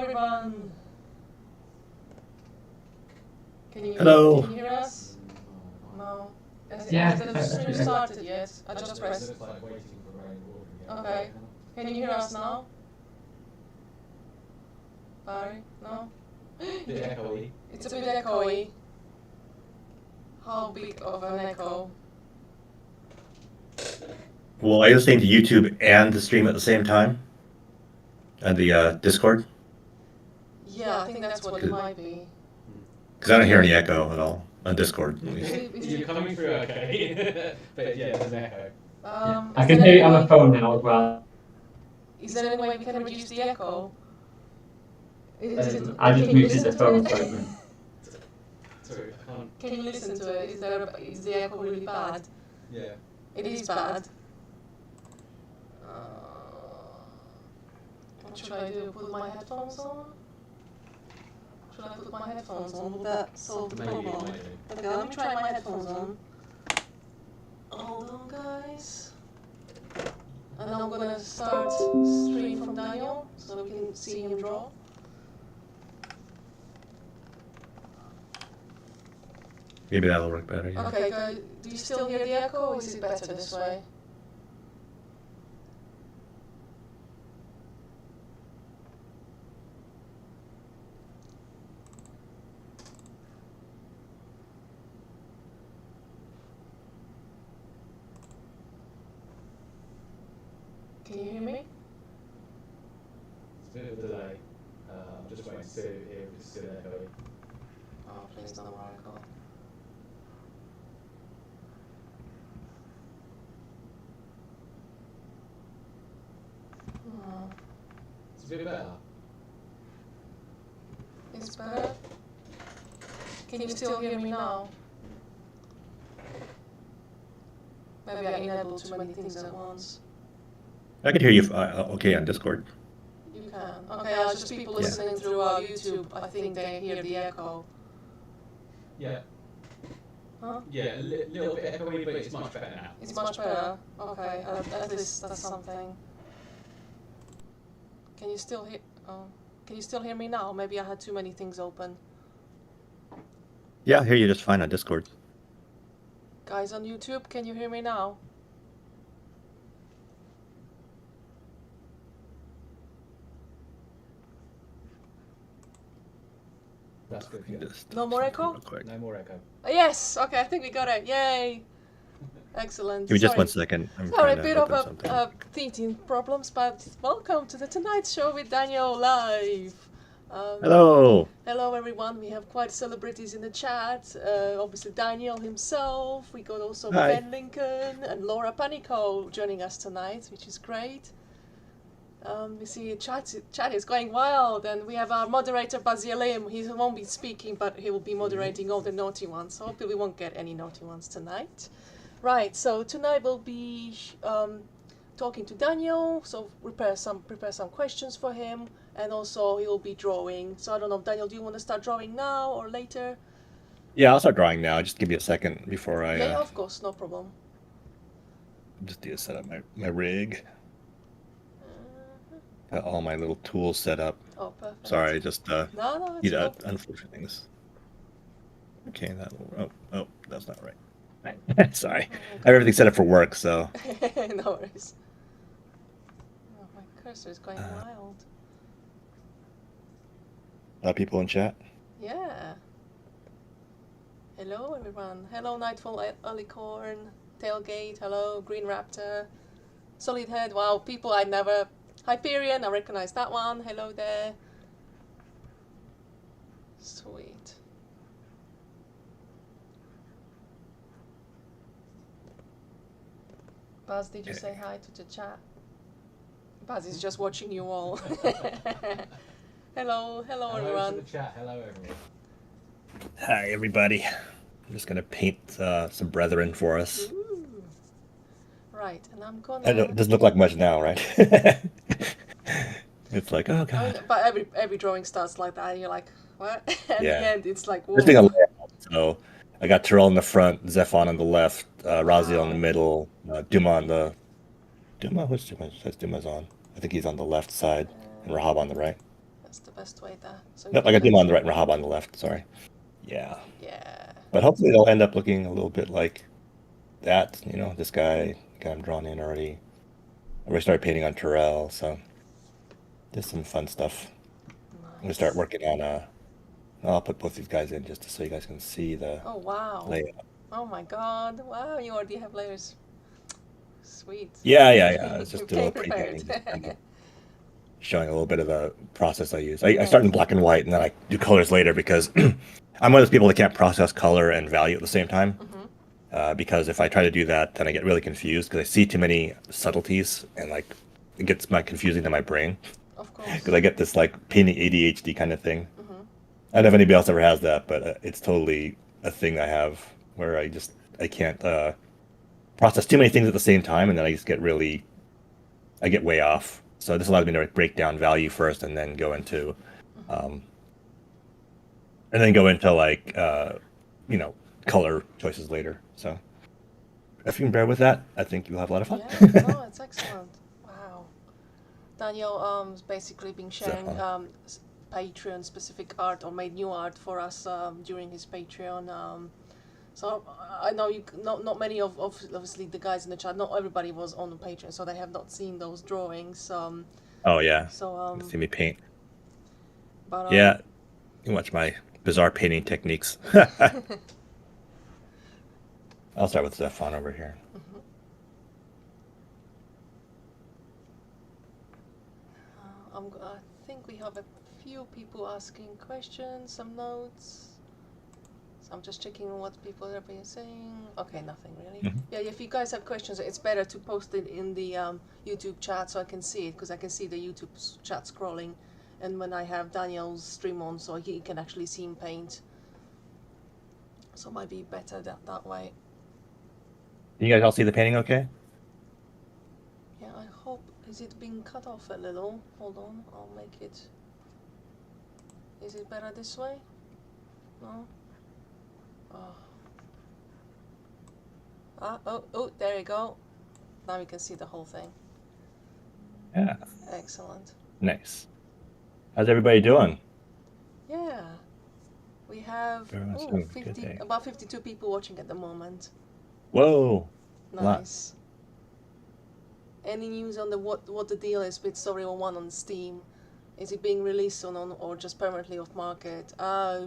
everyone. Can you Hello. Can you hear us? No. Yeah. Has the stream started yet? I just pressed. Okay. Can you hear us now? Barry? No? Bit echoey. It's a bit echoey. How big of an echo? Well, are you listening to YouTube and the stream at the same time? And the Discord? Yeah, I think that's what it might be. Because I don't hear any echo at all on Discord. At least. You're coming through okay. But yeah, there's an echo. I can hear you on the phone now as well. Is there any way we can reduce the echo? I just muted the phone for a minute. Sorry, I can't. Can you listen to it? Is the echo really bad? Yeah. It is bad. What should I do? Put my headphones on? Should I put my headphones on? Would that solve the Maybe, problem? maybe. Okay, let me try my headphones on. Hold on, guys. And I'm gonna start stream from Daniel so we can see him draw. Maybe that'll work better. Yeah. Okay, guys, do you still hear the echo or is it better this way? Can you hear me? It's a bit of a delay. I'm just waiting to see if it's still echoey. Oh, please don't worry, God. Oh, It's a bit better. it's better. Can you still hear me now? Maybe I enabled too many things at once. I can hear you okay on Discord. You can. Okay, just people listening through YouTube, I think they hear the echo. Yeah. Huh? Yeah, a little bit echoey, but it's much better now. It's much better. Okay, at least that's something. Can you still hear? Can you still hear me now? Maybe I had too many things open. Yeah, I hear you just fine on Discord. Guys on YouTube, can you hear me now? That's good. Yeah. No more echo? Real quick. No more echo. Yes. Okay, I think we got it. Yay! Excellent. Give me just Sorry. 1 second. I'm Sorry, a trying to bit of open something. teething problems, but welcome to the Tonight Show with Daniel live. Hello. Hello, everyone. We have quite celebrities in the chat. Obviously, Daniel himself. We got also Hi. Ben Lincoln and Laura Panico joining us tonight, which is great. We see chat is going wild, and we have our moderator Bazielim. He won't be speaking, but he will be moderating all the naughty ones. So hopefully, we won't get any naughty ones tonight. Right. So tonight we'll be talking to Daniel. So prepare some questions for him, and also he will be drawing. So I don't know, Daniel, do you want to start drawing now or later? Yeah, I'll start drawing now. Just give me a second before I Yeah, of course, no problem. just need to set up my rig. Got all my little tools set up. Oh, perfect. Sorry, just No, it's you know, not. unfortunate things. Okay, that will, oh, that's not right. Sorry, I have everything set up for work, so. No worries. Oh, my cursor is going wild. A lot of people in chat. Yeah. Hello, everyone. Hello, Nightfall Alicorn, Tailgate. Hello, Green Raptor, Solid Head. Wow, people I never. Hyperion, I recognize that one. Hello there. Sweet. Baz, did you say hi to the chat? Baz is just watching you all. Hello, Hello everyone. to the chat. Hello, everyone. Hi, everybody. I'm just gonna paint some brethren for us. Ooh. Right, and I'm gonna. I know it doesn't look like much now, right? It's like, oh I god. mean, but every drawing starts like that. And you're like, what? At Yeah. the end, it's like, whoa. This thing on layout. So I got Terrell in the front, Zephon on the left, Raziel in the middle, Duma on the. Duma? Which Duma? Says Duma's on. I think he's on the left side, and Rahab on the right. That's the best way there. So Nope, I got Dima on the right and Rahab on the left. Sorry. Yeah. Yeah. But hopefully they'll end up looking a little bit like that. You know, this guy got him drawn in already. I already started painting on Terrell, so just some fun stuff. I'm gonna start working on I'll put both these guys in just so you guys can see the Oh wow. layout. Oh my god. Wow, you already have layers. Sweet. Yeah. It's just You do a little came pre-painting, prepared. just kind of showing a little bit of the process I use. I start in black and white, and then I do colors later because I'm one of those people that can't process color and value at the same time. Because if I try to do that, then I get really confused because I see too many subtleties, and like it gets confusing to my brain. Of course. Because I get this like painting ADHD kind of thing. I don't know if anybody else ever has that, but it's totally a thing I have where I can't process too many things at the same time, and then I get way off. So this allows me to break down value first, and then go into, like color choices later. So if you can bear with that, I think you'll have a lot of fun. Yeah, no, it's excellent. Wow. Daniel has basically been sharing Patreon specific art or made new art for us during his Patreon. So I know not many of obviously the guys in the chat, not everybody was on the Patreon, so they have not seen those drawings. Oh yeah. So see me paint. But yeah, you can watch my bizarre painting techniques. I'll start with Stefan over here. I think we have a few people asking questions, some notes. So I'm just checking what people have been saying. Okay, nothing really. Yeah, if you guys have questions, it's better to post it in the YouTube chat so I can see it, because I can see the YouTube chat scrolling. And when I have Daniel's stream on, so he can actually see him paint. So it might be better that way. Can you guys all see the painting okay? Yeah, I hope. Is it being cut off a little? Hold on, I'll make it. Is it better this way? No? Oh, there you go. Now we can see the whole thing. Yeah. Excellent. Nice. How's everybody doing? Yeah. We have about 52 people watching at the moment. Whoa. Nice. Any news on what the deal is with Story 1 on Steam? Is it being released on or just permanently off market?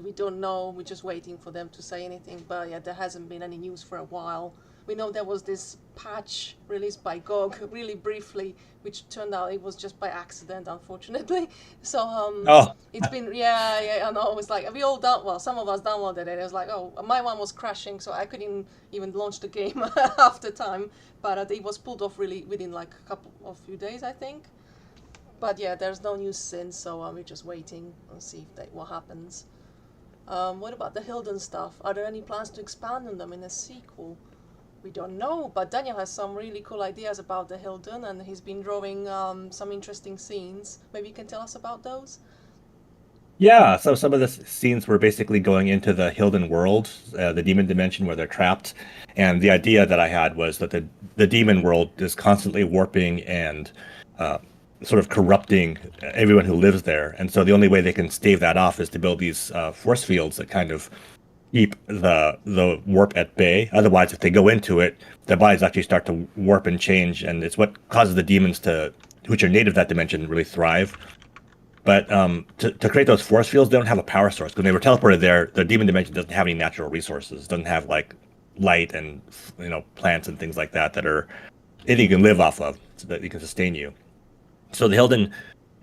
We don't know. We're just waiting for them to say anything. But yeah, there hasn't been any news for a while. We know there was this patch released by GOG really briefly, which turned out it was just by accident, unfortunately. So it's been I know. It was like we all some of us downloaded it. It was like, oh, my one was crashing, so I couldn't even launch the game after time. But it was pulled off really within like a few days, I think. But yeah, there's no news since, so we're just waiting and see what happens. What about the Hilden stuff? Are there any plans to expand on them in a sequel? We don't know, but Daniel has some really cool ideas about the Hilden, and he's been drawing some interesting scenes. Maybe you can tell us about those? Yeah, so some of the scenes were basically going into the Hilden world, the demon dimension where they're trapped. And the idea that I had was that the demon world is constantly warping and sort of corrupting everyone who lives there. And so the only way they can stave that off is to build these force fields that kind of keep the warp at bay. Otherwise, if they go into it, their bodies actually start to warp and change, and it's what causes the demons which are native to that dimension, really thrive. But to create those force fields, they don't have a power source. When they were teleported there, the demon dimension doesn't have any natural resources. It doesn't have like light and plants and things like that are anything you can live off of, so that you can sustain you. So the Hilden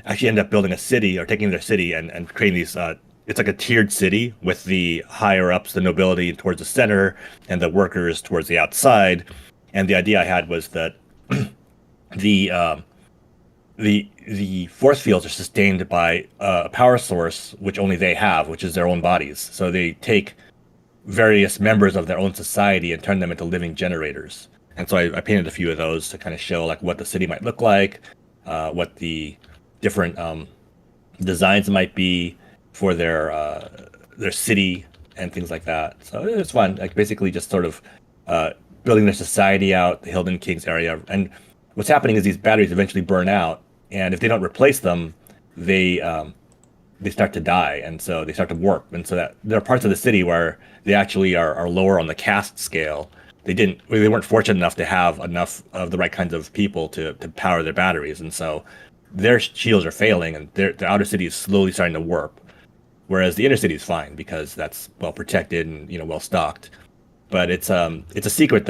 actually end up building a city, or taking their city and creating these. It's like a tiered city with the higher ups, the nobility towards the center, and the workers towards the outside. And the idea I had was that the force fields are sustained by a power source which only they have, which is their own bodies. So they take various members of their own society and turn them into living generators. And so I painted a few of those to kind of show like what the city might look like, what the different designs might be for their city and things like that. So it was fun, like basically just sort of building their society out, the Hilden Kings area. And what's happening is these batteries eventually burn out, and if they don't replace them, they they start to die, and so they start to warp, and so that there are parts of the city where they actually are lower on the caste scale. They weren't fortunate enough to have enough of the right kinds of people to power their batteries, and so their shields are failing, and the outer city is slowly starting to warp, whereas the inner city is fine because that's well protected and well stocked. But it's a secret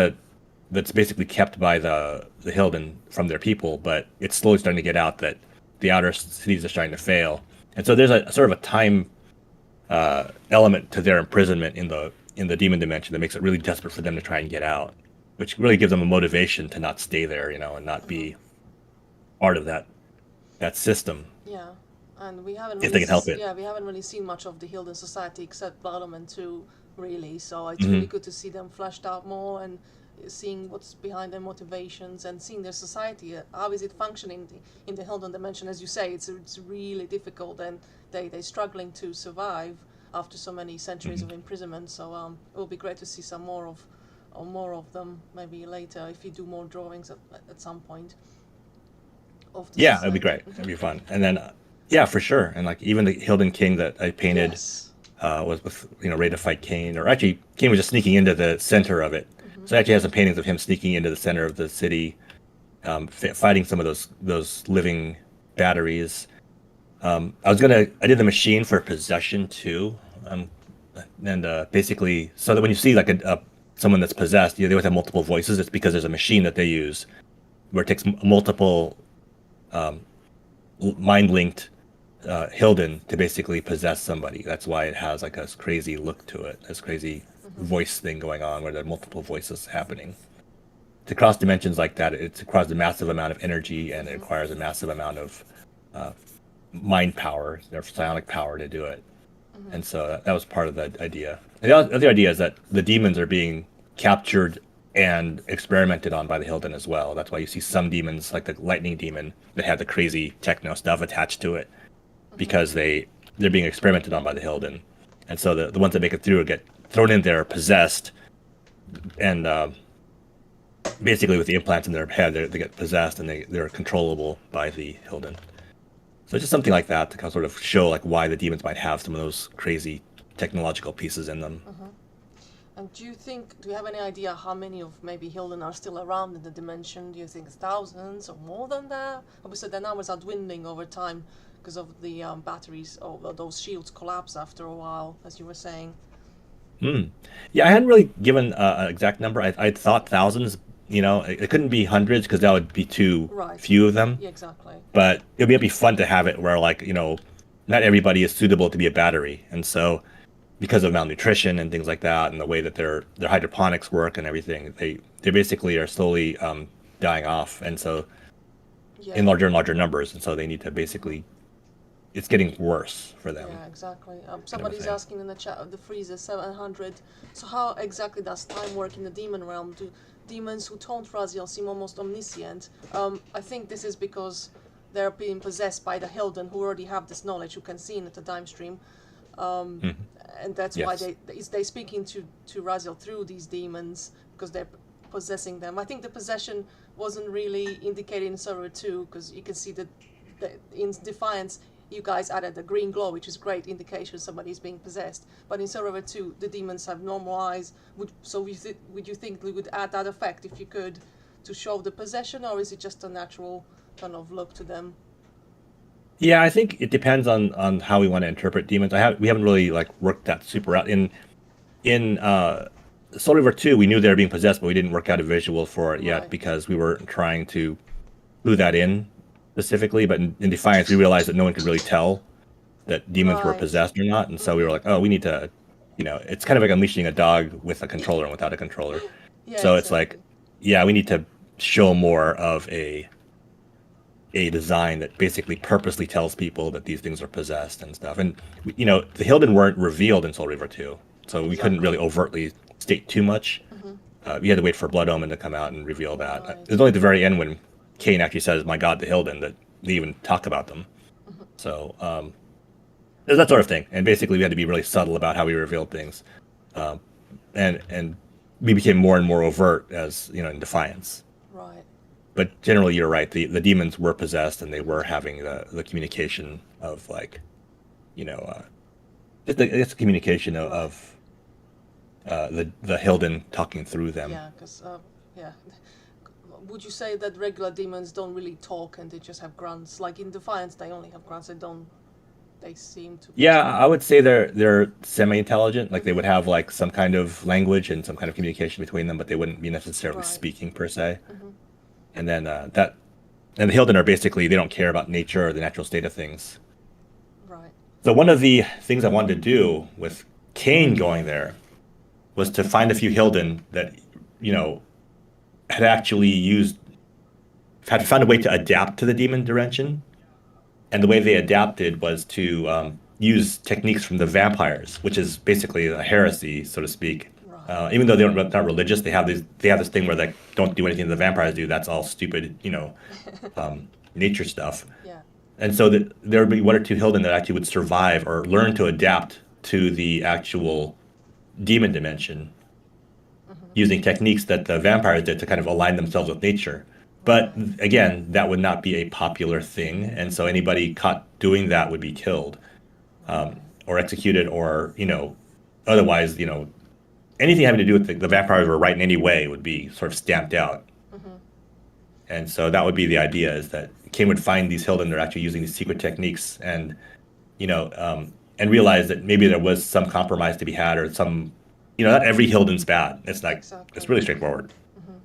that's basically kept by the Hilden from their people, but it's slowly starting to get out that the outer cities are starting to fail, and so there's a sort of a time element to their imprisonment in the demon dimension that makes it really desperate for them to try and get out, which really gives them a motivation to not stay there, and not be part of that system. Yeah, and we haven't. If they can help it. Yeah, we haven't really seen much of the Hilden society except Bloodman 2, really. So it's really good to see them fleshed out more and seeing what's behind their motivations and seeing their society. How is it functioning in the Hilden dimension? As you say, it's really difficult, and they're struggling to survive after so many centuries of imprisonment. So it will be great to see some more of them maybe later if you do more drawings at some point. Of the Yeah, it'd be great. It'd be fun. And then yeah, for sure. And like even the Hilden King that I painted was with ready to fight Kain, or actually Kain was just sneaking into the center of it. So I actually have some paintings of him sneaking into the center of the city, fighting some of those living batteries. I did the machine for possession too, and basically so that when you see like someone that's possessed, they always have multiple voices. It's because there's a machine that they use where it takes multiple mind-linked Hilden to basically possess somebody. That's why it has like a crazy look to it, this crazy voice thing going on where there are multiple voices happening. To cross dimensions like that, it requires a massive amount of energy, and it requires a massive amount of mind power, their psionic power to do it. And so that was part of the idea. And the other idea is that the demons are being captured and experimented on by the Hilden as well. That's why you see some demons, like the lightning demon, that have the crazy techno stuff attached to it, because they're being experimented on by the Hilden. And so the ones that make it through get thrown in there, possessed, and basically with the implants in their head, they get possessed, and they're controllable by the Hilden. So just something like that to kind of sort of show like why the demons might have some of those crazy technological pieces in them. And do you have any idea how many of maybe Hilden are still around in the dimension? Do you think it's thousands or more than that? Obviously the numbers are dwindling over time because of the batteries, or those shields collapse after a while, as you were saying. Yeah, I hadn't really given an exact number. I thought thousands. It couldn't be hundreds because that would be too few of them. Yeah, exactly. But it'd be fun to have it where not everybody is suitable to be a battery, and so because of malnutrition and things like that, and the way that their hydroponics work and everything, they basically are slowly dying off, and so in larger and larger numbers, and so they need to basically. It's getting worse for them. Yeah, exactly. Somebody's asking in the chat of the freezer 700. So how exactly does time work in the demon realm? Do demons who taunt Raziel seem almost omniscient? I think this is because they're being possessed by the Hilden, who already have this knowledge, who can see into the time stream. And that's why they're speaking to Raziel through these demons, because they're possessing them. I think the possession wasn't really indicated in Server 2, because you can see that in Defiance, you guys added a green glow, which is great indication somebody's being possessed. But in Server 2, the demons have normal eyes. Would you think we would add that effect if you could to show the possession, or is it just a natural kind of look to them? Yeah, I think it depends on how we want to interpret demons. We haven't really worked that super out. In Soul Reaver 2, we knew they were being possessed, but we didn't work out a visual for it yet because we were trying to clue that in specifically. But in Defiance, we realized that no one could really tell that demons were possessed or not, and so we were like, oh, we need to, it's kind of like unleashing a dog with a controller and without a controller. So it's like, yeah, we need to show more of a design that basically purposely tells people that these things are possessed and stuff. And the Hilden weren't revealed in Soul Reaver 2, so we couldn't really overtly state too much. We had to wait for Blood Omen to come out and reveal that. It was only at the very end when Kain actually says, "My God, the Hilden," that they even talk about them. So there's that sort of thing. And basically, we had to be really subtle about how we revealed things, and we became more and more overt as in Defiance. Right. But generally, you're right. The demons were possessed, and they were having the communication of it's a communication of the Hilden talking through them. Yeah, because yeah. Would you say that regular demons don't really talk and they just have grunts? Like in Defiance, they only have grunts. They seem to. Yeah, I would say they're semi-intelligent. Like they would have like some kind of language and some kind of communication between them, but they wouldn't be necessarily speaking per se. And then and the Hilden are basically, they don't care about nature or the natural state of things. Right. So one of the things I wanted to do with Kain going there was to find a few Hilden that had actually had found a way to adapt to the demon dimension. And the way they adapted was to use techniques from the vampires, which is basically a heresy, so to speak. Right. Even though they're not religious, they have this thing where they don't do anything the vampires do. That's all stupid, nature stuff. Yeah. And so there would be one or two Hilden that actually would survive or learn to adapt to the actual demon dimension, using techniques that the vampires did to kind of align themselves with nature. But again, that would not be a popular thing, and so anybody caught doing that would be killed, or executed, or otherwise, anything having to do with the vampires were right in any way would be sort of stamped out. And so that would be the idea, is that Kain would find these Hilden that are actually using these secret techniques, and and realize that maybe there was some compromise to be had, or some, not every Hilden's bad. It's like It's really straightforward.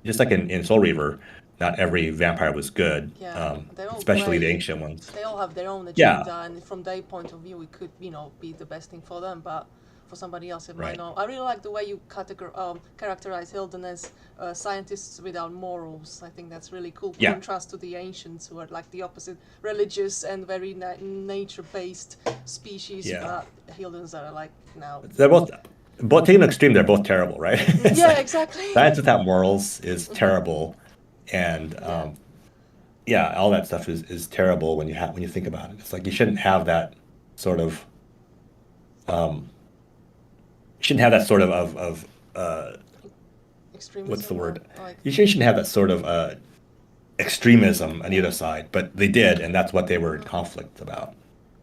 Just like in Soul Reaver, not every vampire was good, especially the ancient ones. They all have their own agenda, and from their point of view, it could, be the best thing for them, but for somebody else, it might not. I really like the way you characterize Hilden as scientists without morals. I think that's really cool. Yeah. Contrast to the ancients, who are like the opposite, religious and very nature-based species, but Hildens are like now. They're both taken to extreme. They're both terrible, right? Yeah, exactly. Science without morals is terrible. And all that stuff is terrible when you think about it. It's like you shouldn't have that sort of Extremism, what's the word? like, You shouldn't have that sort of extremism on either side, but they did, and that's what they were in conflict about.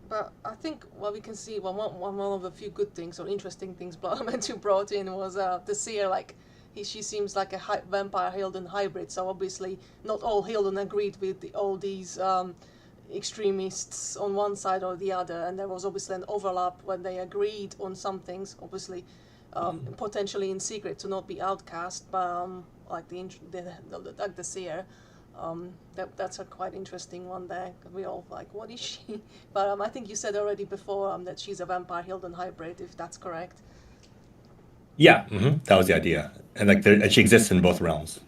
But I think what we can see, one of the few good things or interesting things Bloodman 2 brought in was the seer. Like, she seems like a vampire Hilden hybrid, so obviously not all Hilden agreed with all these extremists on one side or the other, and there was obviously an overlap when they agreed on some things, obviously potentially in secret to not be outcast, but like the seer. That's a quite interesting one there. We all like, what is she? But I think you said already before that she's a vampire Hilden hybrid, if that's correct. Yeah, that was the idea, and she exists in both realms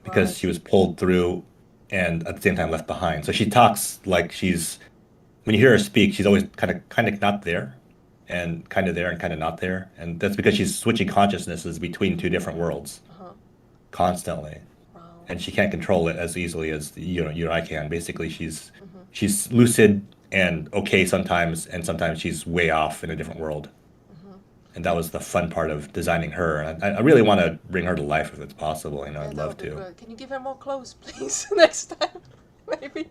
because she was pulled through and at the same time left behind. So she talks like when you hear her speak, she's always kind of not there, and kind of there and kind of not there, and that's because she's switching consciousnesses between two different worlds constantly, and she can't control it as easily as you or I can. Basically, she's lucid and okay sometimes, and sometimes she's way off in a different world. And that was the fun part of designing her. And I really want to bring her to life if it's possible. I'd love to. Great. Can you give her more clothes, please, next time? Maybe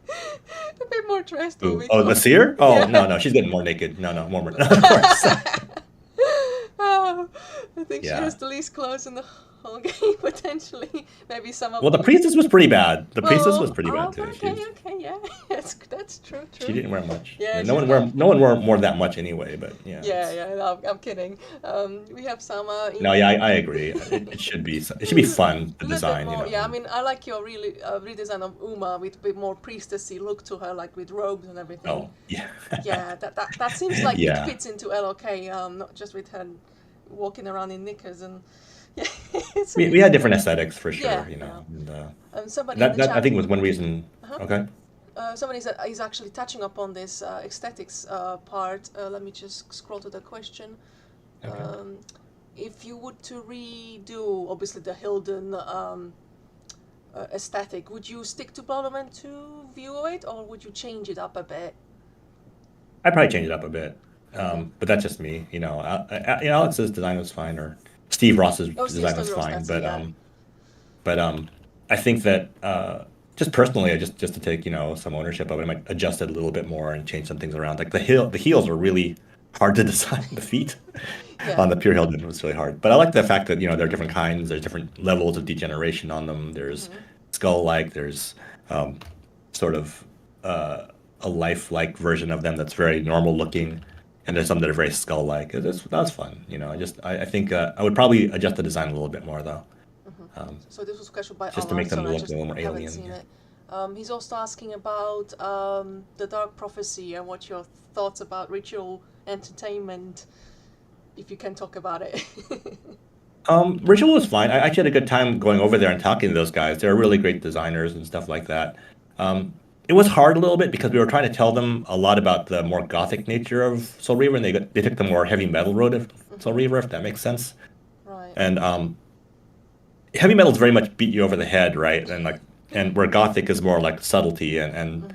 a bit more dressed. The seer? Oh, no, she's getting more naked. No, more. Of course. I think she has the least clothes in the whole game, potentially. Maybe some of. Well, the priestess was pretty bad. The priestess was pretty bad too. Okay, yeah, that's true. She didn't wear much. Yeah, no one wore more that much anyway. But yeah. Yeah, no, I'm kidding. We have some. No, yeah, I agree. It should be fun to design. More, yeah, I mean, I like your really redesign of Uma with a bit more priestessy look to her, like with robes and everything. Oh, yeah. Yeah, that seems like it fits into LOK, not just with her walking around in knickers and. Yeah, we had different aesthetics for sure, Yeah. And somebody that in the chat, I think was one reason. Okay. Somebody is actually touching upon this aesthetics part. Let me just scroll to the question. Okay. If you would to redo, obviously, the Hilden aesthetic, would you stick to Bloodman 2 view of it, or would you change it up a bit? I'd probably change it up a bit, but that's just me. Alex's design was fine, or Steve Ross's design was fine, but I think that just personally, just to take some ownership of it, I might adjust it a little bit more and change some things around. Like the heels are really hard to design. The feet Yeah. on the pure Hilden was really hard. But I like the fact that there are different kinds. There's different levels of degeneration on them. There's skull-like. There's sort of a life-like version of them that's very normal looking, and there's some that are very skull-like. That's fun. I think I would probably adjust the design a little bit more though. So this was a question by Just to make them Alan, look so a I little more just haven't alien. seen Yeah. it. He's also asking about the Dark Prophecy and what your thoughts about ritual entertainment, if you can talk about it. Ritual was fine. I actually had a good time going over there and talking to those guys. They're really great designers and stuff like that. It was hard a little bit because we were trying to tell them a lot about the more gothic nature of Soul Reaver, and they took the more heavy metal road of Soul Reaver, if that makes sense. Right. And heavy metal's very much beat you over the head, right? And where gothic is more like subtlety and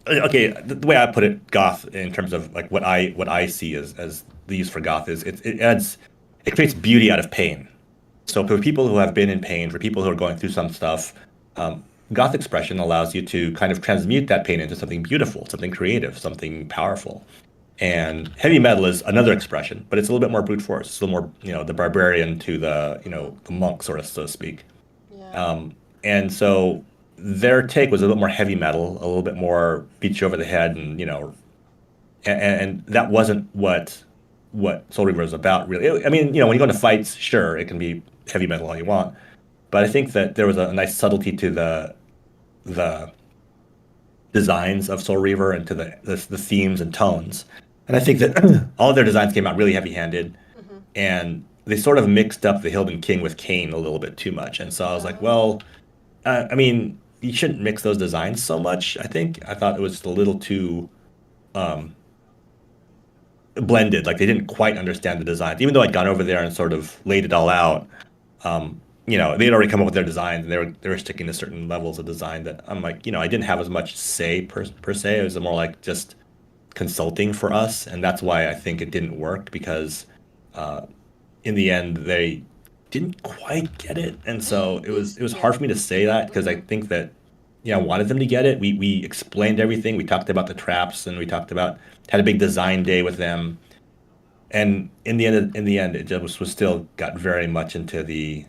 okay, the way I put it, goth in terms of like what I see as the use for goth is it creates beauty out of pain. So for people who have been in pain, for people who are going through some stuff, goth expression allows you to kind of transmute that pain into something beautiful, something creative, something powerful. And heavy metal is another expression, but it's a little bit more brute force. It's a little more, the barbarian to the monk, sort of, so to speak. Yeah. And so their take was a little more heavy metal, a little bit more beat you over the head, and that wasn't what Soul Reaver was about, really. I mean, when you go into fights, sure, it can be heavy metal all you want, but I think that there was a nice subtlety to the designs of Soul Reaver and to the themes and tones. And I think that all of their designs came out really heavy-handed, and they sort of mixed up the Hilden King with Kain a little bit too much. And so I was like, well, I mean, you shouldn't mix those designs so much. I thought it was just a little too blended. Like they didn't quite understand the designs, even though I'd gone over there and sort of laid it all out. They'd already come up with their designs, and they were sticking to certain levels of design that I'm like, I didn't have as much say per se. It was more like just consulting for us, and that's why I think it didn't work, because in the end they didn't quite get it, and so it was hard for me to say that, because I think that I wanted them to get it. We explained everything. We talked about the traps, and we had a big design day with them, and in the end, it just was still got very much into the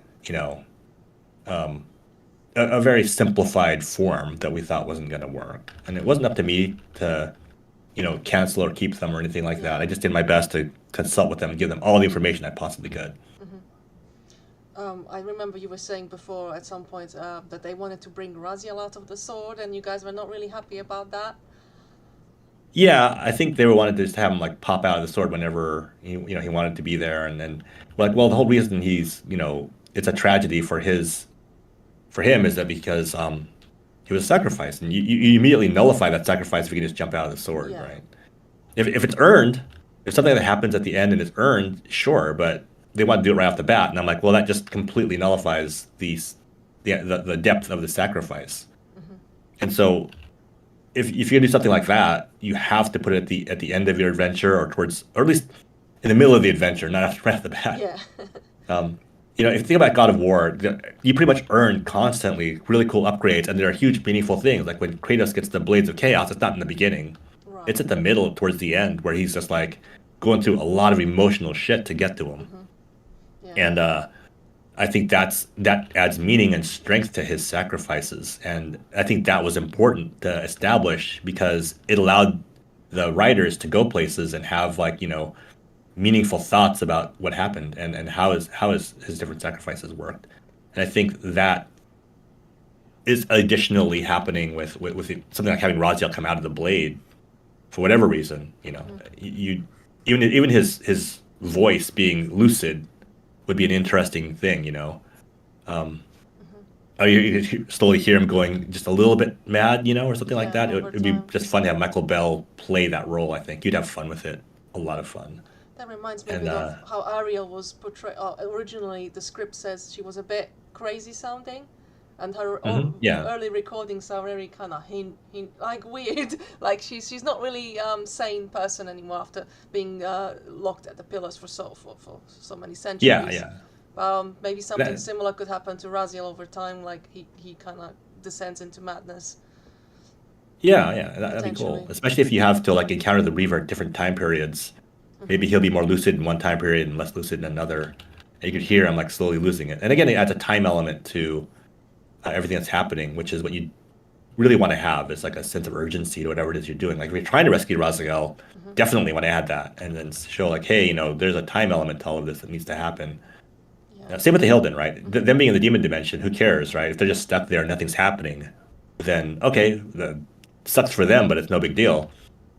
a very simplified form that we thought wasn't going to work, and it wasn't up to me to cancel or keep them or anything like that. I just did my best to consult with them and give them all the information I possibly could. I remember you were saying before at some point that they wanted to bring Raziel out of the sword, and you guys were not really happy about that. Yeah, I think they wanted to just have him like pop out of the sword whenever he wanted to be there, and then the whole reason he's it's a tragedy for him is that because he was sacrificed, and you immediately nullify that sacrifice if you can just jump out of the sword, right? If it's earned, if something that happens at the end and it's earned, sure, but they want to do it right off the bat, and I'm like, well, that just completely nullifies the depth of the sacrifice. And so if you're gonna do something like that, you have to put it at the end of your adventure, or at least in the middle of the adventure, not right off the bat. Yeah. If you think about God of War, you pretty much earn constantly really cool upgrades, and there are huge, meaningful things. Like when Kratos gets the Blades of Chaos, it's not in the beginning. Right. It's at the middle, towards the end, where he's just like going through a lot of emotional shit to get to him. Yeah. And I think that adds meaning and strength to his sacrifices. And I think that was important to establish, because it allowed the writers to go places and have meaningful thoughts about what happened and how his different sacrifices worked. And I think that is additionally happening with something like having Raziel come out of the blade for whatever reason. Even his voice being lucid would be an interesting thing. You slowly hear him going just a little bit mad, or something like that. It would be just fun to have Michael Bell play that role. I think you'd have fun with it, a lot of fun. That reminds me of how Ariel was portrayed. Originally, the script says she was a bit crazy sounding, and her early recordings are very kind of like weird. Like she's not really sane person anymore after being locked at the pillars for so many centuries. Yeah. Maybe something similar could happen to Raziel over time, like he kind of descends into madness. Yeah, that'd be cool. Especially if you have to like encounter the Reaver at different time periods. Maybe he'll be more lucid in one time period and less lucid in another. And you could hear him like slowly losing it. And again, it adds a time element to everything that's happening, which is what you really want to have. Is like a sense of urgency to whatever it is you're doing. Like if you're trying to rescue Raziel, definitely want to add that, and then show like, hey, there's a time element to all of this that needs to happen. Same with the Hilden, right? Them being in the demon dimension, who cares, right? If they're just stuck there and nothing's happening, then okay, sucks for them, but it's no big deal.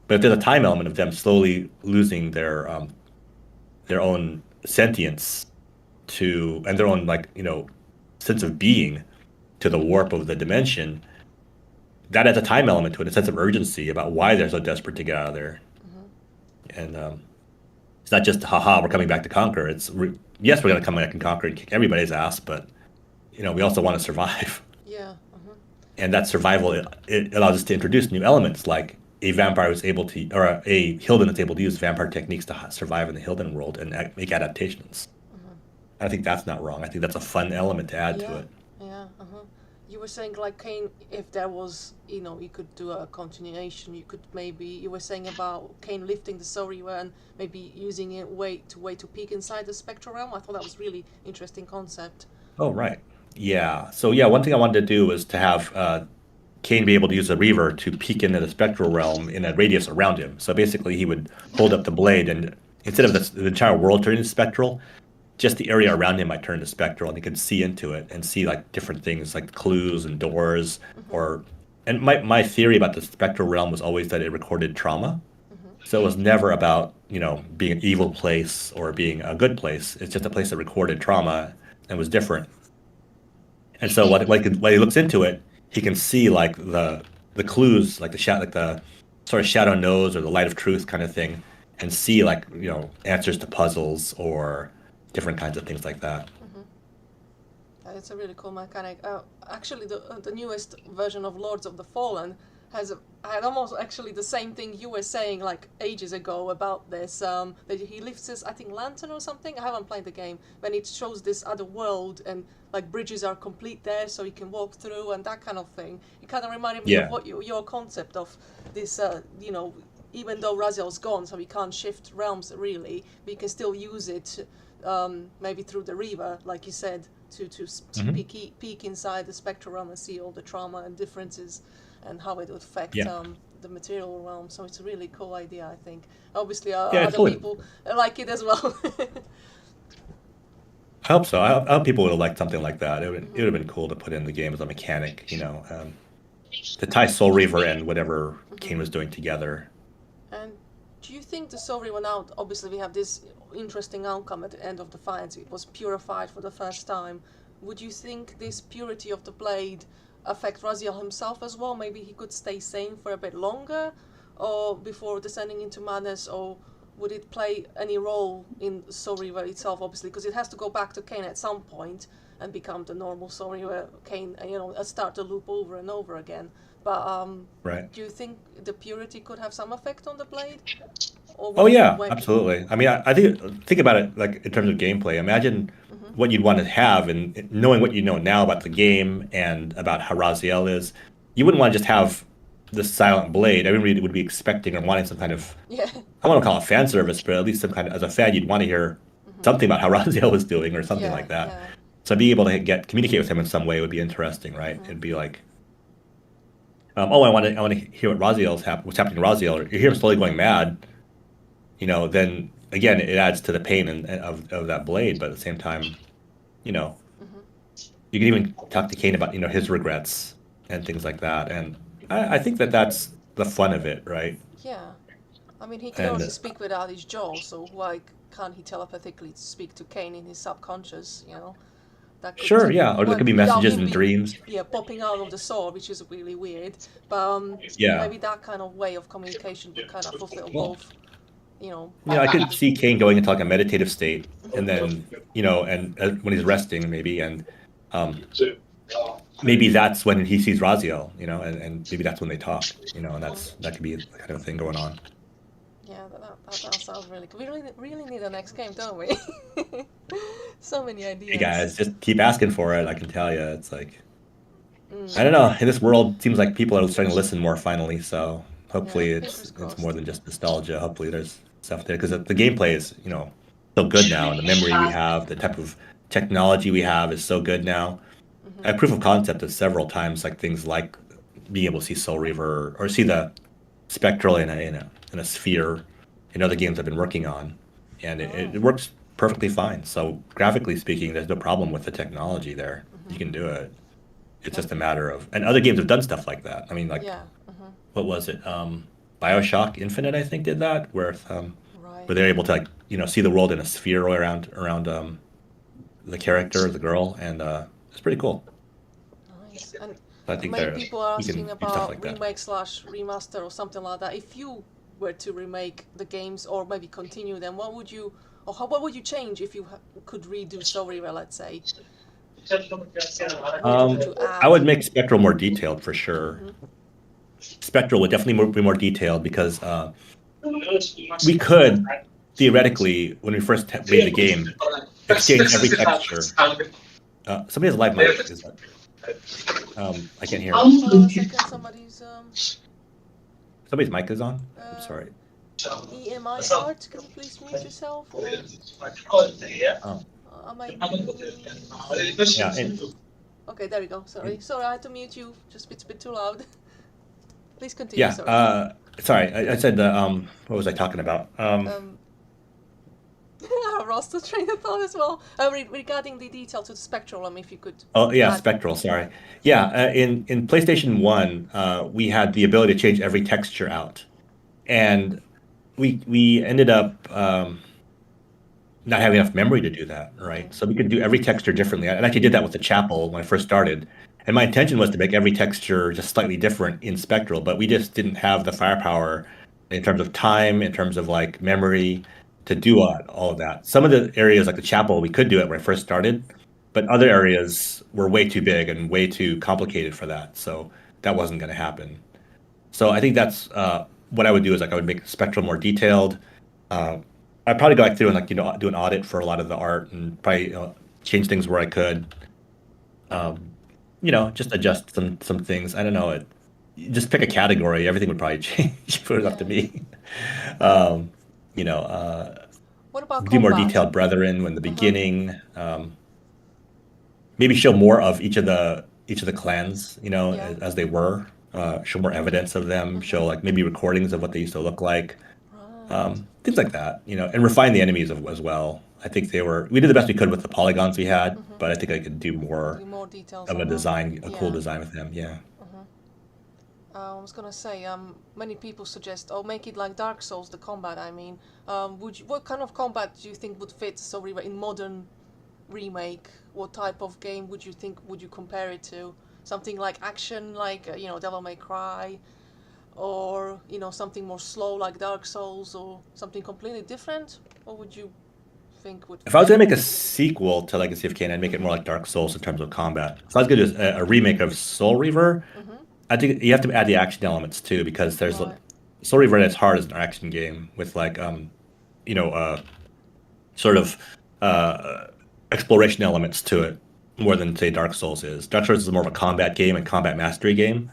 But if there's a time element of them slowly losing their own sentience and their own sense of being to the warp of the dimension, that adds a time element to it, a sense of urgency about why they're so desperate to get out of there. And it's not just haha, we're coming back to conquer. Yes, we're going to come back and conquer and kick everybody's ass, but we also want to survive. Yeah. And that survival, it allows us to introduce new elements, like a vampire was able to, or a Hilden that's able to use vampire techniques to survive in the Hilden world and make adaptations. I think that's not wrong. I think that's a fun element to add to it. Yeah. You were saying like Kain, if there was, you could do a continuation. You were saying about Kain lifting the Soul Reaver and maybe using it way to peek inside the Spectral realm. I thought that was really interesting concept. Oh right. Yeah. So yeah, one thing I wanted to do was to have Kain be able to use the Reaver to peek into the Spectral realm in a radius around him. So basically, he would hold up the blade, and instead of the entire world turning spectral, just the area around him might turn to spectral, and he could see into it and see like different things, like clues and doors. And my theory about the Spectral realm was always that it recorded trauma. So it was never about being an evil place or being a good place. It's just a place that recorded trauma and was different. And so when he looks into it, he can see like the clues, like the sort of shadow nose or the light of truth kind of thing, and see like answers to puzzles or different kinds of things like that. It's a really cool mechanic. Actually, the newest version of Lords of the Fallen had almost actually the same thing you were saying like ages ago about this. That he lifts his, I think, lantern or something. I haven't played the game, when it shows this other world and like bridges are complete there, so you can walk through and that kind of thing. It kind of reminded me of what your concept of this. Even though Raziel's gone, so we can't shift realms really, we can still use it. Maybe through the Reaver, like you said, to peek inside the Spectral realm and see all the trauma and differences and how it would affect the material realm. So it's a really cool idea, I think. Obviously, other people like it as well. I hope so. I hope people would have liked something like that. It would have been cool to put in the game as a mechanic, to tie Soul Reaver and whatever Kain was doing together. And do you think the Soul Reaver now, obviously we have this interesting outcome at the end of the fight, it was purified for the first time. Would you think this purity of the blade affect Raziel himself as well? Maybe he could stay sane for a bit longer, or before descending into madness, or would it play any role in Soul Reaver itself, obviously, because it has to go back to Kain at some point and become the normal Soul Reaver Kain, start the loop over and over again. But do you think the purity could have some effect on the blade? Oh yeah, absolutely. I mean, I think about it like in terms of gameplay. Imagine what you'd want to have, and knowing what you know now about the game and about how Raziel is, you wouldn't want to just have this silent blade. Everybody would be expecting or wanting some kind of, I want to call it fan service, but at least some kind of, as a fan, you'd want to hear something about how Raziel was doing or something like that. Yeah. So being able to communicate with him in some way would be interesting, right? It'd be like, I want to hear what's happening to Raziel, or you hear him slowly going mad. Then again, it adds to the pain of that blade, but at the same time, you can even talk to Kain about, his regrets and things like that. And I think that's the fun of it, right? Yeah. I mean, he can also speak without his jaw, so why can't he telepathically speak to Kain in his subconscious, That could or there could be messages and dreams. Yeah, popping out of the sword, which is really weird. But maybe that kind of way of communication would kind of fulfill both. I could see Kain going into like a meditative state, and then and when he's resting, maybe, and maybe that's when he sees Raziel, and maybe that's when they talk, and that could be the kind of thing going on. Yeah, that sounds really cool. We really need a next game, don't we? So many ideas. Hey guys, just keep asking for it. I can tell you, it's like I don't know. In this world, seems like people are starting to listen more finally. So hopefully, Yeah, it's fingers more crossed. than just nostalgia. Hopefully, there's stuff there because the gameplay is so good now, and the memory we have, the type of technology we have is so good now. I have proof of concept of several times, like things like being able to see Soul Reaver or see the Spectral in a sphere in other games I've been working on, and it works perfectly fine. So graphically speaking, there's no problem with the technology there. You can do it. It's just a matter of, and other games have done stuff like that. I mean, like Yeah. what was it? BioShock Infinite, I think, did that, where Right. they're able to see the world in a sphere around the character, the girl, and it's pretty cool. Nice. And I think many people are you can asking do stuff about like that. remake slash remaster or something like that. If you were to remake the games or maybe continue them, what would you change if you could redo Soul Reaver, let's say? What would you add? I would make Spectral more detailed for sure. Spectral would definitely be more detailed because we could theoretically, when we first made the game, exchange every texture. Somebody has a live mic. Is that? I can't hear. Hold on a second, Somebody's mic is on. I'm sorry. EMI art, can you please mute yourself? Or, Oh. I might. Yeah. And, Okay, there we go. Sorry, I had to mute you. Just it's a bit too loud. Please continue. yeah. Sorry. Sorry. I said what was I talking about? I lost the train of thought as well. Regarding the detail to the Spectral, if you could. Oh yeah, add- Spectral. Sorry. Yeah. In PlayStation 1, we had the ability to change every texture out, and we ended up not having enough memory to do that, right? So we could do every texture differently. I actually did that with the chapel when I first started. And my intention was to make every texture just slightly different in Spectral, but we just didn't have the firepower in terms of time, in terms of like memory to do all of that. Some of the areas like the chapel, we could do it when I first started, but other areas were way too big and way too complicated for that. So that wasn't going to happen. So I think that's what I would do is like I would make Spectral more detailed. I'd probably go back through and like do an audit for a lot of the art and probably change things where I could. Just adjust some things. I don't know. Just pick a category. Everything would probably change if it was up to me. What about Do more combat? detailed brethren in the beginning. Maybe show more of each of the clans. Yeah. As they were. Show more evidence of them. Show like maybe recordings of what they used to look like. Things like that, and refine the enemies as well. I think we did the best we could with the polygons we had, but I think I could do more Details of a on design, them. cool design with them. Yeah. I was gonna say, many people suggest, make it like Dark Souls, the combat. What kind of combat do you think would fit Soul Reaver in modern remake? What type of game would you compare it to? Something like action, like Devil May Cry, or something more slow like Dark Souls, or something completely different? What would you think would? If I was gonna make a sequel to Legacy of Kain, I'd make it more like Dark Souls in terms of combat. If I was gonna do a remake of Soul Reaver, I think you have to add the action elements too, because there's Right. Soul Reaver at its heart is an action game with like sort of exploration elements to it more than say Dark Souls is. Dark Souls is more of a combat game and combat mastery game.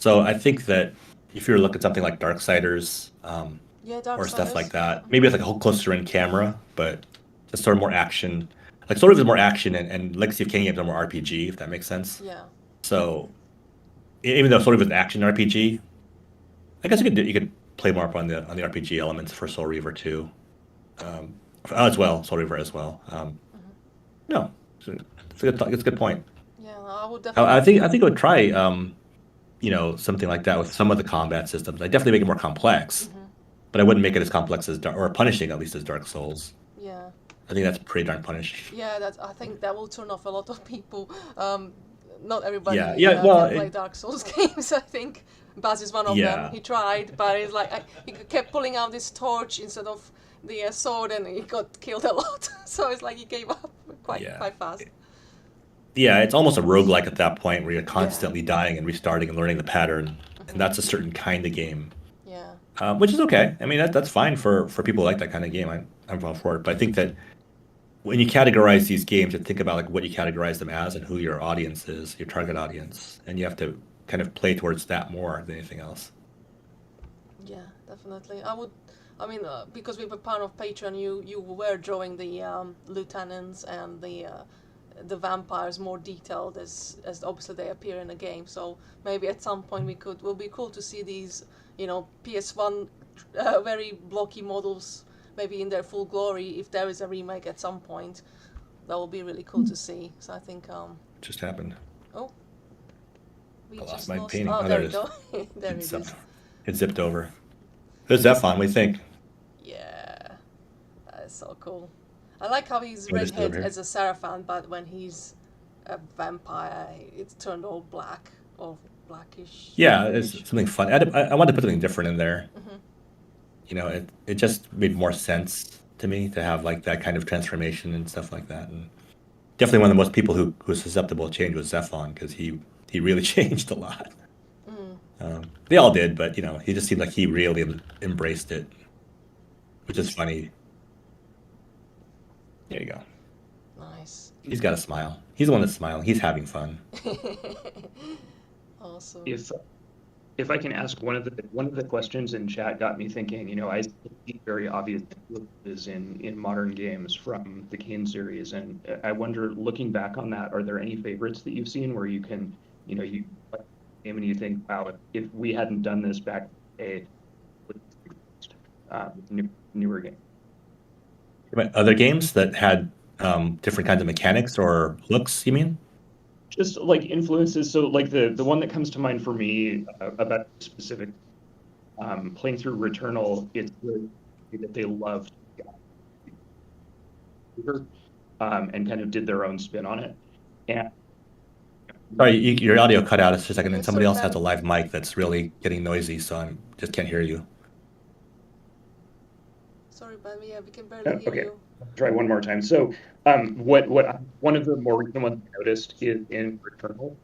So I think that if you were to look at something like Darksiders or stuff like that, maybe it's like a whole closer in camera, but just sort of more action. Like Soul Reaver is more action, and Legacy of Kain games are more RPG, if that makes sense. Yeah. So even though Soul Reaver is an action RPG, I guess you could play more up on the RPG elements for Soul Reaver too, as well. Soul Reaver as well. No, it's a good point. Yeah, I would definitely. I think I would try something like that with some of the combat systems. I definitely make it more complex, but I wouldn't make it as complex as or punishing at least as Dark Souls. Yeah. I think that's pretty darn punishing. Yeah, I think that will turn off a lot of people. Not everybody well, can play Dark Souls games. I think Baz is one of them. He tried, but it's like he kept pulling out this torch instead of the sword, and he got killed a lot. So it's like he gave up quite fast. Yeah, it's almost a roguelike at that point where you're constantly dying and restarting and learning the pattern, and that's a certain kind of game. Yeah. which is okay. I mean, that's fine for people who like that kind of game. I'm all for it. But I think that when you categorize these games, you think about like what you categorize them as and who your audience is, your target audience, and you have to kind of play towards that more than anything else. Yeah, definitely. I mean, because we were part of Patreon, you were drawing the lieutenants and the vampires more detailed as obviously they appear in the game. So maybe at some point will be cool to see these, PS1 very blocky models maybe in their full glory. If there is a remake at some point, that will be really cool to see. So I think Just happened. oh, we I lost just my lost. painting. Oh, Oh, there there we it go. There it It's, is. it zipped over. There's Zephon. What do you think? Yeah, that is so cool. I like how he's Let me just redhead over here. as a Seraphon, but when he's a vampire, it's turned all black or blackish. Yeah, it's something fun. I wanted to put something different in there. Mhm. It just made more sense to me to have like that kind of transformation and stuff like that. And definitely one of the most people who was susceptible to change was Zephon because he really changed a lot. They all did, but he just seemed like he really embraced it, which is funny. There you go. Nice. He's got a smile. He's the one that's smiling. He's having fun. Awesome. If I can ask, one of the questions in chat got me thinking. I see very obvious influences in modern games from the Kain series, and I wonder, looking back on that, are there any favorites that you've seen where you can, you like a game and you think, wow, if we hadn't done this back in the day, newer game. Other games that had different kinds of mechanics or looks, you mean? Just like influences, so like the one that comes to mind for me about specific playing through Returnal, it's really that they loved and kind of did their own spin on it. And Sorry, your audio cut out for a second, and Yes, somebody sir, else has Ben. a live mic that's really getting noisy, so I just can't hear you. Sorry, Ben. Yeah, we can barely hear okay, you. try one more time. So one of the more recent ones I noticed is in Returnal.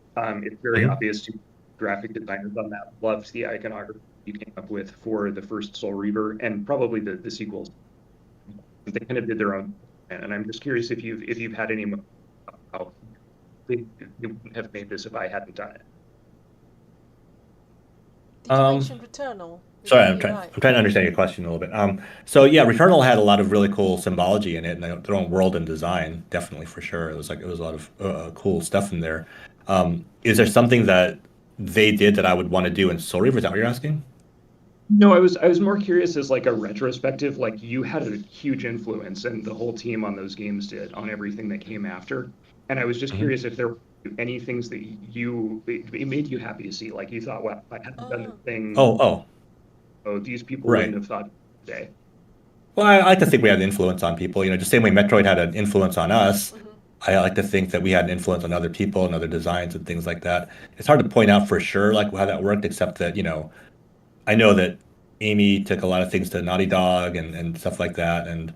It's very obvious to graphic designers on that loved the iconography you came up with for the first Soul Reaver and probably the sequels. They kind of did their own, and I'm just curious if you've had any how they wouldn't have made this if I hadn't done it. Did you mention Returnal? Sorry, Yeah, I'm trying. right. I'm trying to understand your question a little bit. So yeah, Returnal had a lot of really cool symbology in it, and their own world and design, definitely for sure. It was a lot of cool stuff in there. Is there something that they did that I would want to do in Soul Reaver? Is that what you're asking? No, I was more curious as like a retrospective, like you had a huge influence and the whole team on those games did on everything that came after. And I was just curious if there were any things that it made you happy to see, like you thought, well, if I hadn't done the thing, Oh, these people right. wouldn't have thought today. Well, I like to think we had an influence on people. Just the same way Metroid had an influence on us. I like to think that we had an influence on other people and other designs and things like that. It's hard to point out for sure, like how that worked, except that I know that Amy took a lot of things to Naughty Dog and stuff like that, and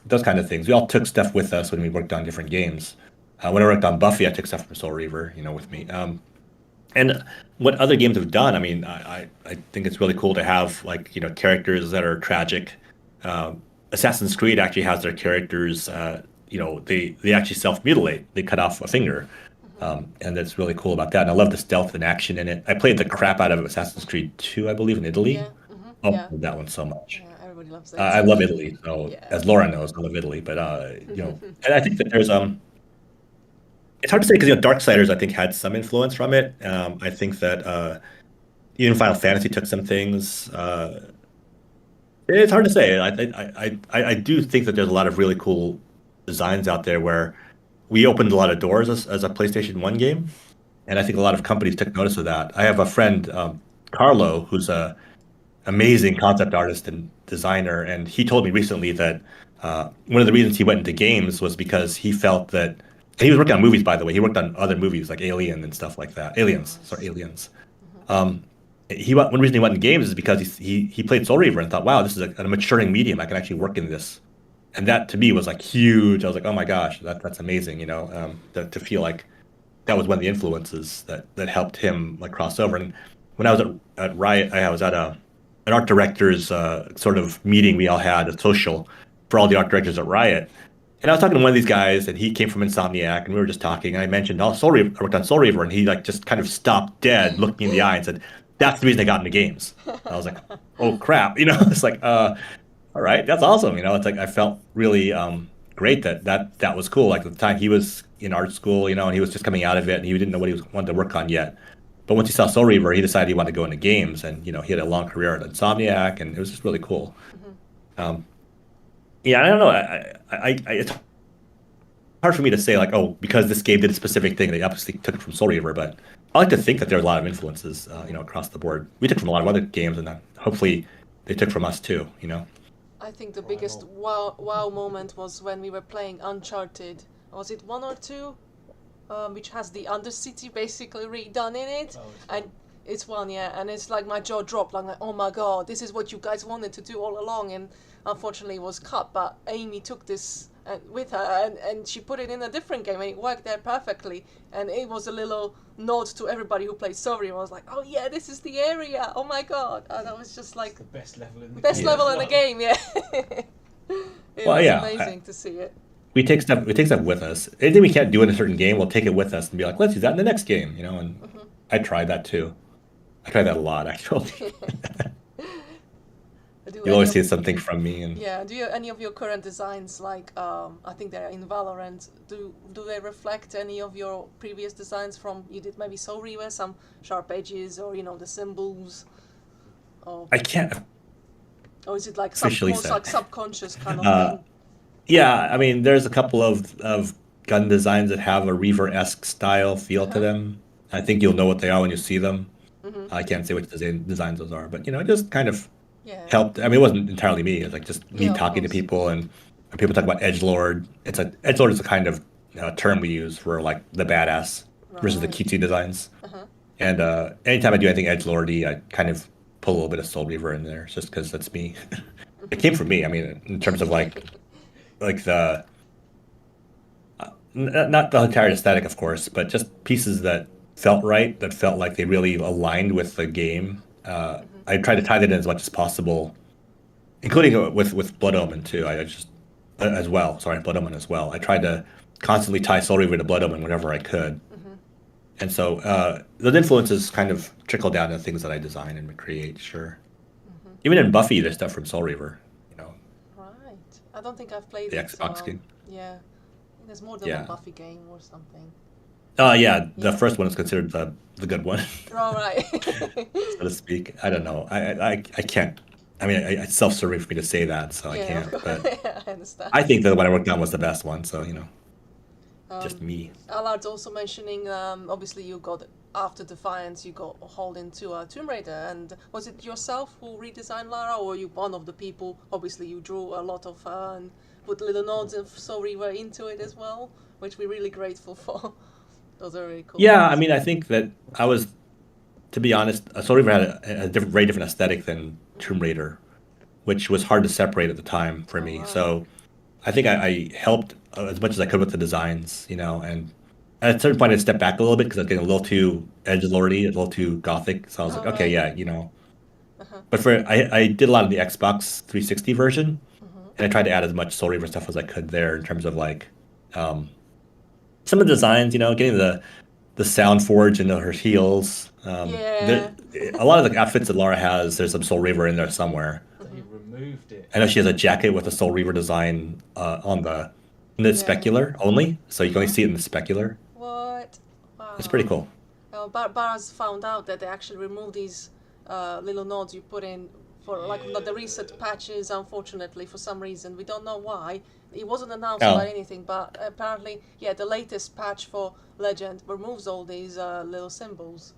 those kind of things. We all took stuff with us when we worked on different games. When I worked on Buffy, I took stuff from Soul Reaver, with me. And what other games have done, I mean, I think it's really cool to have like characters that are tragic. Assassin's Creed actually has their characters. They actually self-mutilate. They cut off a finger. And that's really cool about that. And I love the stealth and action in it. I played the crap out of Assassin's Creed 2, I believe, in Italy. Yeah. I Yeah. love that one so much. Yeah, everybody loves that. I love Italy. So Yeah. as Laura knows, I love Italy. But and I think that there's it's hard to say because Darksiders I think had some influence from it. I think that even Final Fantasy took some things. It's hard to say. I do think that there's a lot of really cool designs out there where we opened a lot of doors as a PlayStation 1 game, and I think a lot of companies took notice of that. I have a friend, Carlo, who's a amazing concept artist and designer, and he told me recently that one of the reasons he went into games was because he felt that, and he was working on movies, by the way. He worked on other movies like Alien and stuff like that. Aliens. One reason he went into games is because he played Soul Reaver and thought, wow, this is a maturing medium. I can actually work in this. And that to me was like huge. I was like, oh my gosh, that's amazing, to feel like that was one of the influences that helped him like cross over. And when I was at Riot, I was at an art director's sort of meeting we all had, a social for all the art directors at Riot. And I was talking to one of these guys, and he came from Insomniac, and we were just talking. And I mentioned, oh, Soul Reaver, I worked on Soul Reaver, and he like just kind of stopped dead, looked me in the eye, and said, "That's the reason I got into games." I was like, "Oh crap!" It's like, all right, that's awesome. It's like I felt really great that was cool. Like at the time, he was in art school, and he was just coming out of it, and he didn't know what he wanted to work on yet. But once he saw Soul Reaver, he decided he wanted to go into games, and he had a long career at Insomniac, and it was just really cool. Yeah, I don't know. It's hard for me to say like, oh, because this game did a specific thing, they obviously took it from Soul Reaver. But I like to think that there are a lot of influences, across the board. We took from a lot of other games, and hopefully they took from us too. I think the biggest wow moment was when we were playing Uncharted. Was it 1 or 2? Which has the Undercity basically redone in it. And it's 1, yeah. And it's like my jaw dropped. Like, oh my god, this is what you guys wanted to do all along. And unfortunately it was cut. But Amy took this with her and she put it in a different game. And it worked there perfectly. And it was a little nod to everybody who played Sorry. I was like, oh yeah, this is the area. Oh my god. And that was just like... It's the best level in the best game. level in the game, yeah. It was amazing to see it. We take stuff with us. Anything we can't do in a certain game, we'll take it with us and be like, let's use that in the next game, and I tried that too. I tried that a lot, actually. You always see something from me. And do you any of your current designs, like I think they're in Valorant, do they reflect any of your previous designs from, you did maybe Soul Reaver, some sharp edges or the symbols? Or, I can't or is it like officially almost say. like subconscious kind of thing? Yeah, I mean, there's a couple of gun designs that have a Reaver-esque style feel to them. I think you'll know what they are when you see them. I can't say which designs those are, but it just kind of helped. I mean, it wasn't entirely me. It was like just me talking to people, and when people talk about edgelord. Edgelord is a kind of term we use for like the badass versus the cutesy designs. And anytime I do anything edgelordy, I kind of pull a little bit of Soul Reaver in there, just because that's me. It came from me. I mean, in terms of like the not the entire aesthetic, of course, but just pieces that felt right, that felt like they really aligned with the game. I tried to tie that in as much as possible, including with Blood Omen too. I just as well. Sorry, Blood Omen as well. I tried to constantly tie Soul Reaver to Blood Omen whenever I could, and so those influences kind of trickle down to things that I design and create. Sure, even in Buffy, there's stuff from Soul Reaver. Right. I don't think I've played The it. Xbox game. Yeah. I think there's more than one Buffy game or something. The first one is considered the good one. All right. So to speak. I don't know. I can't. I mean, it's self-serving for me to say that, so I can't. But I understand. I think the one I worked on was the best one. So just me. Allard's also mentioning. Obviously, you got after Defiance, you got hauled into Tomb Raider, and was it yourself who redesigned Lara, or were you one of the people? Obviously, you drew a lot of her and put little nods of Soul Reaver into it as well, which we're really grateful for. Those are really cool. Yeah, I mean, I think that I was, to be honest, Soul Reaver had a very different aesthetic than Tomb Raider, which was hard to separate at the time for me. So I think I helped as much as I could with the designs, and at a certain point I stepped back a little bit because I was getting a little too edgelordy, a little too gothic. So I was like, okay, yeah, But I did a lot of the Xbox 360 version, and I tried to add as much Soul Reaver stuff as I could there in terms of like some of the designs, getting the sound forge into her heels. A lot of the outfits that Lara has, there's some Soul Reaver in there somewhere. They removed it. I know she has a jacket with a Soul Reaver design in the specular only, so you can only see it in the specular. What? Wow. It's pretty cool. Barras found out that they actually removed these little nodes you put in for like the reset patches. Unfortunately, for some reason, we don't know why. It wasn't announced or anything, but apparently, the latest patch for Legend removes all these little symbols.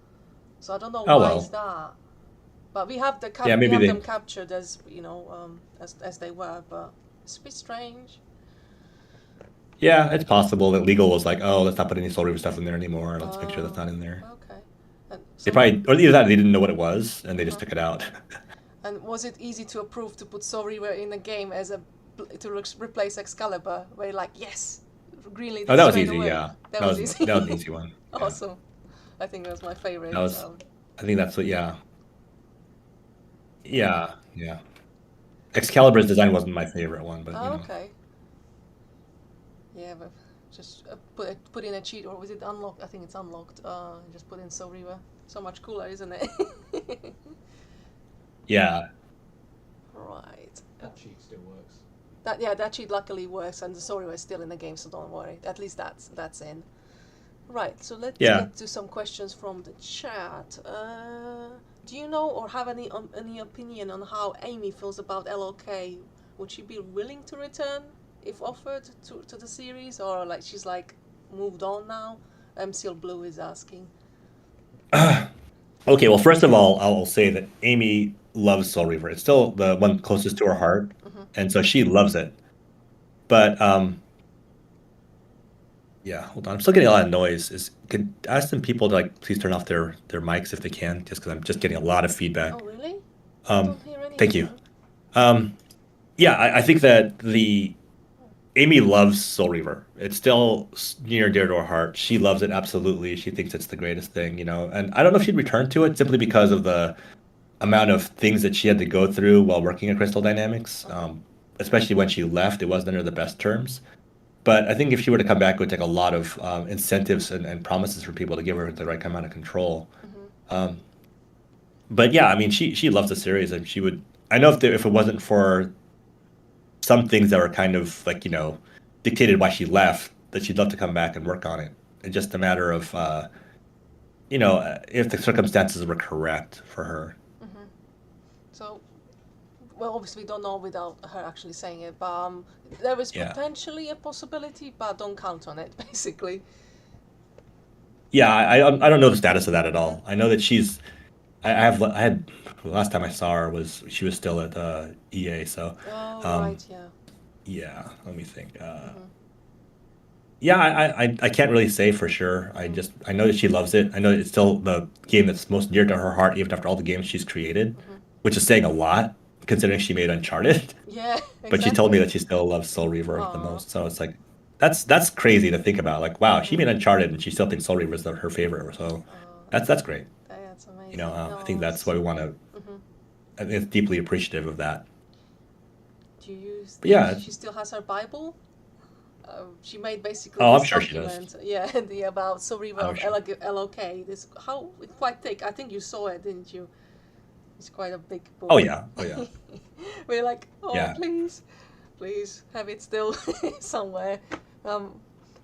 So I don't know why is that. But we have them captured as as they were, but it's a bit strange. Yeah, it's possible that legal was like, oh, let's not put any Soul Reaver stuff in there anymore. Let's make sure that's not in there. Okay. They probably, or either that, or they didn't know what it was, and they just took it out. And was it easy to approve to put Soul Reaver in a game to replace Excalibur? Where you're like, yes, greenly. Oh, that was easy. Away. Yeah, that was easy. That was an easy one. Awesome. Yeah. I think that was my favorite. I think that's what. Yeah. Yeah, yeah. Excalibur's design wasn't my favorite one, but you Oh, know. okay. Yeah, but just put in a cheat, or was it unlocked? I think it's unlocked. Just put in Soul Reaver. So much cooler, isn't it? Yeah. Right. That cheat still works. That cheat luckily works, and the Soul Reaver is still in the game, so don't worry. At least that's in. Right. So let's Yeah. get to some questions from the chat. Do you know or have any opinion on how Amy feels about LOK? Would she be willing to return if offered to the series, or like she's like moved on now? MCL Blue is asking. Okay, well, first of all, I'll say that Amy loves Soul Reaver. It's still the one closest to her heart, and so she loves it. But yeah, hold on. I'm still getting a lot of noise. Could ask some people to like please turn off their mics if they can, just because I'm just getting a lot of feedback. Oh really? I Um, don't hear anything. thank you. Yeah, I think that the Amy loves Soul Reaver. It's still near and dear to her heart. She loves it absolutely. She thinks it's the greatest thing, you know. And I don't know if she'd return to it simply because of the amount of things that she had to go through while working at Crystal Dynamics. Especially when she left, it wasn't under the best terms. But I think if she were to come back, it would take a lot of incentives and promises for people to give her the right amount of control. Um, but yeah, I mean, she loves the series, and she would. I know if it wasn't for some things that were kind of like dictated why she left, that she'd love to come back and work on it. It's just a matter of if the circumstances were correct for her. So, well, obviously we don't know without her actually saying it, but there is Yeah. potentially a possibility, but don't count on it, basically. Yeah, I don't know the status of that at all. I know that I had last time I saw her was she was still at EA. So Oh, um, right, yeah. yeah, let me think. Yeah, I can't really say for sure. I know that she loves it. I know it's still the game that's most dear to her heart, even after all the games she's created, which is saying a lot considering she made Uncharted. Yeah, exactly. But she told me that she still loves Soul Reaver the Aw. most. So it's like that's crazy to think about. Like, wow, she made Uncharted and she still thinks Soul Reaver is her favorite. So that's great. That's amazing. You know, I think No, that's why we want to. I think it's deeply appreciative of that. Do you But yeah. she still has her Bible? She made basically Oh, I'm this sure she does. document. Yeah, the about Soul Reaver I'm of sure. LOK. This how it's quite thick. I think you saw it, didn't you? It's quite a big book. Oh yeah. Oh yeah. We're like, oh Yeah. please have it still somewhere.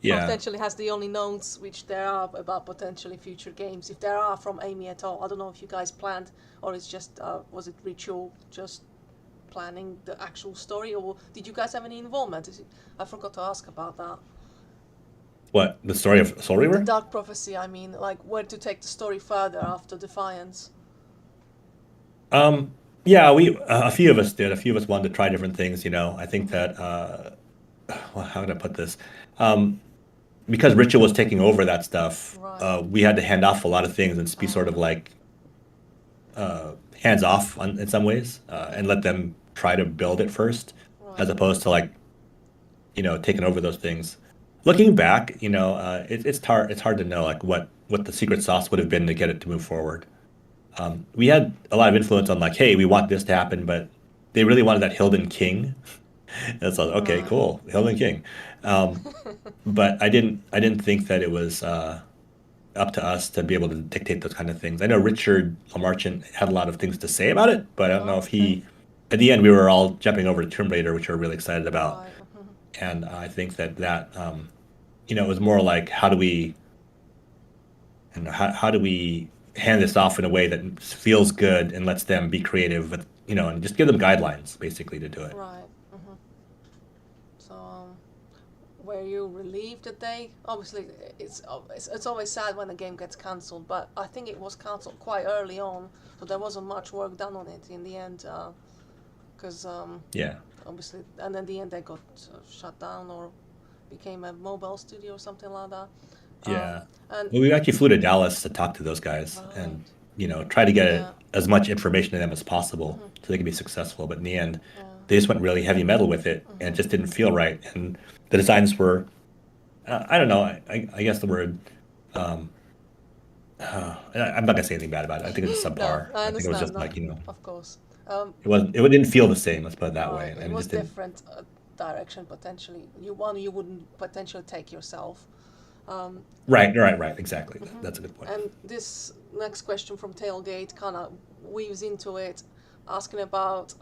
Yeah. Potentially has the only notes which there are about potentially future games, if there are from Amy at all. I don't know if you guys planned, or it's just was it ritual just planning the actual story, or did you guys have any involvement? I forgot to ask about that. What, the story of Soul Reaver? The Dark Prophecy, I mean, like where to take the story further after Defiance. Yeah, a few of us did. A few of us wanted to try different things. You know, I think that well, how would I put this? Because Ritual was taking over that stuff, Right. we had to hand off a lot of things and be sort of like hands off in some ways, and let them try to build it first, as Right. opposed to like taking over those things. Looking back, it's hard to know like what the secret sauce would have been to get it to move forward. We had a lot of influence on like, hey, we want this to happen, but they really wanted that Hilden King. That's like, okay, Right. cool, Hilden King. But I didn't think that it was up to us to be able to dictate those kind of things. I know Richard Lamarchant had a lot of things to say about it, but I don't know if he. At the end, we were all jumping over to Tomb Raider, which we we're really excited about, Right. and I think that it was more like how do we hand this off in a way that feels good and lets them be creative with and just give them guidelines basically to do it. Right. So, were you relieved that they? Obviously, it's always sad when a game gets cancelled, but I think it was cancelled quite early on, so there wasn't much work done on it in the end, because Yeah. obviously, and in the end they got shut down or became a mobile studio or something like that. Yeah. And Well, we actually flew to Dallas to talk to those guys and try to get as much information to them as possible so they could be successful. But in the end, they just went really heavy metal with it and it just didn't feel right. And the designs were, I don't know, I guess the word, I'm not gonna say anything bad about it. I think it was subpar. No, I think it was just understand like that, of course. It didn't feel the same. Let's put it that way. It And was just didn't. different direction potentially. You wouldn't potentially take yourself. Right. Exactly. That's a good point. And this next question from Tailgate kind of weaves into it, asking about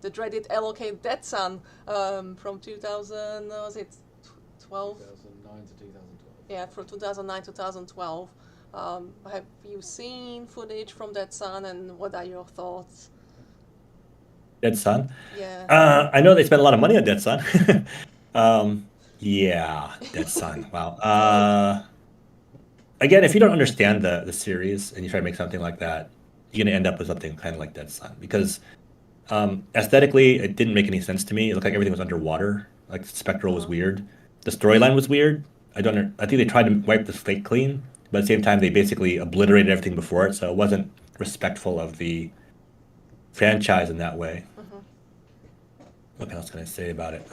the dreaded allocate Dead Sun from 2000, was it 12? 2009 to 2012. Yeah, from 2009 to 2012. Have you seen footage from Dead Sun, and what are your thoughts? Dead Sun. Yeah. I know they spent a lot of money on Dead Sun. Yeah, Dead Sun. Wow. Again, if you don't understand the series and you try to make something like that, you're gonna end up with something kind of like Dead Sun because aesthetically, it didn't make any sense to me. It looked like everything was underwater. Like Spectral was weird. The storyline was weird. I think they tried to wipe the slate clean, but at the same time, they basically obliterated everything before it, so it wasn't respectful of the franchise in that way. What else can I say about it?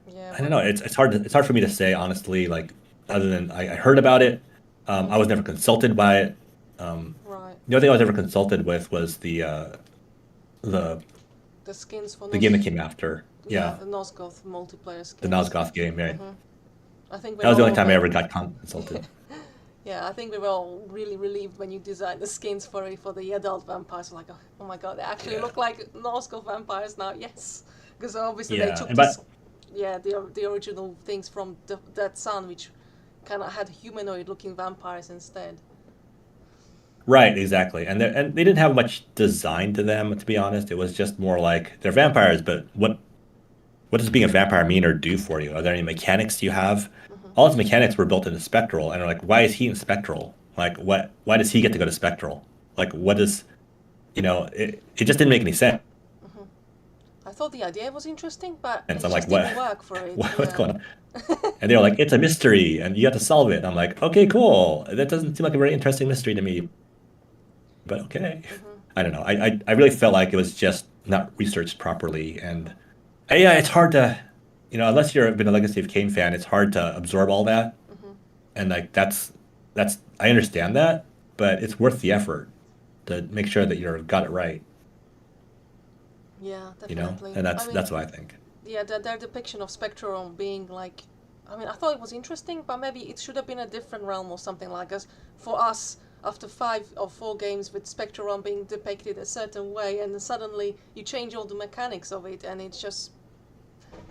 Yeah. I don't know. It's hard for me to say honestly. Like other than I heard about it, I was never consulted by it. Right. The only thing I was ever consulted with was the skins for game that came after. Yeah, the Nosgoth multiplayer skins. the Nosgoth game. Right. I think That was the only time I ever got consulted. Yeah, I think we were all really relieved when you designed the skins for the adult vampires. Like, oh my god, they actually look like Nosgoth vampires now. Yes, because obviously they took the original things from Dead Sun, which kind of had humanoid-looking vampires instead. Right, exactly. And they didn't have much design to them, to be honest. It was just more like they're vampires, but what does being a vampire mean or do for you? Are there any mechanics you have? All his mechanics were built into Spectral, and are like, why is he in Spectral? Like, why does he get to go to Spectral? Like, what is, it just didn't make any sense. I thought the idea was interesting, but And it so I'm just like, didn't work for it. what's going on? And they were like, it's a mystery, and you have to solve it. And I'm like, okay, cool. That doesn't seem like a very interesting mystery to me, but okay. I don't know. I really felt like it was just not researched properly, and yeah, it's hard to, unless you've been a Legacy of Kain fan, it's hard to absorb all that. And like that's I understand that, but it's worth the effort to make sure that you've got it right. Yeah, definitely. And that's what I think. Yeah, their depiction of Spectral being like, I thought it was interesting, but maybe it should have been a different realm or something like us. For us, after 5 or 4 games with Spectral being depicted a certain way, and then suddenly you change all the mechanics of it, and it just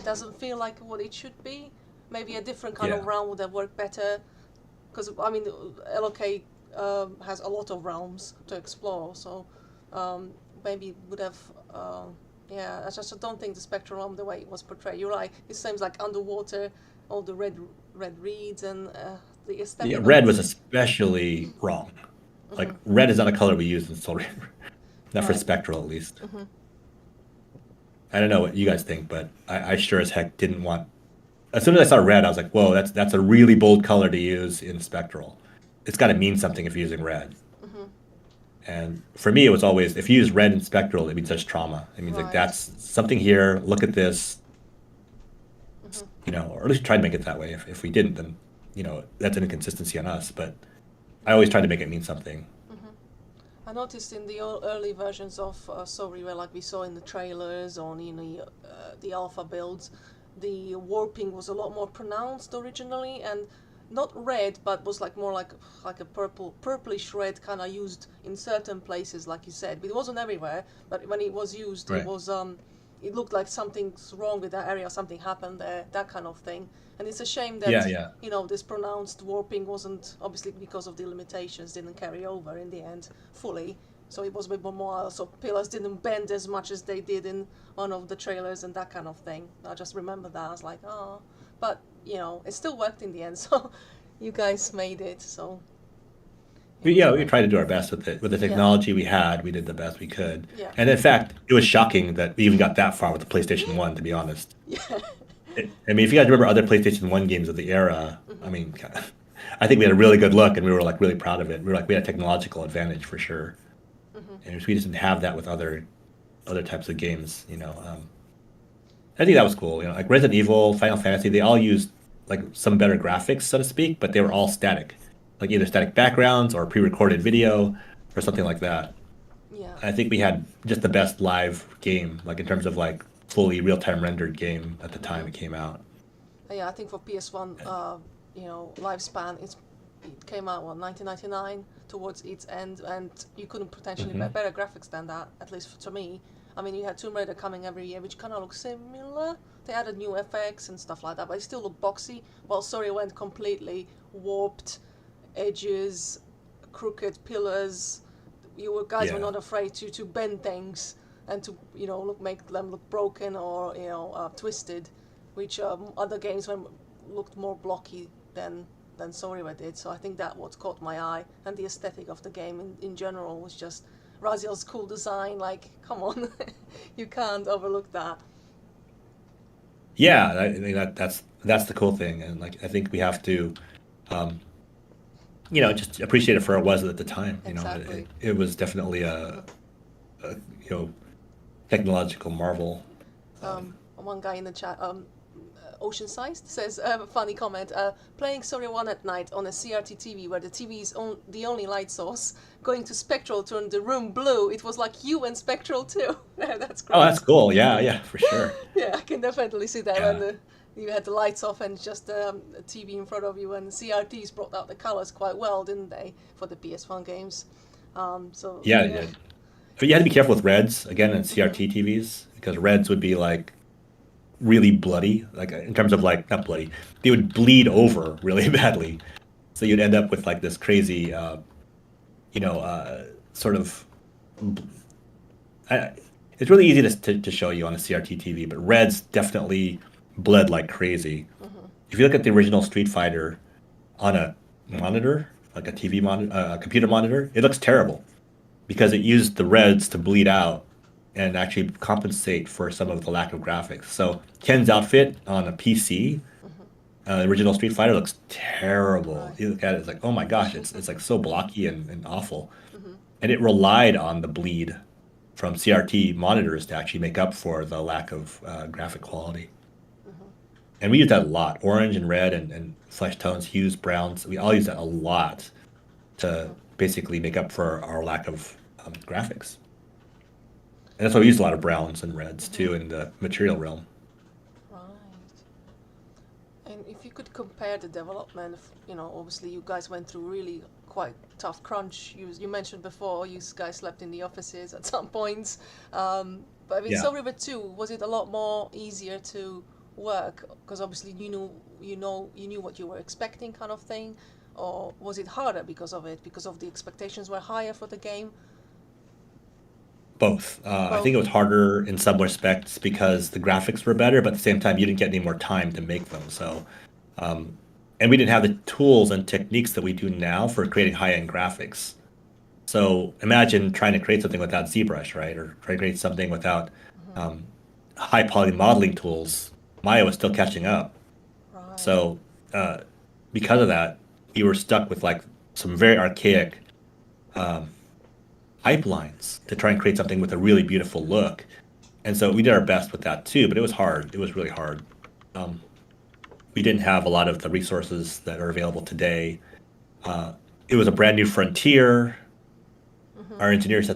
doesn't feel like what it should be. Maybe a different kind of realm would have worked better. Because, Allocate has a lot of realms to explore, so maybe would have... I just don't think the Spectral realm, the way it was portrayed. You're right, it seems like underwater, all the red reeds and the aesthetic. Yeah, red was especially wrong. Like, red is not a color we use in Soul Reaver. Not for Spectral, at least. I don't know what you guys think, but I sure as heck didn't want... As soon as I saw red, I was like, whoa, that's a really bold color to use in Spectral. It's got to mean something if you're using red. And for me, it was always, if you use red in Spectral, it means there's trauma. It means like, that's something here, look at this. Or at least try to make it that way. If we didn't, then, that's an inconsistency on us. But I always try to make it mean something. I noticed in the early versions of Soul Reaver, like we saw in the trailers or in the alpha builds, the warping was a lot more pronounced originally, and not red, but was like more like a purplish red kind of used in certain places, like you said. But it wasn't everywhere. But when it was used, it was it looked like something's wrong with that area, something happened there, that kind of thing. And it's a shame that this pronounced warping wasn't, obviously because of the limitations, didn't carry over in the end fully. So it was a bit more, so pillars didn't bend as much as they did in one of the trailers and that kind of thing. I just remember that. I was like, oh. But, it still worked in the end, so you guys made it, so... We tried to do our best with it. With the technology we had, we did the best we could. Yeah. And in fact, it was shocking that we even got that far with the PlayStation 1, to be honest. Yeah. If you guys remember other PlayStation 1 games of the era, I think we had a really good look, and we were like really proud of it. We had a technological advantage for sure. And we just didn't have that with other types of games, I think that was cool. Like Resident Evil, Final Fantasy, they all used like some better graphics, so to speak, but they were all static. Like either static backgrounds or pre-recorded video or something like that. Yeah. I think we had just the best live game, like in terms of like fully real-time rendered game at the time it came out. Yeah, I think for PS1, lifespan, it came out, 1999, towards its end, and you couldn't potentially Mhm. get better graphics than that, at least to me. I mean, you had Tomb Raider coming every year, which kind of looks similar. They added new effects and stuff like that, but it still looked boxy, while Story went completely warped, edges, crooked pillars. Guys were Yeah. not afraid to bend things and to make them look broken or twisted, which other games looked more blocky than Sorry did. So I think that what caught my eye, and the aesthetic of the game in general was just Raziel's cool design. Like, come on, you can't overlook that. Yeah, I think that's the cool thing, and like I think we have to, um, just appreciate it for what it was at the time. Exactly. It was definitely a technological marvel. One guy in the chat, Ocean Sized, says funny comment. Playing Sorry 1 at night on a CRT TV where the TV is the only light source. Going to Spectral turned the room blue. It was like you and Spectral too. That's great. Oh, that's cool. Yeah, for sure. Yeah, I can definitely see that Yeah. when you had the lights off and just a TV in front of you, and CRTs brought out the colors quite well, didn't they, for the PS1 games? Yeah, it did. But you had to be careful with reds again in CRT TVs because reds would be like really bloody, like in terms of like not bloody, they would bleed over really badly. So you'd end up with like this crazy, sort of. It's really easy to show you on a CRT TV, but reds definitely bled like crazy. If you look at the original Street Fighter on a monitor, like a TV monitor, a computer monitor, it looks terrible because it used the reds to bleed out and actually compensate for some of the lack of graphics. So Ken's outfit on a PC, original Street Fighter, looks terrible. Right. You look at it, it's like, oh my gosh, it's like so blocky and awful. And it relied on the bleed from CRT monitors to actually make up for the lack of graphic quality. And we use that a lot. Orange and red and flesh tones, hues, browns. We all use that a lot to basically make up for our lack of graphics. And that's why we use a lot of browns and reds too in the material realm. Right. And if you could compare the development, obviously you guys went through really quite tough crunch. You mentioned before you guys slept in the offices at some points. But I mean, Yeah. Soul River 2, was it a lot more easier to work? Because obviously you knew what you were expecting, kind of thing, or was it harder because of it? Because of the expectations were higher for the game? Both. I think it was harder in some respects because the graphics were better, but at the same time, you didn't get any more time to make them. So, and we didn't have the tools and techniques that we do now for creating high-end graphics. So imagine trying to create something without ZBrush, right? Or try to create something without high poly modeling tools. Maya was still catching up. Right. So because of that, we were stuck with like some very archaic pipelines to try and create something with a really beautiful look. And so we did our best with that too, but it was hard. It was really hard. We didn't have a lot of the resources that are available today. It was a brand new frontier. Our engineers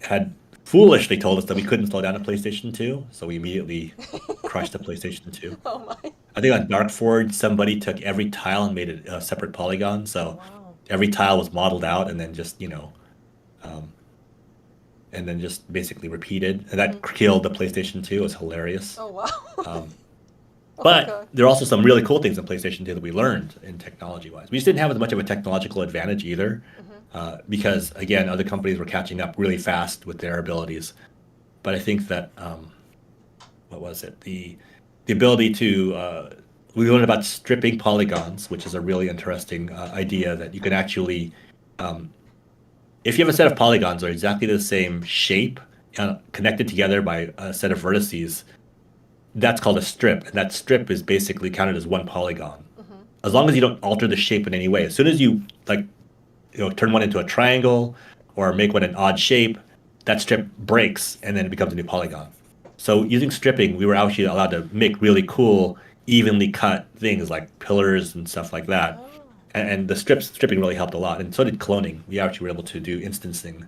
had foolishly told us that we couldn't slow down a PlayStation 2, so we immediately crushed the PlayStation 2. Oh my. I think on Dark Forge, somebody took every tile and made it a separate polygon, so Wow. every tile was modeled out and then just, basically repeated. And that killed the PlayStation 2. It was hilarious. Oh wow. Oh my But God. there are also some really cool things in PlayStation 2 that we learned in technology-wise. We just didn't have as much of a technological advantage either, because, again, other companies were catching up really fast with their abilities. But I think that, what was it? The ability to, we learned about stripping polygons, which is a really interesting idea that you can actually, if you have a set of polygons that are exactly the same shape, connected together by a set of vertices, that's called a strip, and that strip is basically counted as one polygon. As long as you don't alter the shape in any way. As soon as you turn one into a triangle or make one an odd shape, that strip breaks and then it becomes a new polygon. So using stripping, we were actually allowed to make really cool, evenly cut things like pillars and stuff like that. And the stripping really helped a lot, and so did cloning. We actually were able to do instancing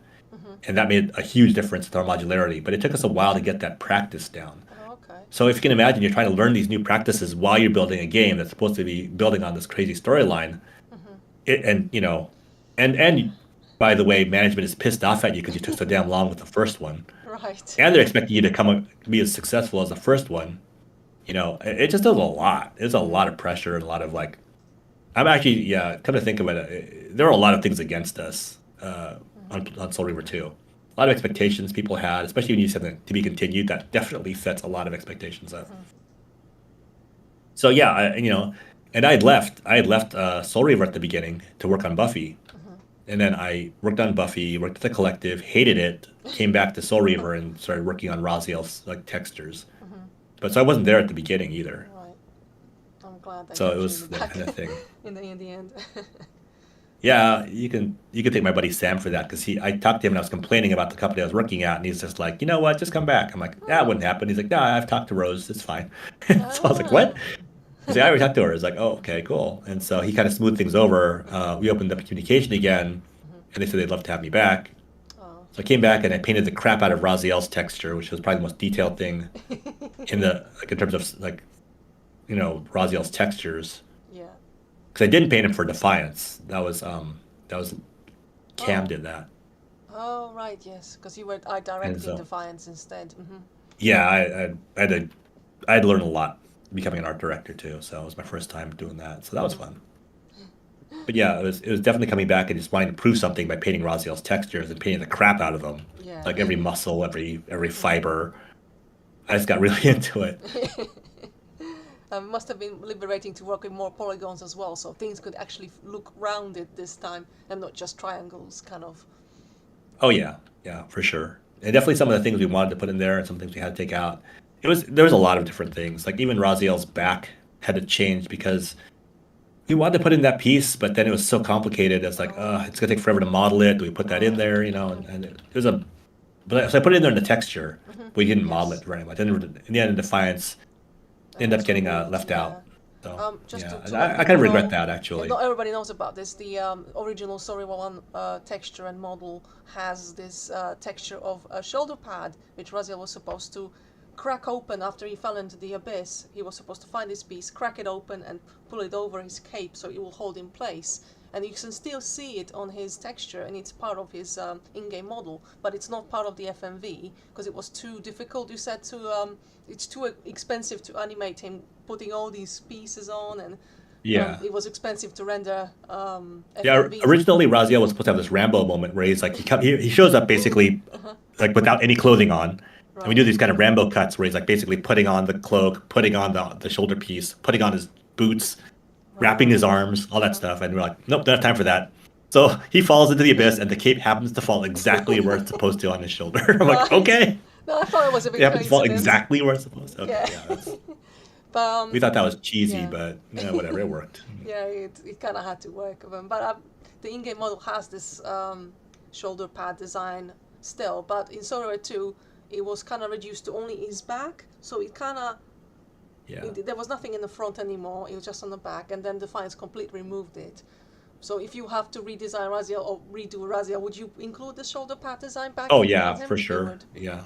and that made a huge difference with our modularity. But it took us a while to get that practice down. Oh, okay. So if you can imagine, you're trying to learn these new practices while you're building a game that's supposed to be building on this crazy storyline, and by the way, management is pissed off at you because you took so damn long with the first one, Right. and they're expecting you to be as successful as the first one. It just does a lot. There's a lot of pressure and a lot of like. I'm actually, come to think of it, there are a lot of things against us on Soul Reaver 2. A lot of expectations people had, especially when you said that to be continued. That definitely sets a lot of expectations up. So yeah, and I had left Soul Reaver at the beginning to work on Buffy, and then I worked on Buffy, worked at the Collective, hated it, came back to Soul Reaver and started working on Raziel's like textures. But so I wasn't there at the beginning either. Right. I'm glad that So you it was actually that back kind of thing. in the end. Yeah, you can take my buddy Sam for that because I talked to him and I was complaining about the company I was working at, and he's just like, you know what, just come back. I'm like, that wouldn't happen. He's like, no, I've talked to Rose, it's fine. So I was like, what? He's like, I already talked to her. I was like, oh, okay, cool. And so he kind of smoothed things over. We opened up communication again, and they said they'd love to have me back. Oh. So I came back and I painted the crap out of Raziel's texture, which was probably the most detailed thing in terms of like, Raziel's textures. Yeah. Because I didn't paint him for Defiance. That was Cam did that. Oh, right, yes, because you were directing so- Defiance instead. Yeah, I had to learn a lot becoming an art director too. So it was my first time doing that. So that was fun. But yeah, it was definitely coming back and just wanting to prove something by painting Raziel's textures and painting the crap out of them. Yeah. Like every muscle, every fiber. I just got really into it. Must have been liberating to work with more polygons as well, so things could actually look rounded this time and not just triangles, kind of. Oh yeah, for sure. And definitely some of the things we wanted to put in there and some things we had to take out. There was a lot of different things. Like even Raziel's back had to change because we wanted to put in that piece, but then it was so complicated. It's like, it's gonna take forever to model it. Do we put that in there? And it was but so I put it in there in the texture. We didn't model it very much. And in the end, in Defiance, ended up getting left out. So Just yeah, to I kind of regret that actually. Not everybody knows about this. The original Story 1 texture and model has this texture of a shoulder pad, which Raziel was supposed to crack open after he fell into the abyss. He was supposed to find this piece, crack it open, and pull it over his cape so it will hold in place. And you can still see it on his texture, and it's part of his in-game model, but it's not part of the FMV because it was too difficult. You said it's too expensive to animate him putting all these pieces on, and it was expensive to render. FMVs. Originally Raziel was supposed to have this Rambo moment where he's like he shows up basically like without any clothing on. Right. And we do these kind of Rambo cuts where he's like basically putting on the cloak, putting on the shoulder piece, putting on his boots, wrapping his arms, all that stuff. And we're like, nope, don't have time for that. So he falls into the abyss and the cape happens to fall exactly where it's supposed to on his shoulder. I'm like, okay. No, I thought it was a bit it happens to fall exactly where it's supposed to. Okay, yeah. But, we thought that was cheesy, but whatever, it worked. Yeah, it kind of had to work. But the in-game model has this shoulder pad design still, but in Sorrow 2, it was kind of reduced to only his back, so it kind of there was nothing in the front anymore. It was just on the back, and then Defiance completely removed it. So if you have to redesign Raziel or redo Raziel, would you include the shoulder pad design back? Oh yeah, for sure. Yeah,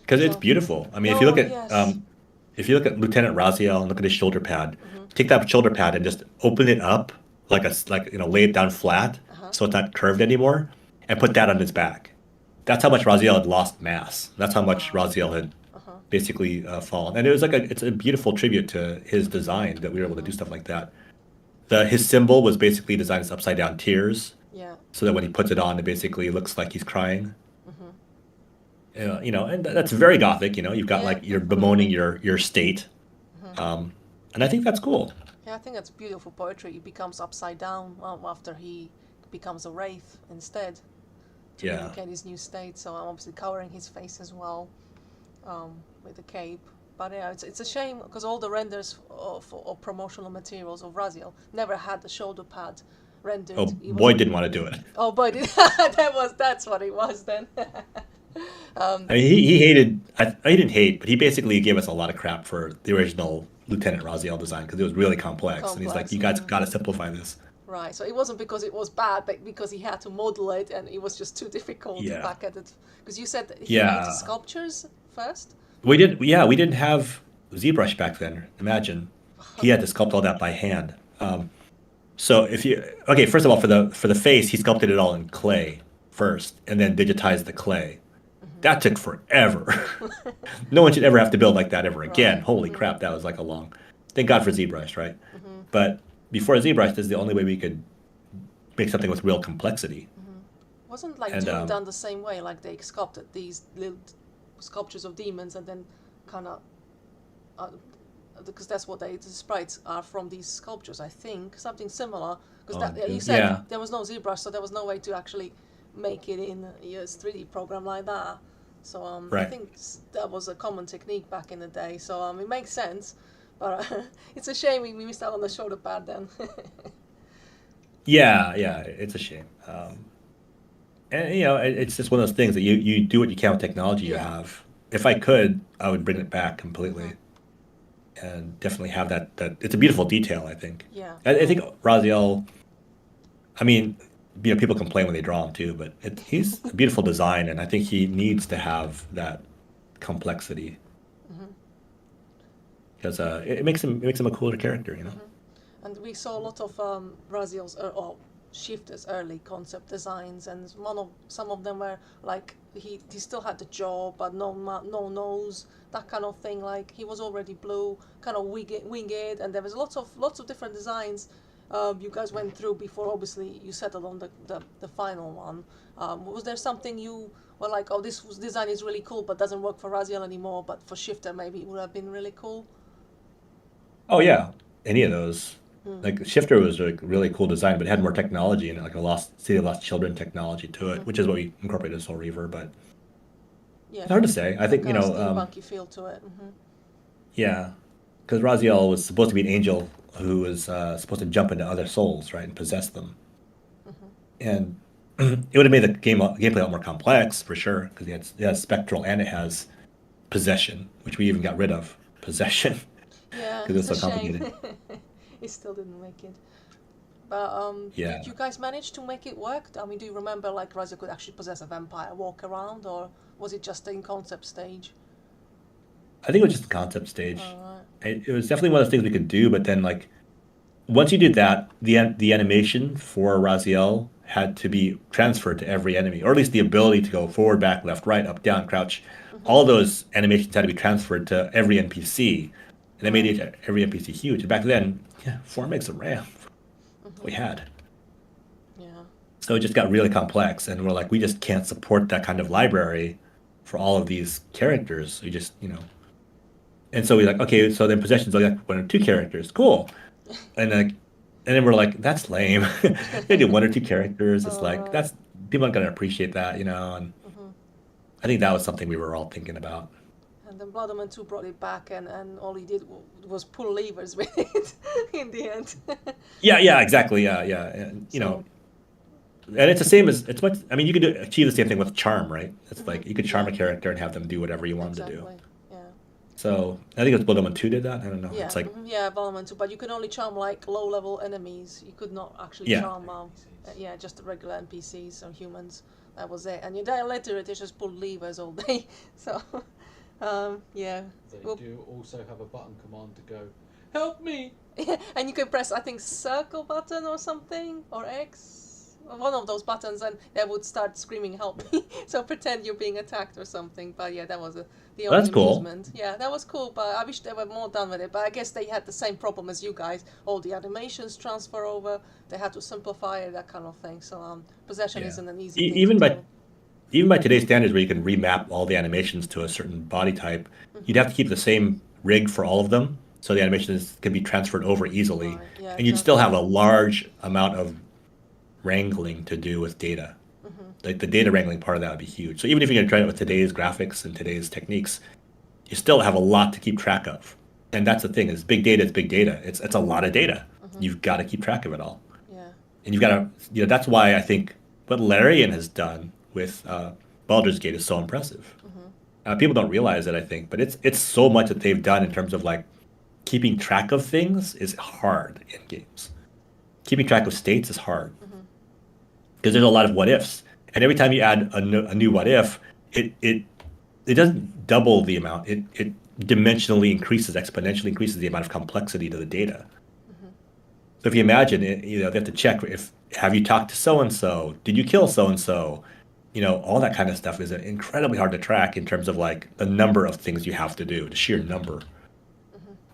because it's beautiful. I mean, if you look at Lieutenant Raziel and look at his shoulder pad, take that shoulder pad and just open it up lay it down flat so it's not curved anymore, and put that on his back. That's how much Raziel had lost mass. That's how much Raziel had basically fallen. And it was it's a beautiful tribute to his design that we were able to do stuff like that. His symbol was basically designed as upside down tears. Yeah. So that when he puts it on, it basically looks like he's crying. And that's very Gothic. You've got you're bemoaning your state, and I think that's cool. Yeah, I think that's beautiful poetry. He becomes upside down after he becomes a wraith instead. To indicate his new state. So I'm obviously covering his face as well with the cape. But yeah, it's a shame because all the renders of promotional materials of Raziel never had the shoulder pad rendered. Oh, Boyd didn't want to do it. Oh, Boyd did. That's what it was then. I mean, he hated. He didn't hate, but he basically gave us a lot of crap for the original Lieutenant Raziel design because it was really complex. And he's like, "You guys got to simplify this." Right, so it wasn't because it was bad, but because he had to model it and it was just too difficult Yeah. back at it. Because you said that he made Yeah. the sculptures first? We didn't have ZBrush back then. Imagine. He had to sculpt all that by hand. So first of all, for the face, he sculpted it all in clay first, and then digitized the clay. That took forever. No one should ever have to build like that ever again. Right. Holy crap, that was like a long. Thank God for ZBrush, right? But before ZBrush, this is the only way we could make something with real complexity. Wasn't like And, Doom done the same way? Like they sculpted these little sculptures of demons and then kind of... because that's what the sprites are from these sculptures, I think. Something similar. Because you said there was no ZBrush, so there was no way to actually make it in a 3D program like that. So I Right. think that was a common technique back in the day. So it makes sense. But it's a shame we missed out on the shoulder pad then. Yeah, it's a shame. And it's just one of those things that you do what you can with technology you have. If I could, I would bring it back completely, and definitely have that. It's a beautiful detail, I think. Yeah. I think Raziel. I mean, people complain when they draw him too, but he's a beautiful design, and I think he needs to have that complexity because it makes him a cooler character, And we saw a lot of Raziel's or Shifter's early concept designs, and some of them were like he still had the jaw but no nose, that kind of thing. Like he was already blue, kind of winged, and there was lots of different designs you guys went through before. Obviously, you settled on the final one. Was there something you were like, oh, this design is really cool, but doesn't work for Raziel anymore, but for Shifter maybe it would have been really cool? Oh yeah, any of those. Like Shifter was a really cool design, but it had more technology in it, like a City of Lost Children technology to it, which is what we incorporated as Soul Reaver. But Yeah, it's hard to say. I think kind of steampunky feel to it. yeah, because Raziel was supposed to be an angel who was supposed to jump into other souls, right, and possess them. And it would have made the gameplay a lot more complex for sure, because it has Spectral and it has possession, which we even got rid of. Possession. Yeah, 'Cause it's it's so a shame. complicated. It still didn't make it. But Yeah. did you guys manage to make it work? I mean, do you remember like Raziel could actually possess a vampire, walk around, or was it just in concept stage? I think it was just the concept stage. Alright. It was definitely one of the things we could do, but then like once you did that, the animation for Raziel had to be transferred to every enemy, or at least the ability to go forward, back, left, right, up, down, crouch. All those animations had to be transferred to every NPC, and they made every NPC huge. And back then, 4 megs of RAM we had. Yeah. So it just got really complex, and we're like, we just can't support that kind of library for all of these characters. We just, and so we're like, okay, so then possessions only like 1 or 2 characters, cool. And then we're like, that's lame. They do 1 or 2 characters. It's like that's people aren't gonna appreciate that, and I think that was something we were all thinking about. And then Blood Omen 2 brought it back, and all he did was pull levers with it in the end. Yeah, exactly. Yeah. And, and it's the same as it's much. I mean, you could achieve the same thing with charm, right? It's like you could charm a character and have them do whatever you want them to do. Yeah. So I think it's Blood Omen 2 did that. I don't know. Yeah, It's like Blood Omen 2, but you could only charm like low-level enemies. You could not actually Yeah. charm, just regular NPCs or humans. That was it. And your illiterate just pulled levers all day. So, yeah. They Well- do also have a button command to go, help me! And you can press, I think, circle button or something, or X, one of those buttons, and they would start screaming, help me. So pretend you're being attacked or something. But yeah, that was the only That's cool. amusement. Yeah, that was cool, but I wish they were more done with it. But I guess they had the same problem as you guys. All the animations transfer over. They had to simplify it, that kind of thing. So possession Yeah. isn't an easy thing even to by do. even by today's standards, where you can remap all the animations to a certain body type, you'd have to keep the same rig for all of them, so the animations can be transferred over easily, Right, yeah, and you'd still have exactly. a large amount of wrangling to do with data. Like the data wrangling part of that would be huge. So even if you're going to try it with today's graphics and today's techniques, you still have a lot to keep track of. And that's the thing: is big data is big data. It's a lot of data. You've got to keep track of it all. Yeah. And you've got to, that's why I think what Larian has done with Baldur's Gate is so impressive. People don't realize it, I think, but it's so much that they've done in terms of like keeping track of things is hard in games. keeping track of states is hard because there's a lot of what ifs, and every time you add a new what if, it doesn't double the amount. It dimensionally exponentially increases the amount of complexity to the data. So if you imagine, they have to check have you talked to so and so? Did you kill so and so? All that kind of stuff is incredibly hard to track in terms of like the number of things you have to do, the sheer number.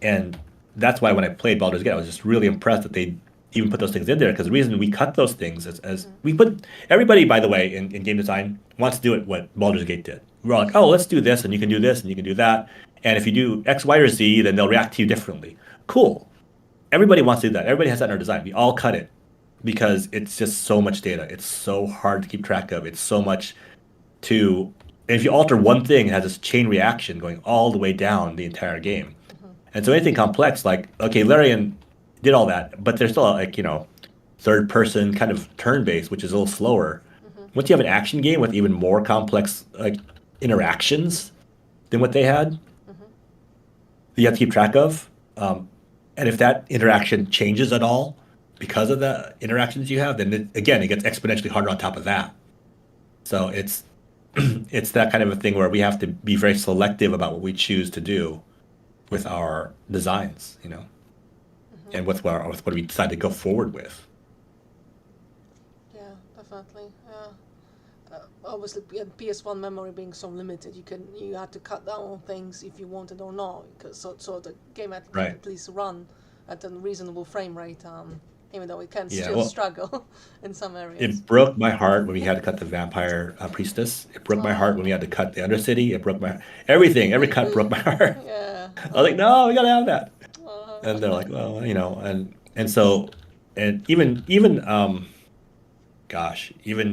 And that's why when I played Baldur's Gate, I was just really impressed that they even put those things in there, because the reason we cut those things as we put everybody, by the way, in game design wants to do it what Baldur's Gate did. We're all like, oh, let's do this, and you can do this, and you can do that. And if you do X, Y, or Z, then they'll react to you differently. Cool. Everybody wants to do that. Everybody has that in our design. We all cut it because it's just so much data. It's so hard to keep track of. It's so much and if you alter one thing, it has this chain reaction going all the way down the entire game. And so anything complex, like, okay, Larian did all that, but there's still like, third person kind of turn-based, which is a little slower. Once you have an action game with even more complex like interactions than what they had, you have to keep track of. And if that interaction changes at all because of the interactions you have, then it gets exponentially harder on top of that. So it's that kind of a thing where we have to be very selective about what we choose to do with our designs, and with what we decide to go forward with. Yeah, definitely. Obviously, PS1 memory being so limited, you had to cut down on things if you wanted or not, because so the game had to at least run at a reasonable frame rate, even though it can still struggle in some areas. It broke my heart when we had to cut the vampire priestess. It broke my heart when we had to cut the Undercity. It broke everything. Every cut broke my heart. Yeah. I was like, no, we gotta have that. And they're like, well, and so, and even even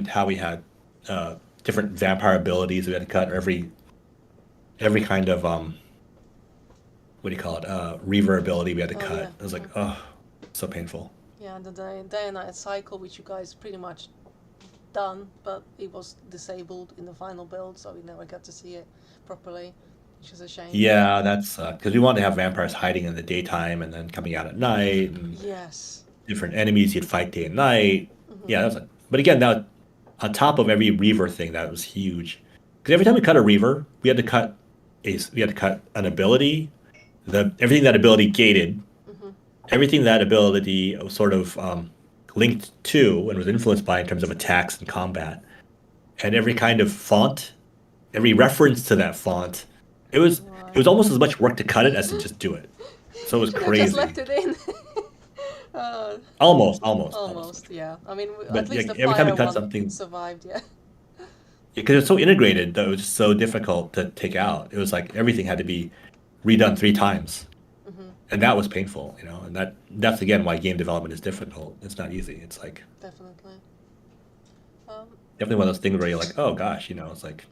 how we had different vampire abilities we had to cut, or every kind of what do you call it, Reaver ability we had to cut. Yeah. I was like, oh, so painful. Yeah, and the day and night cycle, which you guys pretty much done, but it was disabled in the final build, so we never got to see it properly, which is a shame. Yeah, that's because we wanted to have vampires hiding in the daytime and then coming out at night, and different enemies you'd fight day and night. Yeah, that was but again, that on top of every Reaver thing, that was huge. Because every time we cut a Reaver, we had to cut an ability, everything that ability gated, everything that ability was sort of linked to and was influenced by in terms of attacks and combat, and every kind of font, every reference to that font. It was almost as much work to cut it as to just do it. So it was crazy. Just left it in. Almost. Yeah. I mean, but at least the every time we fire cut one something survived. Yeah. Because it's so integrated that it was so difficult to take out. It was like everything had to be redone 3 times, and that was painful. And that's again why game development is difficult. It's not easy. It's like Definitely. Definitely one of those things where you're like, oh gosh, it's like,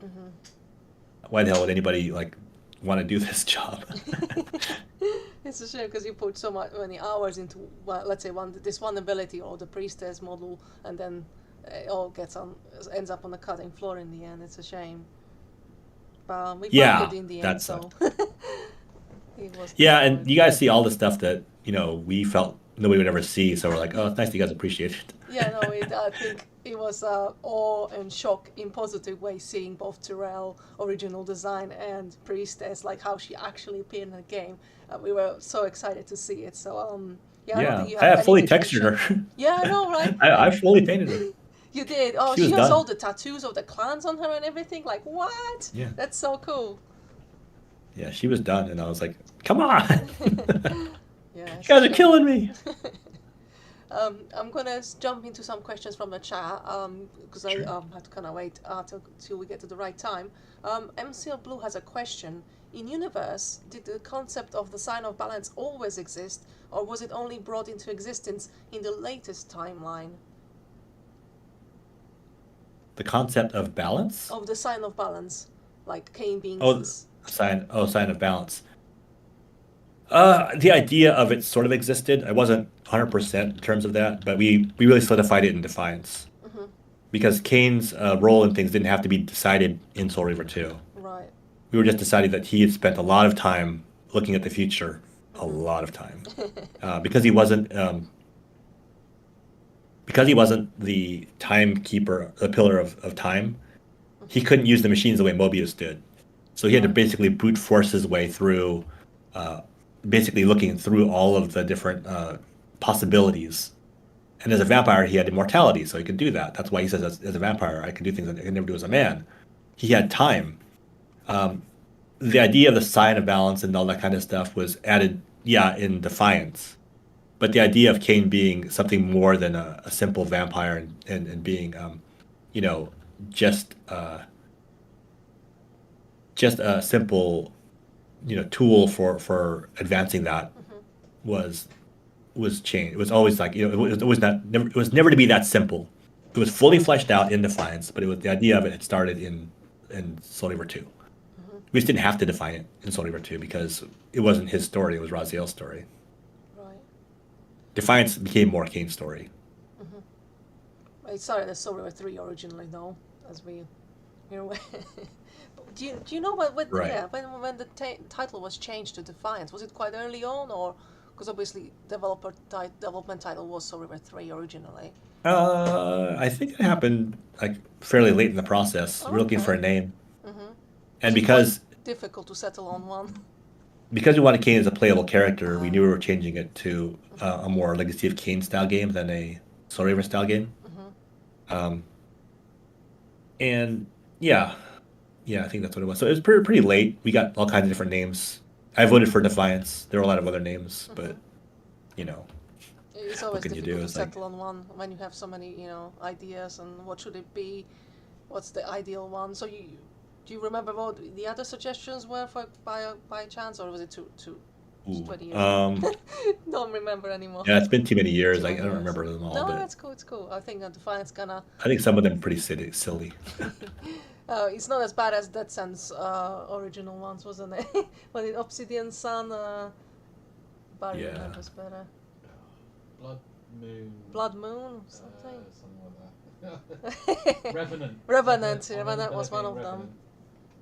why the hell would anybody like want to do this job? It's a shame because you put many hours into, let's say, this one ability or the priestess model, and then it all ends up on the cutting floor in the end. It's a shame. But we broke it in the end, so. Yeah, and you guys see all the stuff that we felt nobody would ever see, so we're like, oh, it's nice that you guys appreciate it. Yeah, no, I think it was awe and shock in positive way, seeing both Tyrell original design and priestess, like how she actually appeared in the game. We were so excited to see it. So I don't think you I have fully textured her. Yeah, I know, right? I fully painted her. You did. Oh, she has all the tattoos of the clans on her and everything. Like, what? Yeah. That's so cool. Yeah, she was done, and I was like, come on. Yeah, you guys are killing me. I'm gonna jump into some questions from the chat because I have to kind of wait till we get to the right time. MCL Blue has a question. In Universe, did the concept of the sign of balance always exist, or was it only brought into existence in the latest timeline? The concept of balance? Of the sign of balance, like Kain being. Sign of balance. The idea of it sort of existed. I wasn't 100% in terms of that, but we really solidified it in Defiance. Because Kain's role in things didn't have to be decided in Soul Reaver 2. Right. We were just deciding that he had spent a lot of time looking at the future. A lot of time. Because he wasn't because he wasn't the timekeeper, the pillar of time, he couldn't use the machines the way Mobius did. So he had to basically brute force his way through, basically looking through all of the different possibilities. And as a vampire, he had immortality, so he could do that. That's why he says, as a vampire, I can do things that I can never do as a man. He had time. The idea of the sign of balance and all that kind of stuff was added, in Defiance. But the idea of Kain being something more than a simple vampire and being, just a simple, tool for advancing that was changed. It was always like, it was never to be that simple. It was fully fleshed out in Defiance, but the idea of it had started in Soul Reaver 2. We just didn't have to define it in Soul Reaver 2 because it wasn't his story, it was Raziel's story. Right. Defiance became more Kain's story. It started as Soul Reaver 3 originally, though, as we, do you know when Right. when the title was changed to Defiance? Was it quite early on, or because obviously development title was Soul Reaver 3 originally? I think it happened like fairly late in the process. We're looking for a name, and because Difficult to settle on one. we wanted Kain as a playable character, we knew we were changing it to a more Legacy of Kain style game than a Soul Reaver style game. And I think that's what it was. So it was pretty late. We got all kinds of different names. I voted for Defiance. There were a lot of other names, but It's always can you difficult do? to It's like- settle on one when you have so many, ideas and what should it be, what's the ideal one. So do you remember what the other suggestions were for by chance, or was it too 20 years ago? Don't remember anymore. Yeah, it's been too many years. Too I many don't years. remember them all, No, but that's cool. It's cool. I think Defiance gonna. I think some of them are pretty silly. It's not as bad as Dead Sense original ones, wasn't it? When it Obsidian Sun, Barry Yeah. remembers better. Blood Moon. Blood Moon, something. Something like that. Revenant. Revenant was one of them. Revenant.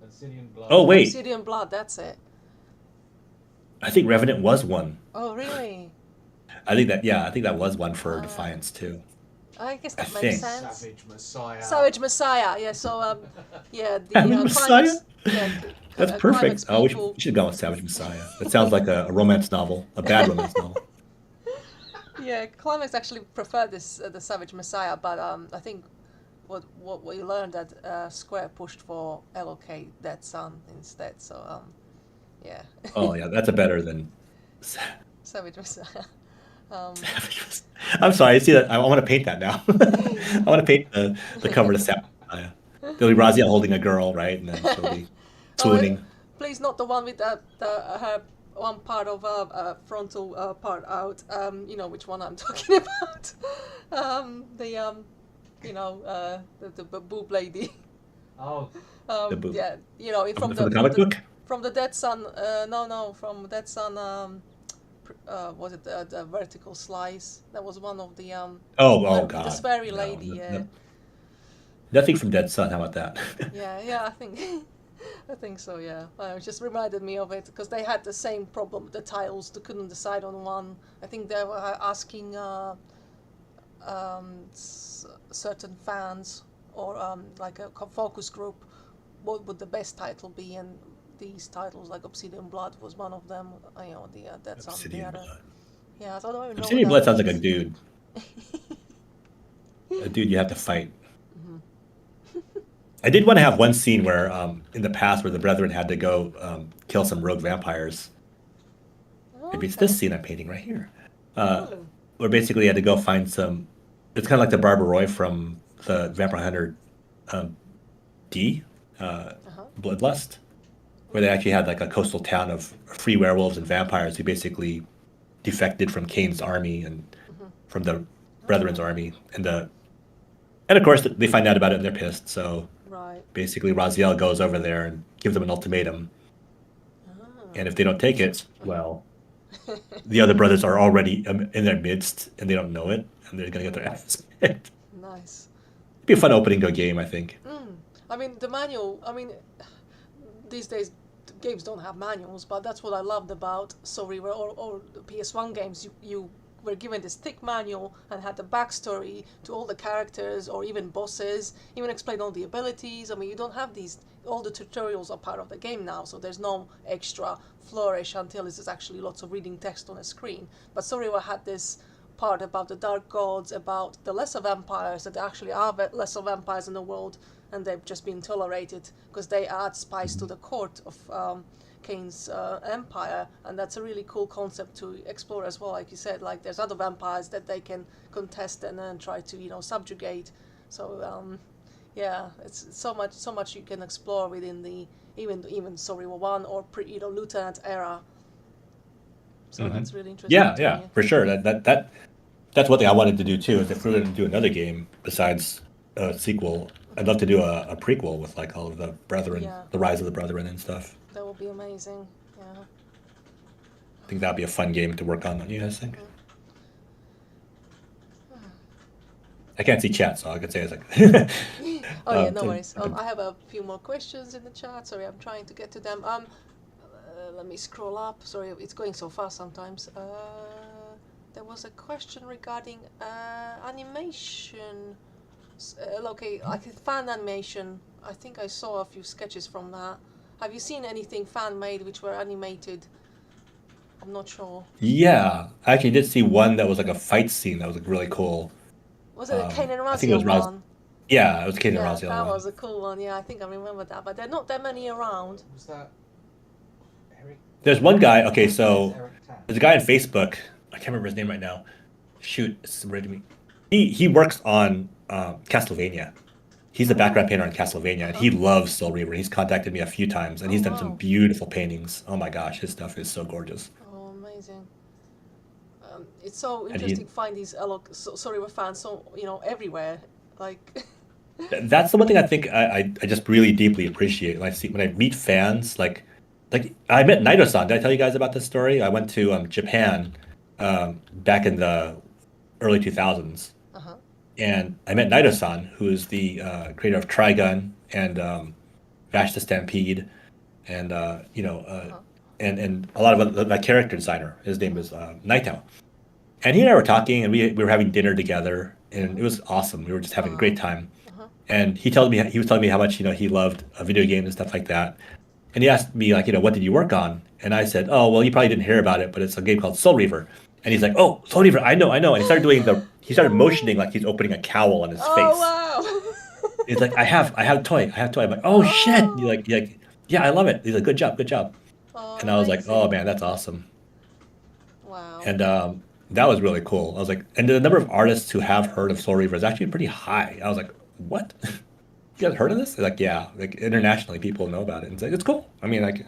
Obsidian Blood. Oh wait, Obsidian Blood, that's it. I think Revenant was one. Oh, really? I think that was one for Defiance too. I guess I that makes think. sense. Savage Messiah. Savage Messiah, yeah. So, the Savage Messiah? Climax, yeah, That's Climax perfect. Oh, we people- should go with Savage Messiah. That sounds like a romance novel, a bad romance novel. Yeah, Climax actually preferred this the Savage Messiah, but I think what we learned that Square pushed for LOK Dead Sun instead. So yeah, Oh yeah, that's a better than Savage Messiah. Savage Messiah. I'm sorry, I see that. I want to paint that now. I want to paint the cover to Savage Messiah. There'll be Raziel holding a girl, right? And then she'll be swooning. Please, not the one with her one part of frontal part out. You know which one I'm talking about. The boob lady. Oh, The boob. Yeah, From the comic book? From the Dead Sun. From Dead Sun. Was it the vertical slice? That was one of the Oh god. the fairy No, lady. Yeah. Nothing from Dead Sun. How about that? Yeah, I think, I think so. Yeah, it just reminded me of it because they had the same problem with the titles. They couldn't decide on one. I think they were asking certain fans or like a focus group, what would the best title be, and these titles like Obsidian Blood was one of them. That's on the Obsidian other. Blood. Yeah, I don't know. Obsidian Blood sounds like a dude. A dude you have to fight. I did want to have one scene where, in the past, where the Brethren had to go kill some rogue vampires. Maybe it's this scene I'm painting right here. Where basically you had to go find some. It's kind of like the Barbara Roy from the Vampire Hunter D, Bloodlust, where they actually had like a coastal town of free werewolves and vampires who basically defected from Kain's army and from the Brethren's army, and of course they find out about it and they're pissed. So Right. basically Raziel goes over there and gives them an ultimatum, and if they don't take it, well, the other brothers are already in their midst and they don't know it, and they're gonna get their ass kicked. Nice. It'd be a fun opening to a game, I think. I mean, the manual, these days games don't have manuals, but that's what I loved about Soul Reaver or the PS1 games. You were given this thick manual and had the backstory to all the characters or even bosses, even explain all the abilities. I mean, you don't have these, all the tutorials are part of the game now, so there's no extra flourish until there's actually lots of reading text on a screen. But Sorrywa had this part about the dark gods, about the lesser vampires, that there actually are lesser vampires in the world, and they've just been tolerated because they add spice to the court of Kain's empire, and that's a really cool concept to explore as well. Like you said, like there's other vampires that they can contest and then try to, you know, subjugate. So yeah, it's so much you can explore within the even Sorrywa 1 or Lieutenant era. So that's really interesting. Yeah, for sure. That's one thing I wanted to do too. Is if we were going to do another game besides a sequel, I'd love to do a prequel with like all of the Brethren, the Rise of the Brethren and stuff. That would be amazing. Yeah. I think that'd be a fun game to work on. Don't you guys think? I can't see chat, so all I can say is like. Oh yeah, no worries. I have a few more questions in the chat. Sorry, I'm trying to get to them. Let me scroll up. Sorry, it's going so fast sometimes. There was a question regarding animation. Okay, like fan animation. I think I saw a few sketches from that. Have you seen anything fan-made which were animated? I'm not sure. Yeah, I actually did see one that was like a fight scene that was like really cool. Was it a Kain and I think it was Raziel one? Yeah, it was Kain and Yeah, Raziel that one. was a cool one. Yeah, I think I remember that. But there are not that many around. Was that Eric? There's one guy. Okay, so there's a guy on Facebook. I can't remember his name right now. Shoot, it's right to me. He works on Castlevania. He's the background painter on Castlevania, and he loves Soul Reaver. He's contacted me a few times, and he's done some beautiful paintings. Oh my gosh, his stuff is so gorgeous. Oh, amazing. It's so interesting to find these Sorrywa fans, so, you know, everywhere. Like... That's the one thing I think I just really deeply appreciate. When I meet fans, like I met Naito-san. Did I tell you guys about this story? I went to Japan back in the early 2000s. And I met Naito-san, who is the creator of Trigun and Bash the Stampede, and and a lot of my character designer. His name is Naito, and he and I were talking, and we were having dinner together, and it was awesome. We were just having a great time. And he was telling me how much he loved video games and stuff like that. And he asked me like, what did you work on? And I said, oh well, you probably didn't hear about it, but it's a game called Soul Reaver. And he's like, oh, Soul Reaver, I know. And he started he started motioning like he's opening a cowl on his face. Oh wow! He's like, I have a toy. I'm like, oh shit! He's like, yeah, I love it. He's like, good job. Oh, and I was like, oh man, that's awesome. Wow. And that was really cool. I was like, and the number of artists who have heard of Soul Reaver is actually pretty high. I was like, what? You guys heard of this? They're like, yeah. Like internationally, people know about it. And it's like, it's cool. I mean, like,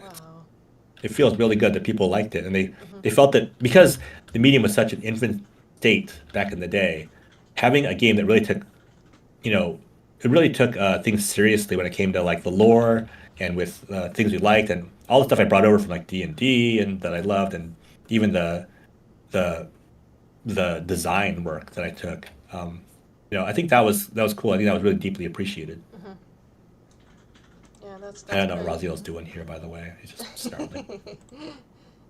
it feels really good that people liked it, and they felt that because the medium was such an infant state back in the day, having a game that really took, things seriously when it came to like the lore and with things we liked and all the stuff I brought over from like D&D and that I loved, and even the design work that I took. I think that was cool. I think that was really deeply appreciated. Yeah, that's I don't know what great. Raziel's doing here, by the way. He's just snarling.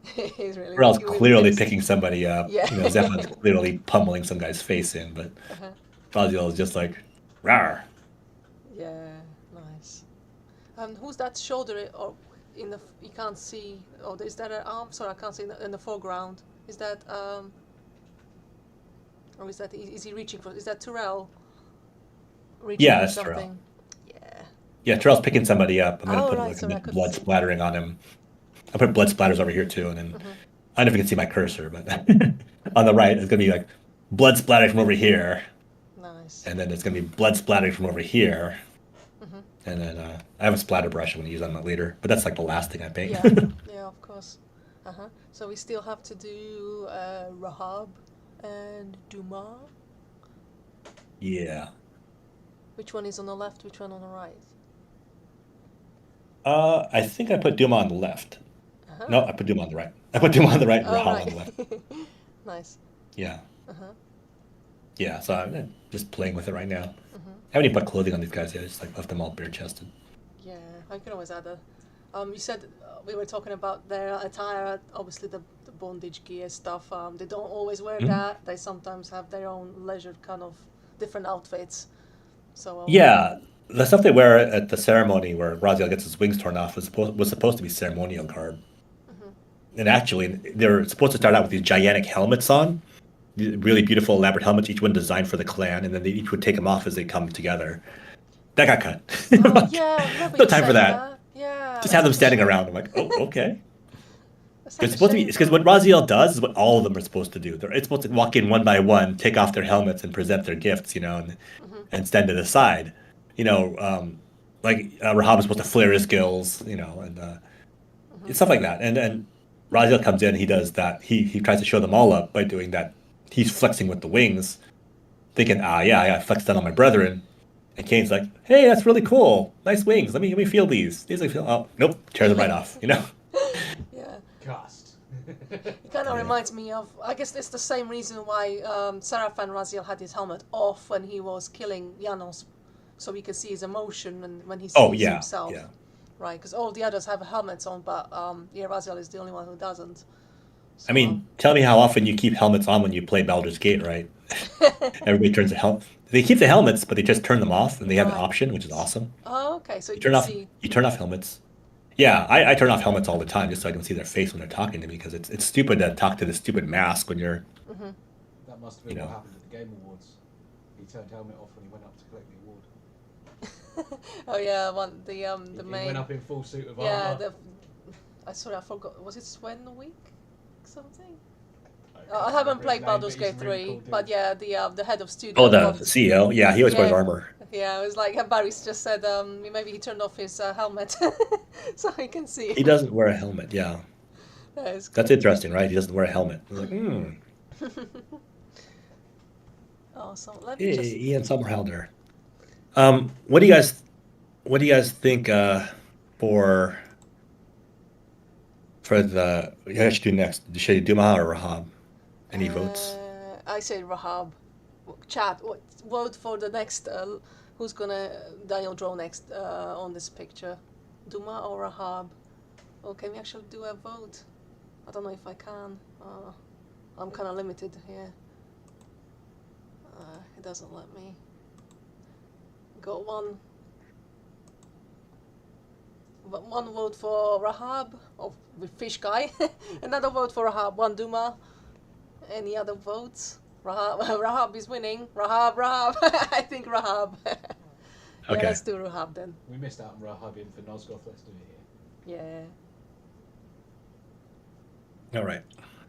He's really Raziel's doing clearly this. picking somebody up. Yeah. Zephyrin's clearly pummeling some guy's face in, but Raziel is just like, rawr. Yeah, nice. Who's that shoulder? Or you can't see. Oh, is that an arm? Sorry, I can't see in the foreground. Is that or is he reaching for? Is that Terrell? Reaching Yeah, for that's Terrell. something? Yeah. Yeah, Terrell's picking somebody up. I'm gonna put right, sorry, I couldn't blood see. splattering on him. I'll put blood splatters over here too, and then I don't know if you can see my cursor, but on the right it's gonna be like blood splattering from over here, Nice. and then it's gonna be blood splattering from over here, and then I have a splatter brush I'm gonna use on my leader, but that's like the last thing I paint. Yeah. Yeah, of course. So we still have to do Rahab and Duma. Yeah. Which one is on the left? Which one on the right? I think I put Duma on the left. No, I put Duma on the right. I put Duma on the right and Oh, Rahab right. on the left. Nice. Yeah. Yeah, so I'm just playing with it right now. I haven't even put clothing on these guys yet. I just like left them all bare chested. Yeah, I can always add a. You said we were talking about their attire. Obviously, the bondage gear stuff. They don't always wear Mhm. that. They sometimes have their own leisure kind of different outfits. So Yeah, the stuff they wear at the ceremony where Raziel gets his wings torn off was supposed to be ceremonial garb. And actually, they're supposed to start out with these gigantic helmets on, really beautiful, elaborate helmets, each one designed for the clan, and then they each would take them off as they come together. That got cut. yeah, I remember No you time for saying that. Yeah, Just that's have them such a standing shame. around. I'm like, oh, okay. That's It's such a supposed to be. shame, It's because though. what Raziel does is what all of them are supposed to do. It's supposed to walk in one by one, take off their helmets, and present their gifts, and stand to the side. Rahab is supposed to flare his gills, and stuff like that. And Raziel comes in, he does that. He tries to show them all up by doing that. He's flexing with the wings, thinking, I flexed that on my brethren. And Kane's like, hey, that's really cool. Nice wings. Let me feel these. He's like, oh, nope, tears them right off. Yeah. Cast. It kind of reminds me of, I guess it's the same reason why Seraphan Raziel had his helmet off when he was killing Janos, so we could see his emotion and when he sees himself. Yeah. Right, because all the others have helmets on, but Raziel is the only one who doesn't. So, I mean, tell me how often you keep helmets on when you play Baldur's Gate, right? Everybody turns the helmet. They keep the helmets, but they just turn them off, and they have an Right. option, which is awesome. Oh, okay, so you turn can off. see. You turn off helmets. Yeah, I turn off helmets all the time just so I can see their face when they're talking to me because it's stupid to talk to this stupid mask when you're. That must have been what happened at the Game Awards. He turned helmet off when he went up to collect the award. Oh yeah, the He main. went up in full suit of Yeah, armor. I forgot. Was it Swen Week? Something. can't I haven't remember played his name, Baldur's but he's Gate a really 3, cool dude. but yeah, the head of studio. Oh, the got- CEO. Yeah, he always wears Yeah. armor. Yeah, it was like Barry's just said. Maybe he turned off his helmet so he can see. He doesn't wear a helmet. Yeah, That is that's cool. interesting, right? He doesn't wear a helmet. I'm like, Awesome. Let me Hey, just. Ian Somerhalder. What do you guys think for the what should do next? Should you do Dumas or Rahab? Any votes? I say Rahab. Chat. Vote for the next. Who's gonna Daniel draw next on this picture? Duma or Rahab? Oh, can we actually do a vote? I don't know if I can. I'm kind of limited here. It doesn't let me. Got one. One vote for Rahab, with Fish Guy. Another vote for Rahab. One Duma. Any other votes? Rahab is winning. Rahab. I think Rahab. Yeah, Okay. let's do Rahab then. We missed out on Rahabian for Nosgoth. Let's do it here. Yeah. All right.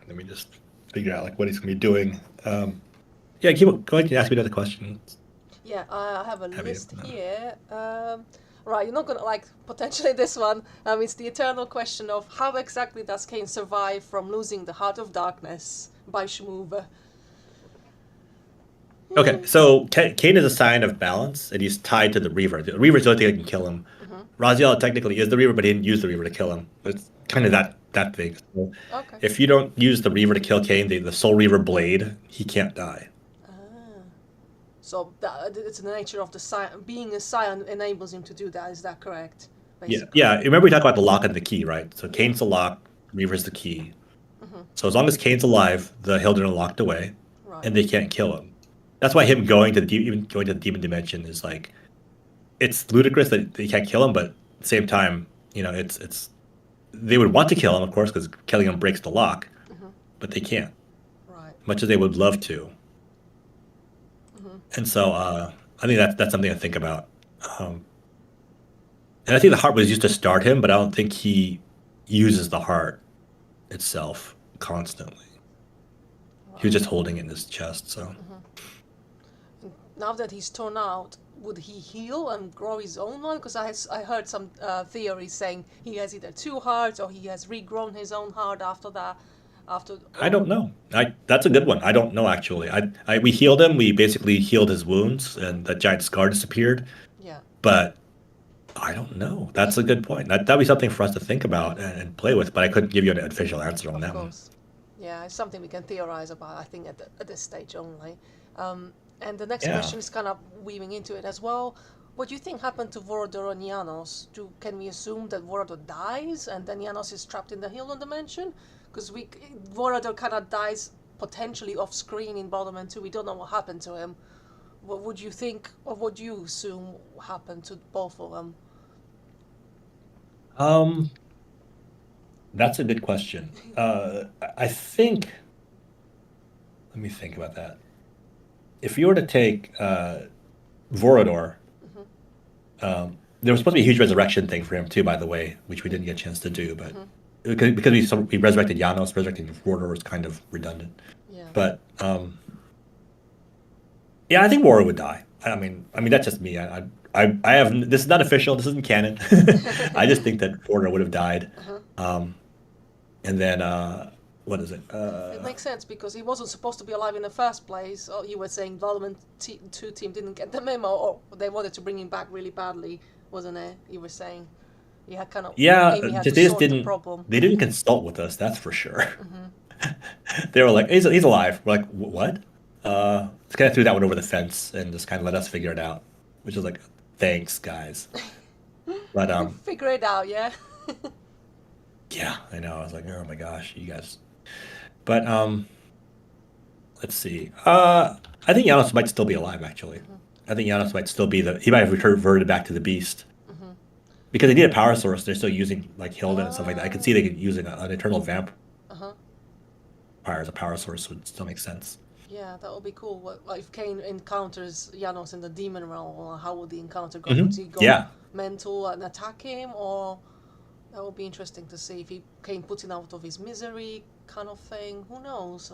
Let me just figure out what he's gonna be doing. Yeah, go ahead and ask me another question. Yeah, I have a Have you- list here. Right, you're not gonna like potentially this one. It's the eternal question of how exactly does Kain survive from losing the Heart of Darkness by Shmuva? Okay, so Kain is a sign of balance, and he's tied to the Reaver. The Reaver's the only thing that can kill him. Raziel technically is the Reaver, but he didn't use the Reaver to kill him. It's kind of that thing. So Okay. if you don't use the Reaver to kill Kain, the Soul Reaver blade, he can't die. So it's the nature of the scion. Being a scion enables him to do that. Is that correct? Yeah, Basically? yeah. Remember we talked about the lock and the key, right? So Kain's the lock, Reaver's the key. So as long as Kain's alive, the Hilden are locked away, Right. and they can't kill him. That's why him going to even going to the demon dimension is like, it's ludicrous that they can't kill him, but at the same time, it's they would want to kill him, of course, because killing him breaks the lock, but they can't, Right. much as they would love to. And so I think that's something to think about. And I think the heart was used to start him, but I don't think he uses the heart itself constantly. He was just holding it in his chest. So Now that he's torn out, would he heal and grow his own one? Because I heard some theories saying he has either two hearts or he has regrown his own heart after that. I don't know. That's a good one. I don't know actually. We healed him. We basically healed his wounds, and that giant scar disappeared. Yeah. But I don't know. That's a good point. That'd be something for us to think about and play with. But I couldn't give you an official answer on Of that one. course. Yeah, it's something we can theorize about, I think, at this stage only. And the next Yeah. question is kind of weaving into it as well. What do you think happened to Vorador and Janos? Can we assume that Vorador dies and then Janos is trapped in the Hilden dimension? Because Vorador kind of dies potentially off screen in Borderlands 2. We don't know what happened to him. What would you think, or what do you assume happened to both of them? That's a good question. I think. Let me think about that. If you were to take Vorador, there was supposed to be a huge resurrection thing for him too, by the way, which we didn't get a chance to do, but because we resurrected Janos, resurrecting Vorador was kind of redundant. Yeah. But yeah, I think Vorador would die. I mean that's just me. I have, this is not official. This isn't canon. I just think that Vorador would have died. And then what is it? It makes sense because he wasn't supposed to be alive in the first place. Or you were saying Development 2 team didn't get the memo, or they wanted to bring him back really badly, wasn't it? You were saying you had kind of they just didn't. Problem. They didn't consult with us. That's for sure. They were like, "He's alive." We're like, "What?" Just kind of threw that one over the fence and just kind of let us figure it out, which was like, "Thanks, guys." But figure it out, yeah. yeah, I know. I was like, "Oh my gosh, you guys." But let's see. I think Janos might still be alive. Actually, I think Janos might still be he might have reverted back to the beast because they need a power source. They're still using like Hilden and stuff like that. I can see they could use an eternal vampire as a power source would still make sense. Yeah, that would be cool. What if Kain encounters Janos in the demon realm? How would the encounter go? Would he go mental and attack him, or that would be interesting to see if Kain puts him out of his misery, kind of thing. Who knows?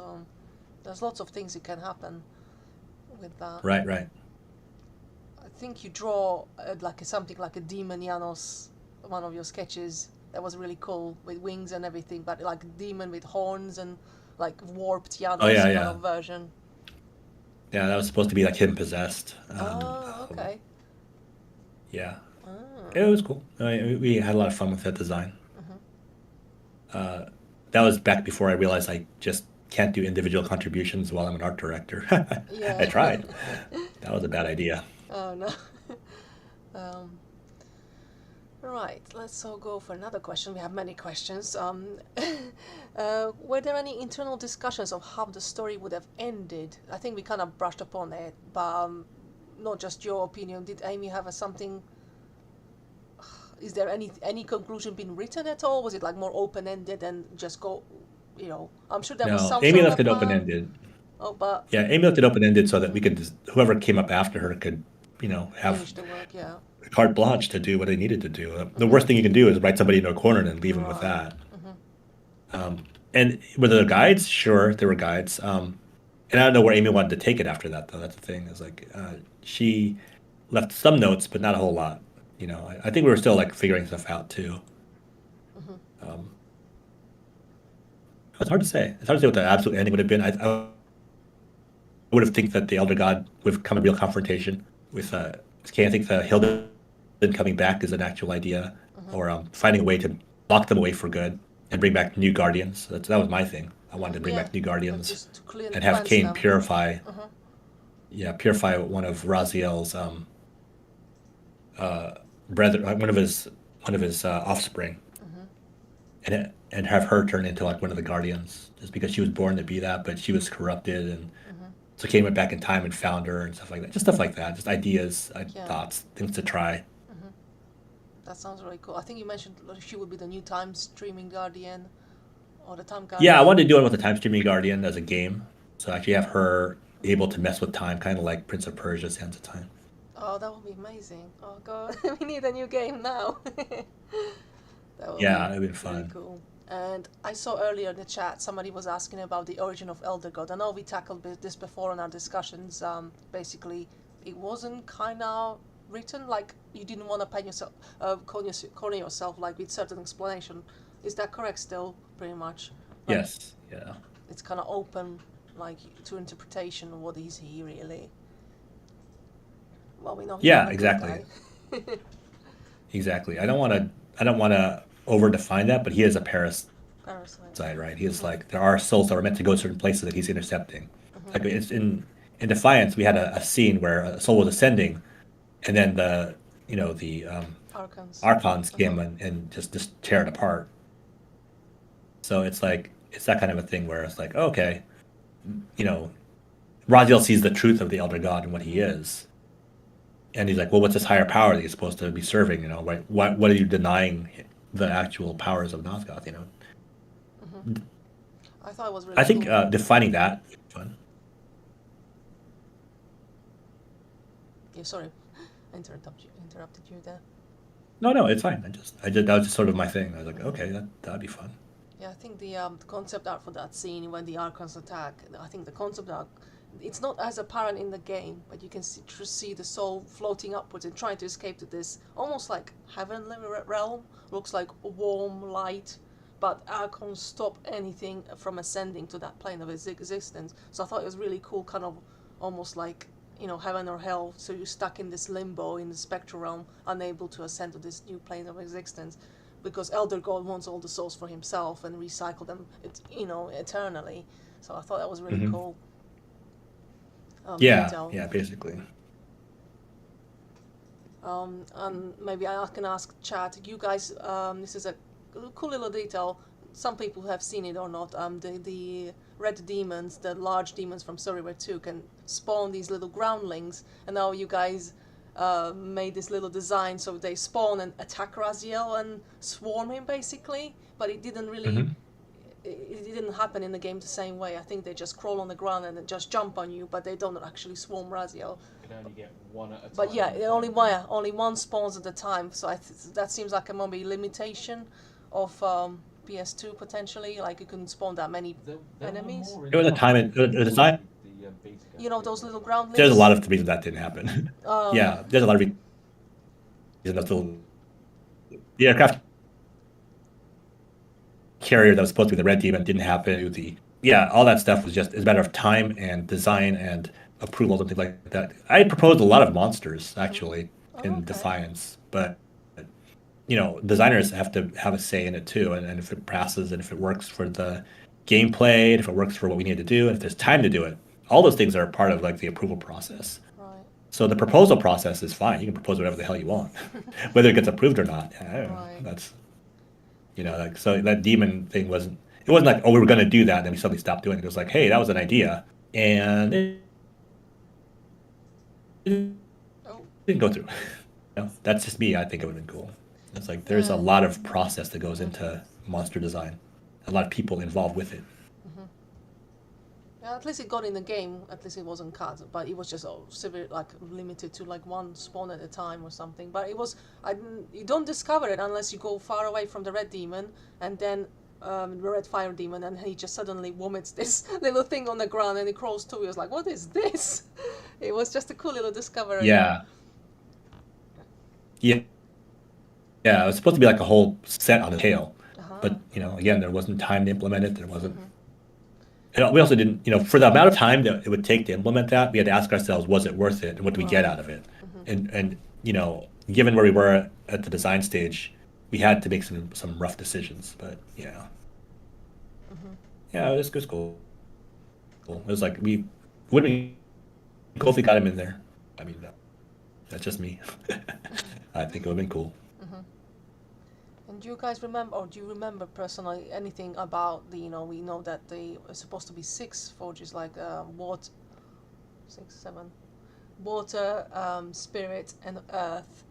There's lots of things that can happen with that. Right. I think you draw something like a demon Janos, one of your sketches. That was really cool with wings and everything, but like a demon with horns and like warped Janos kind of version. Yeah, that was supposed to be like him possessed. Okay. Yeah. It was cool. We had a lot of fun with that design. That was back before I realized I just can't do individual contributions while I'm an art director. I tried. That was a bad idea. Oh no. Right, let's all go for another question. We have many questions. Were there any internal discussions of how the story would have ended? I think we kind of brushed upon it, but not just your opinion. Did Amy have something? Is there any conclusion been written at all? Was it like more open-ended and just go, I'm sure there was some. Amy left it open-ended. Oh, but yeah, Amy left it open-ended so that we could whoever came up after her could, have finish the work, yeah. Carte blanche to do what they needed to do. The worst thing you can do is write somebody into a corner and leave them with that. And were there guides? Sure, there were guides. And I don't know where Amy wanted to take it after that, though. That's the thing. Is like she left some notes, but not a whole lot. I think we were still like figuring stuff out too. It's hard to say. It's hard to say what the absolute ending would have been. I would have think that the Elder God would have come a real confrontation with Kain. I think the Hilden coming back is an actual idea, or finding a way to lock them away for good and bring back new guardians. That was my thing. I wanted to bring back new guardians and have Kain purify. Purify one of Raziel's brother, one of his offspring, and have her turn into like one of the guardians, just because she was born to be that, but she was corrupted, and so Kain went back in time and found her and stuff like that. Just stuff like that, just ideas, thoughts, things to try. That sounds really cool. I think you mentioned she would be the new time streaming guardian, or the time guardian. Yeah, I wanted to do it with the time streaming guardian as a game, so actually have her able to mess with time, kind of like Prince of Persia: Sands of Time. Oh, that would be amazing. Oh god, we need a new game now. It'd be fun. Really cool. And I saw earlier in the chat somebody was asking about the origin of Elder God. I know we tackled this before in our discussions. Basically, it wasn't kind of written like you didn't want to paint yourself, corner yourself like with certain explanation. Is that correct? Still, pretty much. Like, yes. Yeah. It's kind of open, like to interpretation. What is he really? Well, we know. Yeah, exactly. Exactly. I don't want to over define that, but he is a parasite, right? He is like, there are souls that were meant to go certain places that he's intercepting. Like it's in Defiance, we had a scene where a soul was ascending, and then the Archons came and just tear it apart. So it's like it's that kind of a thing where it's like, okay, Raziel sees the truth of the Elder God and what he is, and he's like, well, what's this higher power that you're supposed to be serving? What are you denying the actual powers of Nosgoth? I thought it was really. I think cool. defining that is fun. Yeah, sorry, interrupted you there. No, it's fine. That was just sort of my thing. I was like, okay, that'd be fun. Yeah, I think the concept art for that scene when the Archons attack, I think the concept art, it's not as apparent in the game, but you can see the soul floating upwards and trying to escape to this almost like heavenly realm. Looks like warm light, but Archons stop anything from ascending to that plane of existence. So I thought it was really cool, kind of almost like heaven or hell. So you're stuck in this limbo in the spectral realm, unable to ascend to this new plane of existence. Because Elder God wants all the souls for himself and recycle them, eternally. So I thought that was really cool. Detail. Yeah, basically. And maybe I can ask chat. You guys, this is a cool little detail. Some people have seen it or not. The red demons, the large demons from Reaver 2, can spawn these little groundlings, and now you guys. Made this little design so they spawn and attack Raziel and swarm him basically, but it didn't really it didn't happen in the game the same way. I think they just crawl on the ground and just jump on you, but they don't actually swarm Raziel. You can only get one at a time. But yeah, only one spawns at a time, so that seems like a maybe limitation of PS2 potentially, like you couldn't spawn that many enemies. It was a time and design. Those little groundlings. There's a lot of reasons that didn't happen. Yeah, there's a lot of reasons. The aircraft carrier that was supposed to be the red demon didn't happen. All that stuff was just a matter of time and design and approvals and things like that. I proposed a lot of monsters actually in Defiance, but designers have to have a say in it too. And if it passes and if it works for the gameplay, and if it works for what we need to do, and if there's time to do it. All those things are part of like the approval process. Right. So the proposal process is fine. You can propose whatever the hell you want, whether it gets approved or not. I don't know. Right. That's so that demon thing wasn't we were going to do that, and then we suddenly stopped doing it. It was like, hey, that was an idea, and it didn't go through. That's just me. I think it would have been cool. It's like there's a lot of process that goes into monster design, a lot of people involved with it. Yeah, at least it got in the game. At least it wasn't cut, but it was just severe, limited to one spawn at a time or something. But it was, you don't discover it unless you go far away from the red demon, and then the red fire demon, and he just suddenly vomits this little thing on the ground, and he crawls to you. He was like, "What is this?" It was just a cool little discovery. Yeah. It was supposed to be like a whole set on the tail, but again, there wasn't time to implement it. There wasn't. And we also didn't, for the amount of time that it would take to implement that, we had to ask ourselves, was it worth it, and what do we get out of it? And given where we were at the design stage, we had to make some rough decisions. But it was cool. It was like wouldn't be cool if we got him in there. I mean, that's just me. I think it would have been cool. And do you guys remember, or do you remember personally anything about we know that they are supposed to be 6 forges, like water, 6, 7, water, spirit, and earth.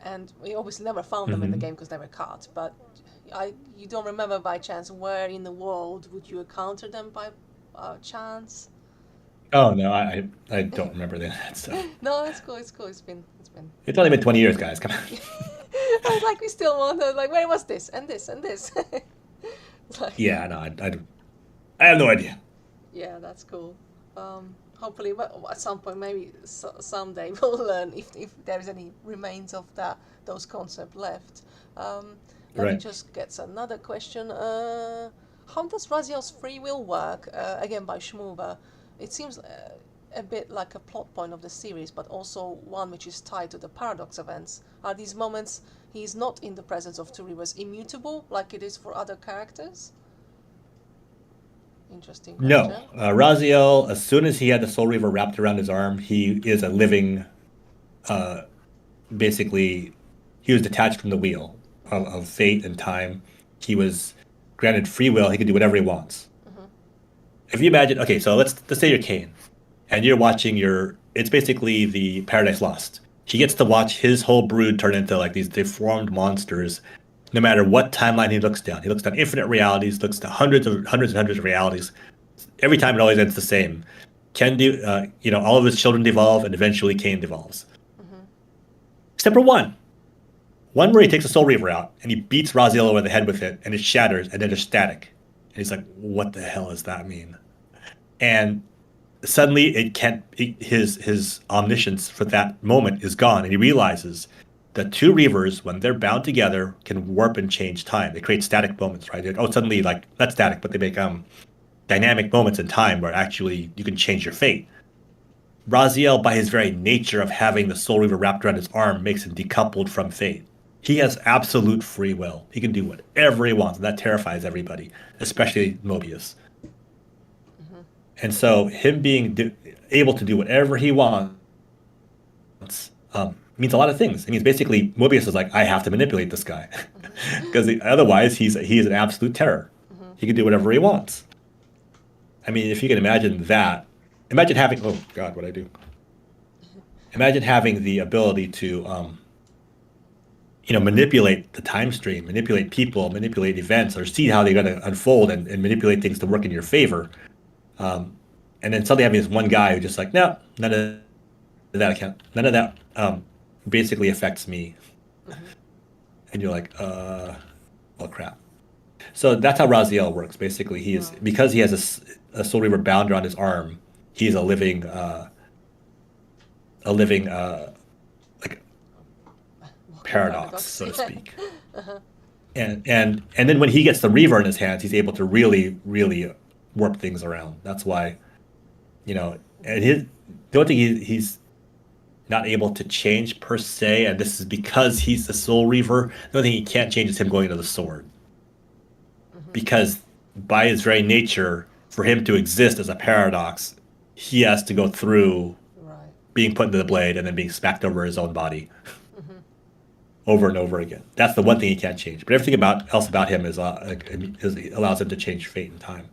And we obviously never found them in the game because they were cut. But you don't remember by chance where in the world would you encounter them by chance? Oh no, I don't remember that stuff. No, that's cool. It's cool. It's only been 20 years, guys. Come on. I was like, we still wonder, where was this and this and this? Yeah, no, I have no idea. Yeah, that's cool. Hopefully, at some point, maybe someday we'll learn if there is any remains of those concepts left. Let me just get another question. How does Raziel's free will work? Again, by Shmuva. It seems a bit like a plot point of the series, but also one which is tied to the paradox events. Are these moments he's not in the presence of two rivers immutable, like it is for other characters? Interesting question. No. Raziel, as soon as he had the Soul Reaver wrapped around his arm, he is a living basically he was detached from the wheel of fate and time. He was granted free will. He can do whatever he wants. If you imagine, okay, so let's say you're Kain, and you're watching it's basically the Paradise Lost. He gets to watch his whole brood turn into like these deformed monsters. No matter what timeline he looks down infinite realities, looks to hundreds and hundreds of realities. Every time it always ends the same. All of his children devolve, and eventually Kain devolves. Except for one where he takes a Soul Reaver out and he beats Raziel over the head with it, and it shatters, and then there's static. And he's like, "What the hell does that mean?" And suddenly his omniscience for that moment is gone, and he realizes that two Reavers, when they're bound together, can warp and change time. They create static moments, right? Suddenly, like, not static, but they make dynamic moments in time where actually you can change your fate. Raziel, by his very nature of having the Soul Reaver wrapped around his arm, makes him decoupled from fate. He has absolute free will. He can do whatever he wants, and that terrifies everybody, especially Mobius. And so him being able to do whatever he wants means a lot of things. It means basically Mobius is like, I have to manipulate this guy, because otherwise he's an absolute terror. He can do whatever he wants. I mean, if you can imagine that, imagine having, oh God, what'd I do? Imagine having the ability to, manipulate the time stream, manipulate people, manipulate events, or see how they're going to unfold and manipulate things to work in your favor. And then suddenly having this one guy who just like, no, none of that basically affects me. And you're like, well, crap. So that's how Raziel works. Basically, because he has a Soul Reaver bound around his arm, he's a living like paradox, so to speak. And then when he gets the Reaver in his hands, he's able to really, really warp things around. That's why, and the only thing he's not able to change per se, and this is because he's the Soul Reaver, the only thing he can't change is him going into the sword. Because by his very nature, for him to exist as a paradox, he has to go through being put into the blade and then being smacked over his own body over and over again. That's the one thing he can't change. But everything else about him allows him to change fate and time.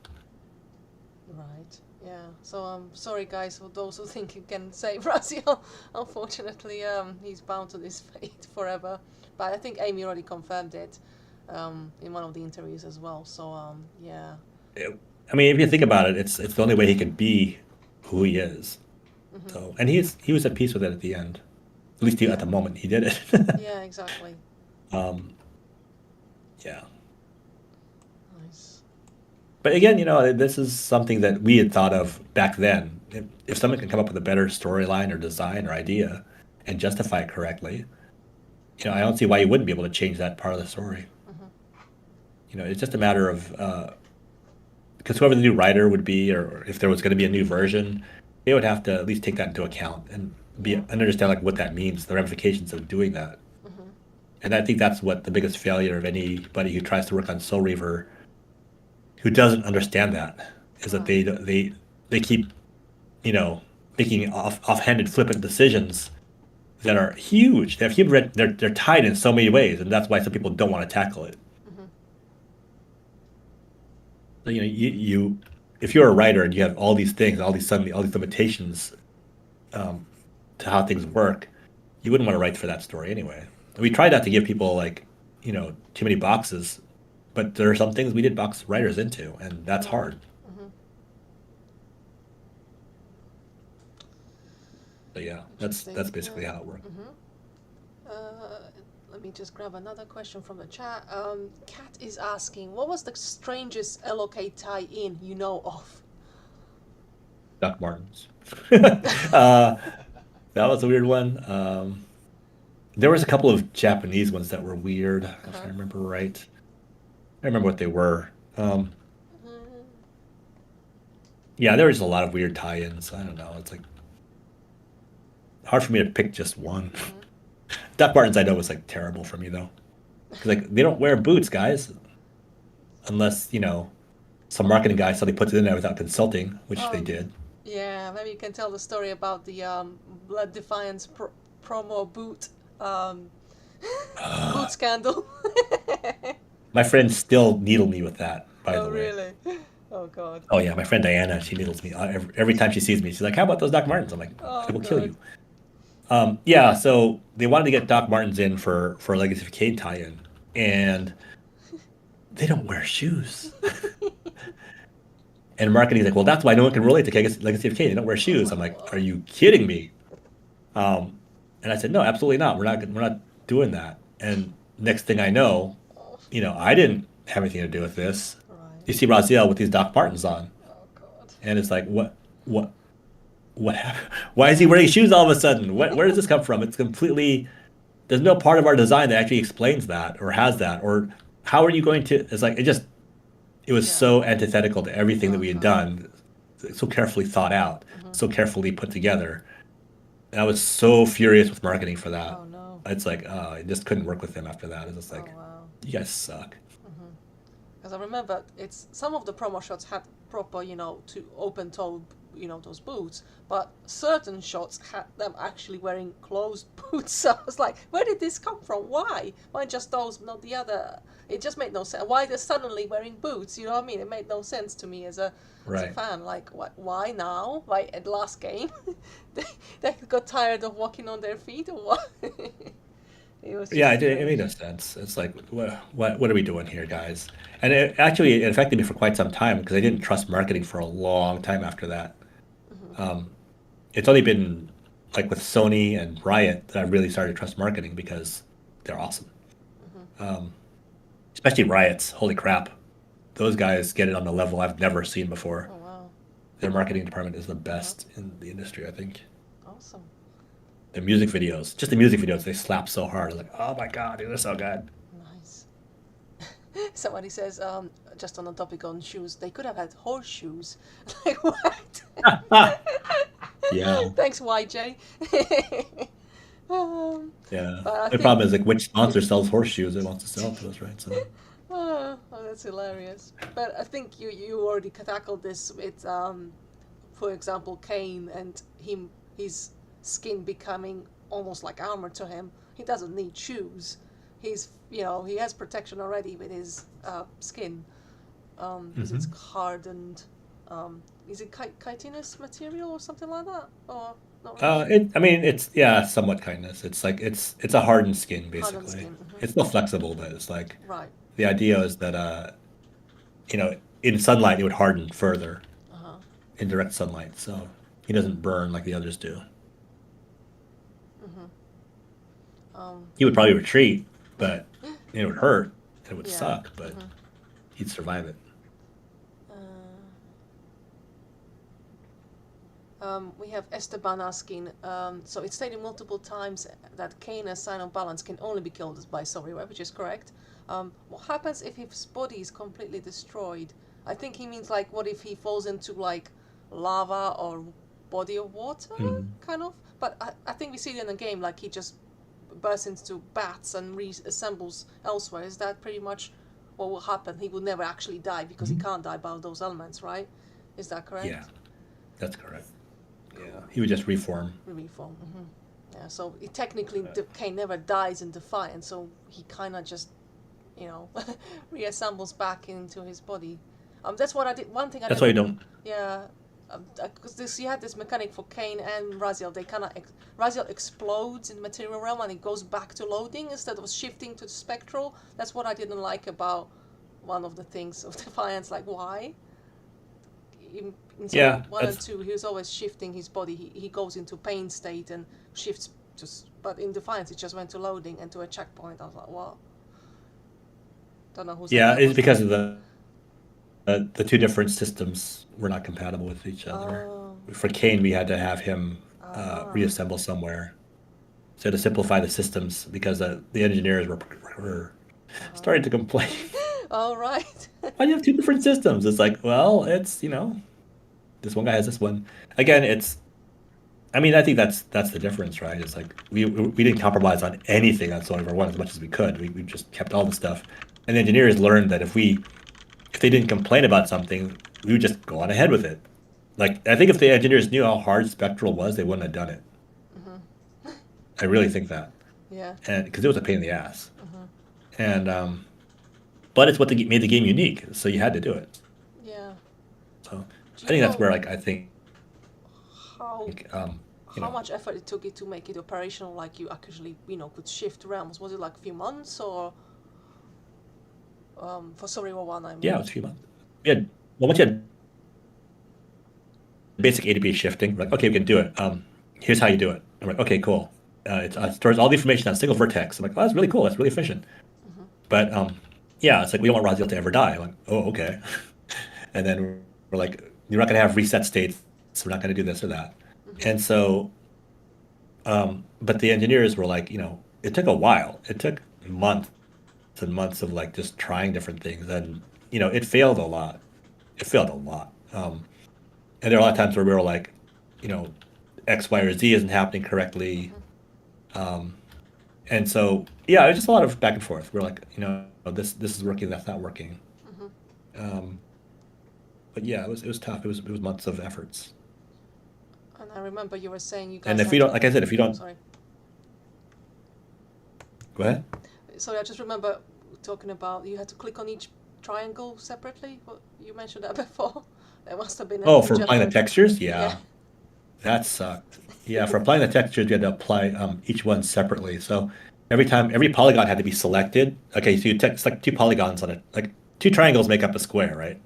Right. Yeah. So sorry guys for those who think you can save Raziel. Unfortunately, he's bound to this fate forever. But I think Amy already confirmed it in one of the interviews as well. So yeah. I mean, if you think about it, it's the only way he can be who he is. So, and he was at peace with it at the end. At least at the moment he did it. Yeah, exactly. Yeah. Nice. But again, this is something that we had thought of back then. If someone can come up with a better storyline or design or idea and justify it correctly, I don't see why you wouldn't be able to change that part of the story. It's just a matter of because whoever the new writer would be, or if there was going to be a new version, they would have to at least take that into account and understand like what that means, the ramifications of doing that. And I think that's what the biggest failure of anybody who tries to work on Soul Reaver who doesn't understand that is that they keep making offhanded flippant decisions that are huge. They're tied in so many ways, and that's why some people don't want to tackle it. So, you if you're a writer and you have all these things, all these limitations to how things work, you wouldn't want to write for that story anyway. We try not to give people too many boxes, but there are some things we did box writers into, and that's hard. But yeah, that's basically how it works. Let me just grab another question from the chat. Kat is asking, what was the strangest LOK tie-in you know of? Doc Martens. That was a weird one. There was a couple of Japanese ones that were weird, if I remember right. I remember what they were. Yeah, there was a lot of weird tie-ins. I don't know. It's hard for me to pick just one. Doc Martens I know was terrible for me though, because they don't wear boots, guys, unless some marketing guy suddenly puts it in there without consulting, which they did. Yeah, maybe you can tell the story about the Blood Defiance promo boot boot scandal. My friends still needle me with that, by the way. Really? Oh god. Oh yeah, my friend Diana, she needles me every time she sees me. She's like, "How about those Doc Martens?" I'm like, "I will kill you." Yeah, so they wanted to get Doc Martens in for a Legacy of Kain tie-in, and they don't wear shoes. And marketing's like, "Well, that's why no one can relate to Legacy of Kain. They don't wear shoes." I'm like, "Are you kidding me?" And I said, "No, absolutely not. We're not doing that." And next thing I know, I didn't have anything to do with this. You see Raziel with these Doc Martens on, and it's like, what happened? Why is he wearing shoes all of a sudden? Where does this come from? It's completely. There's no part of our design that actually explains that or has that, or how are you going to? It's like it was so antithetical to everything that we had done, so carefully thought out, so carefully put together. And I was so furious with marketing for that. Oh no. It's like, I just couldn't work with them after that. It's just like, you guys suck. Because I remember some of the promo shots had proper, to open toe, those boots, but certain shots had them actually wearing closed boots. So I was like, where did this come from? Why? Why just those, not the other? It just made no sense. Why they're suddenly wearing boots? You know what I mean? It made no sense to me as a fan. Like, why now? Why at last game? they got tired of walking on their feet or what? It made no sense. It's like, what are we doing here, guys? And it affected me for quite some time because I didn't trust marketing for a long time after that. It's only been like with Sony and Riot that I really started to trust marketing because they're awesome. Especially Riot's, holy crap. Those guys get it on a level I've never seen before. Oh, wow. Their marketing department is the best in the industry, I think. Awesome. The music videos, they slap so hard. Like, oh my god, dude, they're so good. Nice. Somebody says, just on the topic on shoes, they could have had horseshoes. Like, what? Yeah. Thanks, YJ. Yeah. The problem is, like, which sponsor sells horseshoes? It wants to sell to us, right? So. Oh, that's hilarious. But I think you already tackled this with, for example, Kain and his skin becoming almost like armor to him. He doesn't need shoes. He has protection already with his skin. Because it's hardened. Is it chitinous material or something like that? Or not really? It's somewhat kindness. It's like it's a hardened skin basically. Hardened skin, It's still flexible, but it's like right. The idea is that in sunlight it would harden further in direct sunlight, so he doesn't burn like the others do. He would probably retreat, but it would hurt. It would suck, but he'd survive it. We have Esteban asking, so it's stated multiple times that Kain as sign of balance can only be killed by Reaver, which is correct. What happens if his body is completely destroyed? I think he means like, what if he falls into like lava or body of water, kind of? But I think we see it in the game, like he just bursts into bats and reassembles elsewhere. Is that pretty much what will happen? He will never actually die because he can't die by those elements, right? Is that correct? Yeah, that's correct. Yeah, he would just reform. Yeah, so technically Kain never dies in Defiance, so he kind of just, reassembles back into his body. That's what I did. One thing I That's did. why you don't. Yeah, because you had this mechanic for Kain and Raziel. They kind of Raziel explodes in the material realm and it goes back to loading instead of shifting to the spectral. That's what I didn't like about one of the things of Defiance. Like, why? In 1 and 2, he was always shifting his body. He goes into pain state and shifts. But in Defiance, it just went to loading and to a checkpoint. I was like, what? Don't know who's. Yeah, it's because of the two different systems were not compatible with each other. For Kain, we had to have him reassemble somewhere. So to simplify the systems, because the engineers were starting to complain. Oh, right. Why do you have two different systems? It's like, well, it's, this one guy has this one. Again, I think that's the difference, right? It's like we didn't compromise on anything on Sony 1 as much as we could. We just kept all the stuff. And the engineers learned that if they didn't complain about something, we would just go on ahead with it. Like, I think if the engineers knew how hard Spectral was, they wouldn't have done it. I really think that, Yeah. and because it was a pain in the ass, and but it's what made the game unique. So you had to do it. Yeah. So Do I think you that's know where I think how you how know much effort it took it to make it operational? Like you actually, could shift realms. Was it like a few months or for Survivor 1? I mean. yeah, it was a few months. Once you had basic A to B shifting, we're like, okay, we can do it. Here's how you do it. I'm like, okay, cool. It stores all the information on a single vertex. I'm like, oh, that's really cool. That's really efficient. But yeah, it's like we don't want Raziel to ever die. I'm like, oh, okay. And then we're like, you're not gonna have reset states, so we're not gonna do this or that. And so, but the engineers were like, it took a while. It took months and months of like just trying different things, and it failed a lot. It failed a lot. And there are a lot of times where we were like, X, Y, or Z isn't happening correctly. And so, yeah, it was just a lot of back and forth. We're like, this is working, that's not working. But yeah, it was tough. It was months of efforts. And I remember you were saying you guys. And if had we don't, to- like I said, if you don't, Sorry. go ahead. Sorry, I just remember talking about you had to click on each triangle separately. What you mentioned that before. There must have been. Oh, for applying the textures, Yeah. yeah, that sucked. Yeah, for applying the textures, you had to apply each one separately. So every polygon had to be selected. Okay, so you select two polygons on it, like two triangles make up a square, right?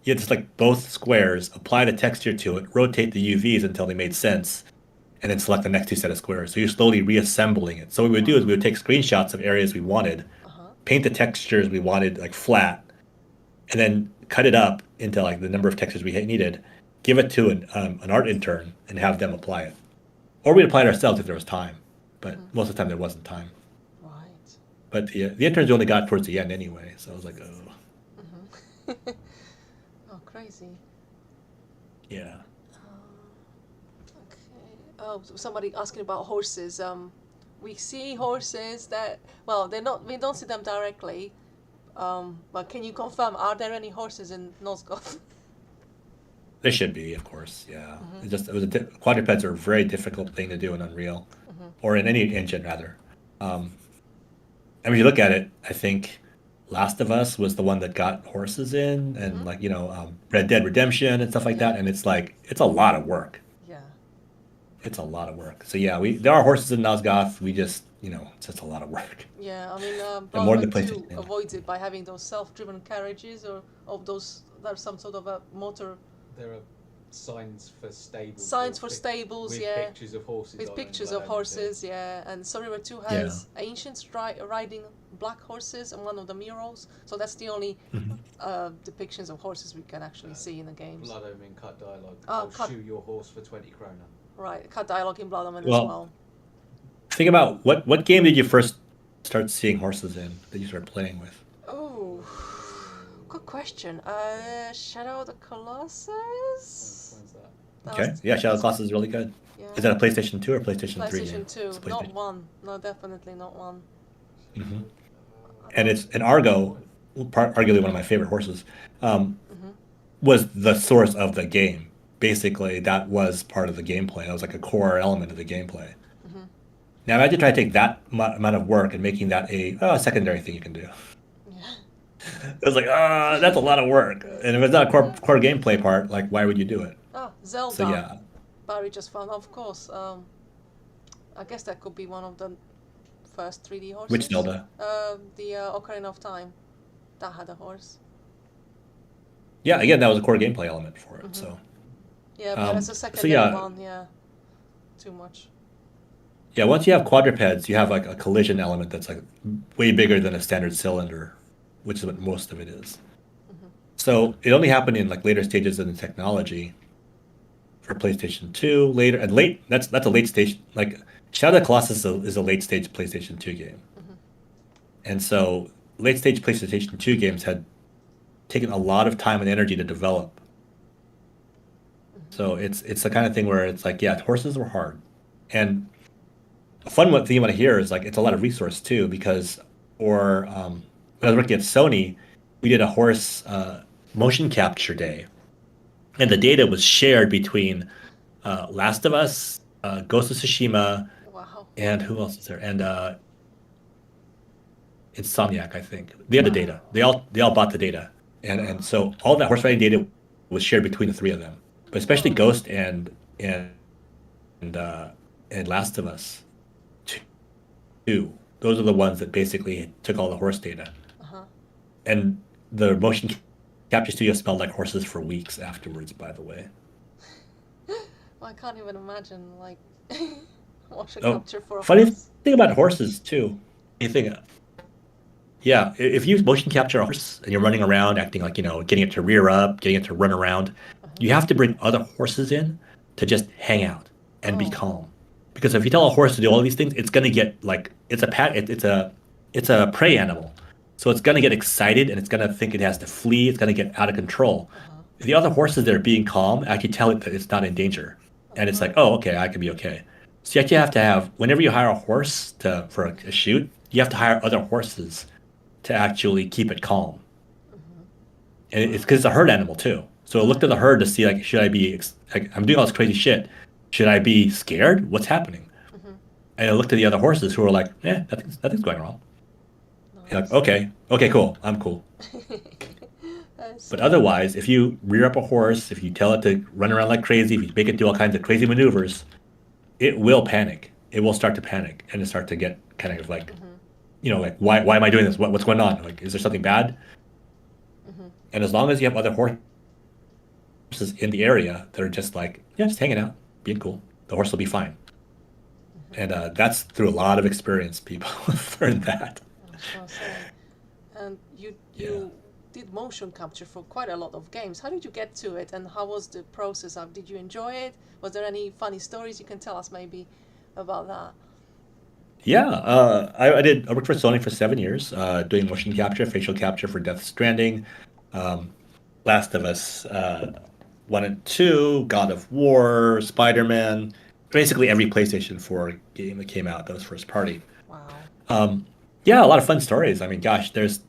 You had to select both squares, apply the texture to it, rotate the UVs until they made sense, and then select the next two set of squares. So you're slowly reassembling it. So what we would do is we would take screenshots of areas we wanted, paint the textures we wanted like flat, and then cut it up into like the number of textures we needed, give it to an art intern, and have them apply it. Or we'd apply it ourselves if there was time, but most of the time there wasn't time. Right. But the interns only got towards the end anyway, so I was like, oh. Oh, crazy. Yeah. Okay. Oh, somebody asking about horses. We see horses that, well, they're not. We don't see them directly. But can you confirm? Are there any horses in Nosgoth? There should be, of course. Yeah. Quadrupeds are a very difficult thing to do in Unreal, or in any engine rather. I mean, you look at it, I think Last of Us was the one that got horses in, and Red Dead Redemption and stuff like that. And it's like it's a lot of work. Yeah. It's a lot of work. So yeah, there are horses in Nosgoth. We just it's just a lot of work. Yeah, I mean, And more than Bloodborne the 2 PlayStation. avoids it by having those self-driven carriages or of those. There's some sort of a motor. There are signs for stables. Signs for stables, with yeah. pictures of horses. With on pictures them, of horses, yeah. And Survivor 2 has ancients riding black horses on one of the murals. So that's the only depictions of horses we can actually see in the games. Blood Omen cut dialogue. Oh, I'll shoot your horse for 20 krona. Right, cut dialogue in Blood Omen as Well, well. Think about what game did you first start seeing horses in that you started playing with? Oh, good question. Shadow of the Colossus? When's that? That Okay, was- yeah, Shadow of the Colossus is really good. Yeah. Is that a PlayStation 2 or PlayStation 3 game? PlayStation 2, It's a not PlayStation. 1. No, definitely not 1. And it's an Argo, arguably one of my favorite horses, was the source of the game. Basically, that was part of the gameplay. That was like a core element of the gameplay. Now imagine trying to take that amount of work and making that a secondary thing you can do. Yeah. It was like, that's a lot of work. And if it's not a core gameplay part, like, why would you do it? Ah, Zelda. So yeah, Barry just found, of course. I guess that could be one of the first 3D horses. which Zelda? The Ocarina of Time. That had a horse. Yeah, again, that was a core gameplay element for it. So Yeah, but as a so secondary yeah. one, yeah. Too much. yeah, once you have quadrupeds, you have like a collision element that's like way bigger than a standard cylinder, which is what most of it is. So it only happened in like later stages in the technology. For PlayStation 2, later and late. That's a late stage. Like Shadow of the Colossus is a late stage PlayStation 2 game, and so late stage PlayStation 2 games had taken a lot of time and energy to develop. So it's the kind of thing where it's like, yeah, horses were hard, and a fun thing you want to hear is like it's a lot of resource too, because when I was working at Sony, we did a horse motion capture day, and the data was shared between Last of Us, Ghost of Tsushima, Wow. and who else is there? And Insomniac, I think. They had the data. They all bought the data, and so all that horse riding data was shared between the three of them. But especially Ghost and Last of Us 2. Those are the ones that basically took all the horse data. And the motion capture studio smelled like horses for weeks afterwards, by the way. Well, I can't even imagine, like, motion capture for a funny horse. thing about horses, too. Yeah, if you motion capture a horse and you're running around acting like, getting it to rear up, getting it to run around, you have to bring other horses in to just hang out and be calm. Because if you tell a horse to do all these things, it's going to get, like, it's a prey animal. So it's going to get excited and it's going to think it has to flee. It's going to get out of control. The other horses that are being calm actually tell it that it's not in danger. And it's like, oh, okay, I can be okay. So you actually have to have, whenever you hire a horse for a shoot, you have to hire other horses to actually keep it calm. And it's because it's a herd animal too. So it looked at the herd to see, like, should I be, like, I'm doing all this crazy shit. Should I be scared? What's happening? And it looked at the other horses who were like, nothing's going wrong. You're like, okay, cool, I'm cool. But otherwise, if you rear up a horse, if you tell it to run around like crazy, if you make it do all kinds of crazy maneuvers, it will panic. It will start to panic and it start to get kind of like, like, why am I doing this? What's going on? Like, is there something bad? And as long as you have other horses in the area that are just like, just hanging out, being cool, the horse will be fine. And that's through a lot of experience. People have learned that. And you did motion capture for quite a lot of games. How did you get to it, and how was the process? Did you enjoy it? Was there any funny stories you can tell us maybe about that? Yeah, I worked for Sony for 7 years, doing motion capture, facial capture for Death Stranding, Last of Us 1 and 2, God of War, Spider-Man, basically every PlayStation 4 game that came out that was first party. Wow. Yeah, a lot of fun stories. I mean, gosh, there's,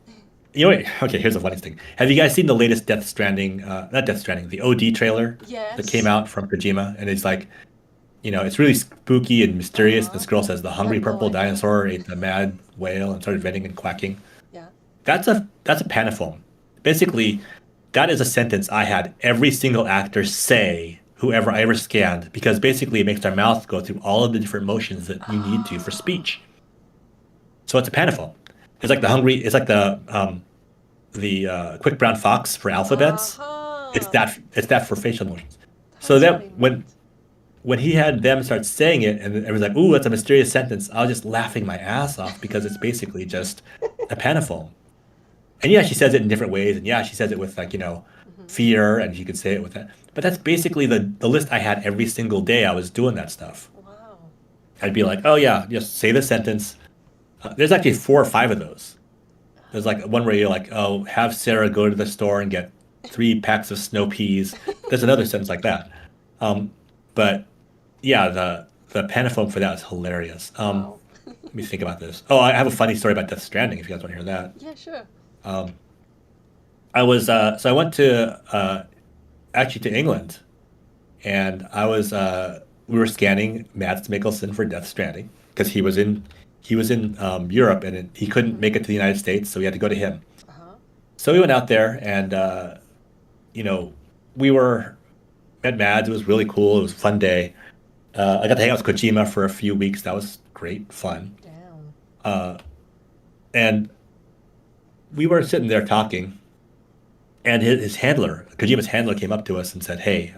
okay, here's the funniest thing. Have you guys seen the latest Death Stranding, not Death Stranding, the OD trailer that came out from Kojima? And it's like, it's really spooky and mysterious. This girl says the hungry purple dinosaur ate the mad whale and started venting and quacking. Yeah. That's a panaphone. Basically, that is a sentence I had every single actor say, whoever I ever scanned, because basically it makes their mouth go through all of the different motions that you need to for speech. So it's a panaphone. It's like the quick brown fox for alphabets. It's that for facial motions. So that when he had them start saying it and everyone's like, ooh, that's a mysterious sentence, I was just laughing my ass off because it's basically just a panaphone. And yeah, she says it in different ways, and yeah, she says it with, like, fear, and she could say it with that. But that's basically the list I had every single day I was doing that stuff. Wow. I'd be like, oh yeah, just say the sentence. There's actually 4 or 5 of those. There's like one where you're like, oh, have Sarah go to the store and get 3 packs of snow peas. There's another sentence like that. But yeah, the panaphone for that is hilarious. Wow. Let me think about this. Oh, I have a funny story about Death Stranding if you guys want to hear that. Yeah, sure. I was so I went to actually to England, and we were scanning Mads Mikkelsen for Death Stranding because he was in Europe and he couldn't make it to the United States, so we had to go to him. So we went out there and we met Mads. It was really cool. It was a fun day. I got to hang out with Kojima for a few weeks. That was great fun. Damn. And we were sitting there talking, and his handler, Kojima's handler, came up to us and said, hey,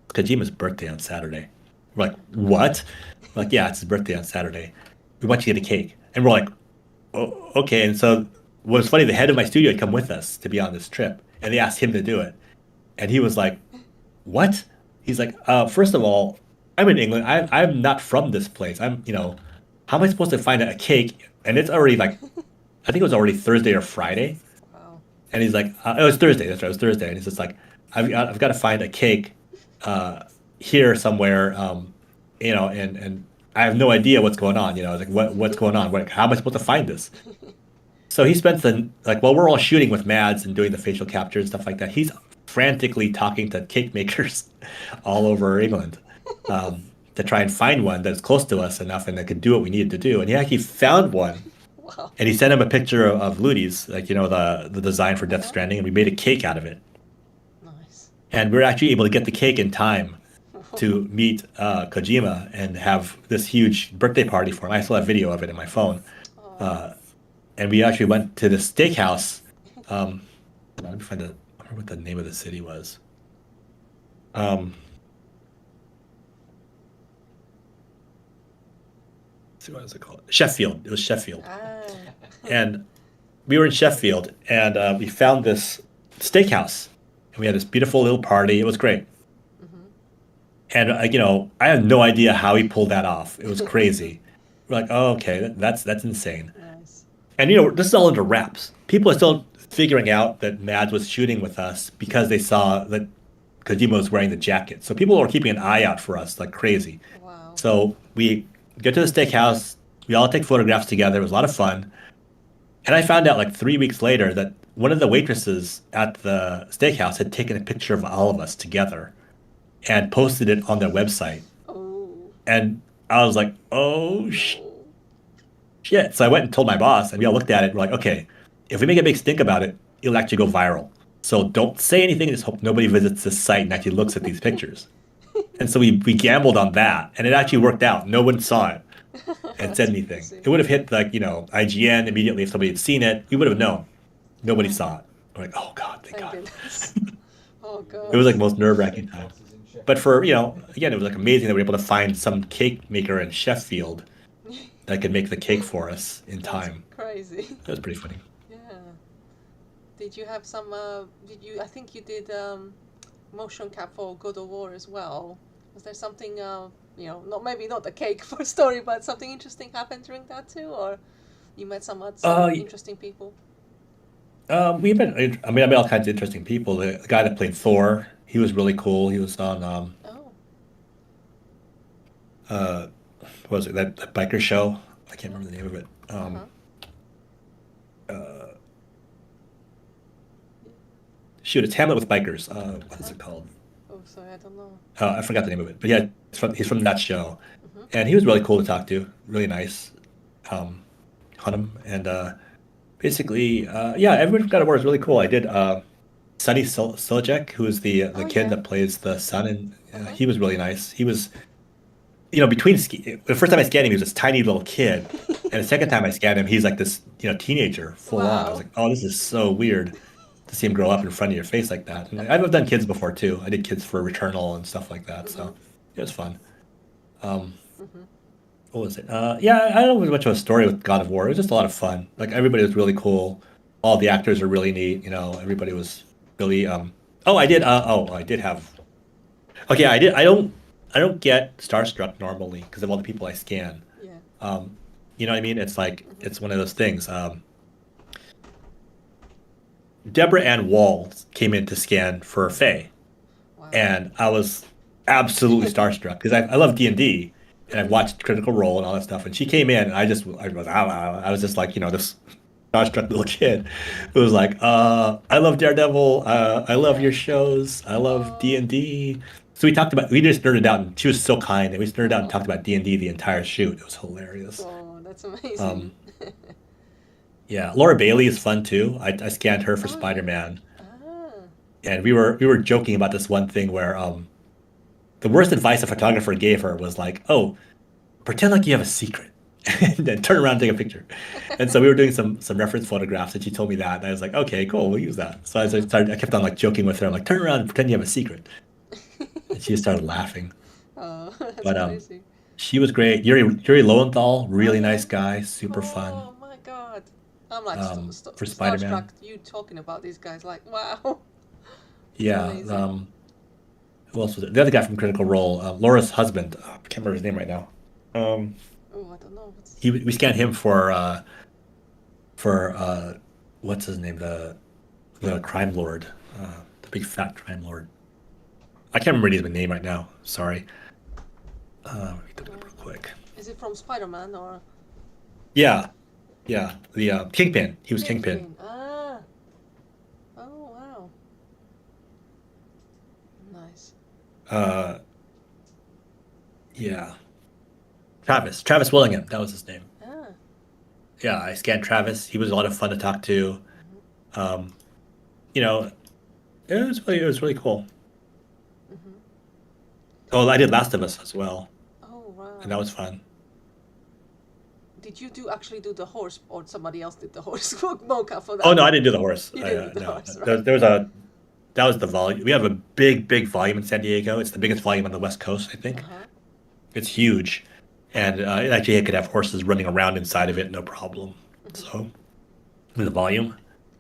Kojima's birthday on Saturday. We're like, what? We're like, yeah, it's his birthday on Saturday. We want you to get a cake. And we're like, oh, okay. And so what was funny, the head of my studio had come with us to be on this trip, and they asked him to do it. And he was like, what? He's like, first of all, I'm in England. I'm not from this place. How am I supposed to find a cake? And it's already like, I think it was already Thursday or Friday. Wow. And he's like, it was Thursday. That's right, it was Thursday. And he's just like, I've got to find a cake here somewhere, and I have no idea what's going on. Like, what's going on? How am I supposed to find this? So he spends while we're all shooting with Mads and doing the facial capture and stuff like that, he's frantically talking to cake makers all over England. to try and find one that's close to us enough and that could do what we needed to do. And he actually found one. Wow. And he sent him a picture of Ludi's, like, the design for Death Stranding, and we made a cake out of it. Nice. And we were actually able to get the cake in time to meet Kojima and have this huge birthday party for him. I still have video of it in my phone. And we actually went to the steakhouse. Let me find I remember what the name of the city was. What is it called? Sheffield. It was Sheffield. And we were in Sheffield, and we found this steakhouse. And we had this beautiful little party. It was great. And, I had no idea how he pulled that off. It was crazy. We're like, oh, okay, that's insane. Nice. And, this is all under wraps. People are still figuring out that Mads was shooting with us because they saw that Kojima was wearing the jacket. So people were keeping an eye out for us like crazy. Wow. So we get to the steakhouse. We all take photographs together. It was a lot of fun. And I found out like 3 weeks later that one of the waitresses at the steakhouse had taken a picture of all of us together and posted it on their website. Oh. And I was like, oh, shit. So I went and told my boss, and we all looked at it. We're like, okay, if we make a big stink about it, it'll actually go viral. So don't say anything. Just hope nobody visits this site and actually looks at these pictures. And so we gambled on that, and it actually worked out. No one saw it and said anything. Crazy. It would have hit IGN immediately if somebody had seen it. We would have known. Nobody saw it. We're like, oh God, thank God. Goodness. Oh God. It was like the most nerve-wracking time. But for, again, it was like amazing that we were able to find some cake maker in Sheffield that could make the cake for us in time. Crazy. That was pretty funny. Yeah. Did you have some, I think you did motion cap for God of War as well. Was there something, maybe not the cake for story, but something interesting happened during that too? Or you met some interesting people? I met all kinds of interesting people. The guy that played Thor, he was really cool. He was on, what was it, that biker show? I can't remember the name of it. Shoot, it's Hamlet with bikers. What is it called? Oh, sorry, I don't know. I forgot the name of it. But yeah, he's from that show. And he was really cool to talk to. Really nice. Hunt him. And basically, everyone from God of War is really cool. I did Sonny Silajek, who is the kid that plays the son, and he was really nice. He was, between the first time I scanned him, he was this tiny little kid, and the second time I scanned him, he's like this, teenager, full on. I was like, oh, this is so weird to see him grow up in front of your face like that. And I've done kids before too. I did kids for Returnal and stuff like that, so it was fun. What was it? I don't know much of a story with God of War. It was just a lot of fun. Like, everybody was really cool. All the actors are really neat. Everybody was really. I did have. Okay, I did. I don't get Starstruck normally because of all the people I scan. Yeah. You know what I mean? It's like it's one of those things. Deborah Ann Wall came in to scan for Faye, and I was absolutely starstruck because I love D&D. And I've watched Critical Role and all that stuff. And she came in, and I was just like, this starstruck little kid who was like, I love Daredevil. I love your shows. I love D&D. So we just nerded out, and she was so kind. And we just nerded out and talked about D&D the entire shoot. It was hilarious. Oh, that's amazing. Yeah, Laura Bailey is fun too. I scanned her for Spider-Man. And we were joking about this one thing where the worst advice a photographer gave her was like, oh, pretend like you have a secret and then turn around and take a picture. And so we were doing some reference photographs, and she told me that. And I was like, okay, cool, we'll use that. So I kept on like joking with her. I'm like, turn around and pretend you have a secret. And she just started laughing. Oh, that's but crazy. She was great. Yuri Lowenthal, really nice guy, super fun. Oh my God. I'm like for Spider-Man. starstruck you talking about these guys. Like, wow. Yeah. Who else was it? The other guy from Critical Role, Laura's husband. I can't remember his name right now. I don't know. We scanned him for what's his name? The crime lord, the big fat crime lord. I can't remember his name right now. Sorry. Let me look it up real quick. Is it from Spider-Man or? Yeah. The Kingpin. He was Kingpin. Ah. Oh wow. Nice. Yeah. Travis Willingham, that was his name. Ah. Yeah, I scanned Travis. He was a lot of fun to talk to. Um, you know, it was really cool. Mm-hmm. Oh, I did Last of Us as well, Oh wow. and that was fun. Did you actually do the horse, or somebody else did the horse mocap for that? Oh no, I didn't do the horse. You didn't do the No, horse, right? there was that was the volume. We have a big volume in San Diego. It's the biggest volume on the West Coast, I think. Uh-huh. It's huge, and it actually could have horses running around inside of it, no problem. So, the volume.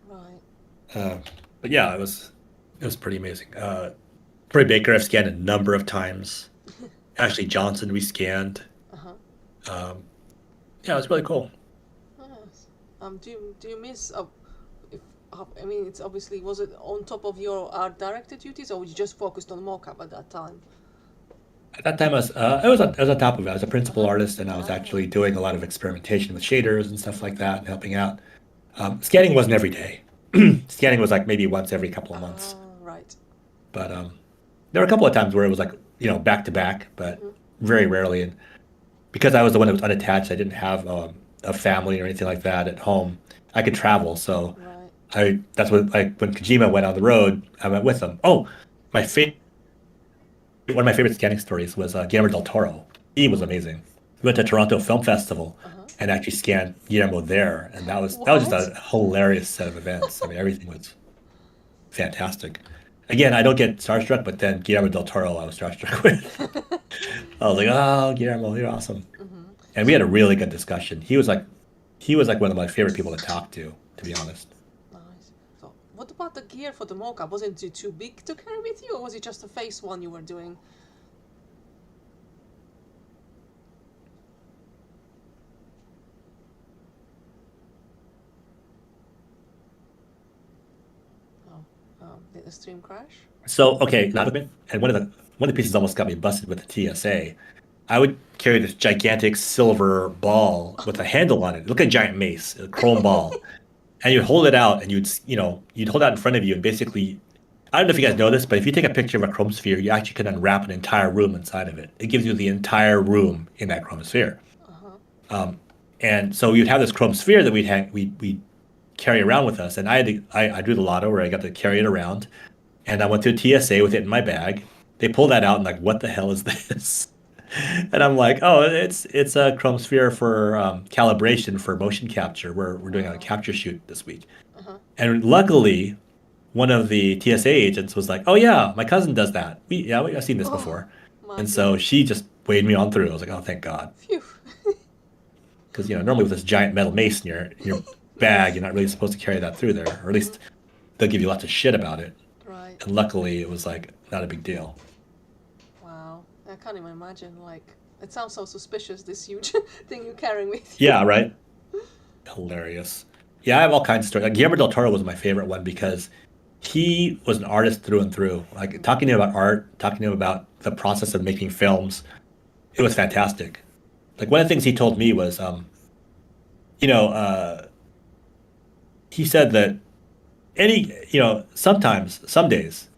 Right. But yeah, it was pretty amazing. Troy Baker, I've scanned a number of times. Ashley Johnson, we scanned. Uh-huh. Yeah, it was really cool. Yes. Do you miss if I mean, it's obviously, was it on top of your art director duties, or were you just focused on mocap at that time? At that time, I was on top of it. I was a principal artist, and I was actually doing a lot of experimentation with shaders and stuff like that, and helping out. Scanning wasn't every day. Scanning was like maybe once every couple of months. Right. But there were a couple of times where it was like, back to back, but very rarely. And because I was the one that was unattached, I didn't have a family or anything like that at home. I could travel, so Right. that's what, like, when Kojima went on the road, I went with him. Oh, one of my favorite scanning stories was Guillermo del Toro. He was amazing. We went to Toronto Film Festival and actually scanned Guillermo there, and that was just a hilarious set of events. I mean, everything was fantastic. Again, I don't get starstruck, but then Guillermo del Toro, I was starstruck with. I was like, "Oh, Guillermo, you're awesome," and we had a really good discussion. He was like one of my favorite people to talk to be honest. Nice. So, what about the gear for the mocap? Wasn't it too big to carry with you, or was it just a face one you were doing? Did the stream crash? So okay, and one of the pieces almost got me busted with the TSA. I would carry this gigantic silver ball with a handle on it. It looked like a giant mace, a chrome ball. And you'd hold it out, and you'd hold it out in front of you, and basically, I don't know if you guys know this, but if you take a picture of a chrome sphere, you actually can unwrap an entire room inside of it. It gives you the entire room in that chrome sphere. And so you'd have this chrome sphere that we'd carry around with us, and I drew the lotto where I got to carry it around, and I went to a TSA with it in my bag. They pulled that out and like, what the hell is this? And I'm like, oh, it's a chrome sphere for calibration for motion capture. We're doing a capture shoot this week. And luckily, one of the TSA agents was like, oh yeah, my cousin does that. I've seen this before. And so she just waved me on through. I was like, oh, thank God. Phew. Because normally with this giant metal mace in your bag, you're not really supposed to carry that through there, or at least they'll give you lots of shit about it. Right. And luckily, it was like not a big deal. Wow. I can't even imagine. Like, it sounds so suspicious, this huge thing you're carrying with you. Yeah, right. Hilarious. Yeah, I have all kinds of stories. Like, Guillermo del Toro was my favorite one because he was an artist through and through. Like, talking to him about art, talking to him about the process of making films, it was fantastic. Like, one of the things he told me was, he said that sometimes, some days,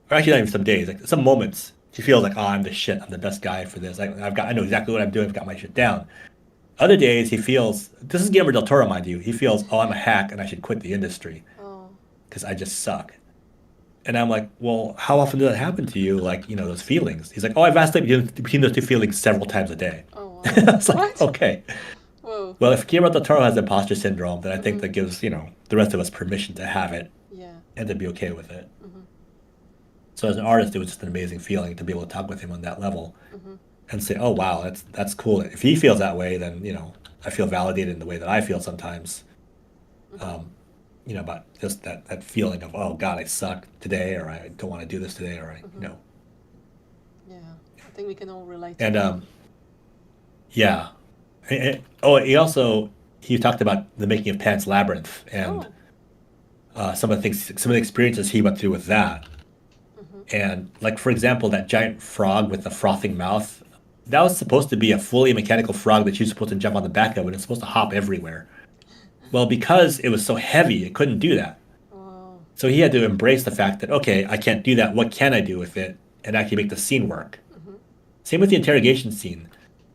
or actually not even some days, like some moments, he feels like, oh, I'm the shit, I'm the best guy for this. I know exactly what I'm doing, I've got my shit down. Other days he feels, this is Guillermo del Toro, mind you, he feels, oh, I'm a hack and I should quit the industry because I just suck. And I'm like, well, how often does that happen to you? Like, those feelings. He's like, oh, I've asked between those two feelings several times a day. Oh, wow. I was like, What? okay. Whoa. Well, if Guillermo del Toro has imposter syndrome, then I think that gives, the rest of us permission to have it and to be okay with it. So as an artist, it was just an amazing feeling to be able to talk with him on that level and say, oh, wow, that's cool. If he feels that way, then, I feel validated in the way that I feel sometimes. About just that feeling of, oh, God, I suck today, or I don't want to do this today, or Yeah, I think we can all relate to And, that. yeah. He talked about the making of Pan's Labyrinth and some of the experiences he went through with that. And, like, for example, that giant frog with the frothing mouth, that was supposed to be a fully mechanical frog that you're supposed to jump on the back of, and it's supposed to hop everywhere. Well, because it was so heavy, it couldn't do that. So he had to embrace the fact that, okay, I can't do that. What can I do with it and actually make the scene work? Same with the interrogation scene.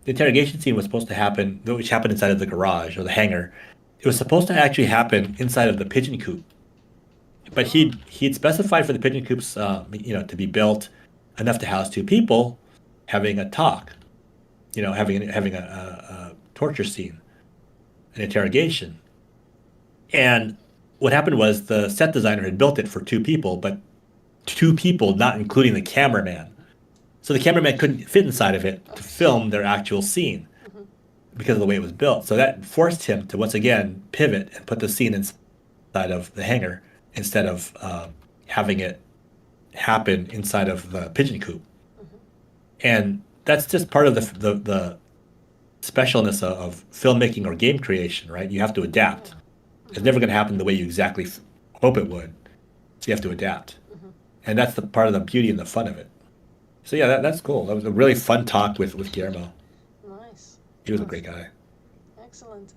The interrogation scene was supposed to happen, which happened inside of the garage or the hangar. It was supposed to actually happen inside of the pigeon coop, but he'd specified for the pigeon coops, to be built enough to house two people, having a talk, having a torture scene, an interrogation. And what happened was the set designer had built it for two people, but two people, not including the cameraman. So the cameraman couldn't fit inside of it to film their actual scene because of the way it was built. So that forced him to once again pivot and put the scene inside of the hangar instead of having it happen inside of the pigeon coop. And that's just part of the specialness of filmmaking or game creation, right? You have to adapt. It's never going to happen the way you exactly hope it would. So you have to adapt. And that's the part of the beauty and the fun of it. So yeah, that's cool. That was a really fun talk with Guillermo. Nice. He was a great guy. Excellent.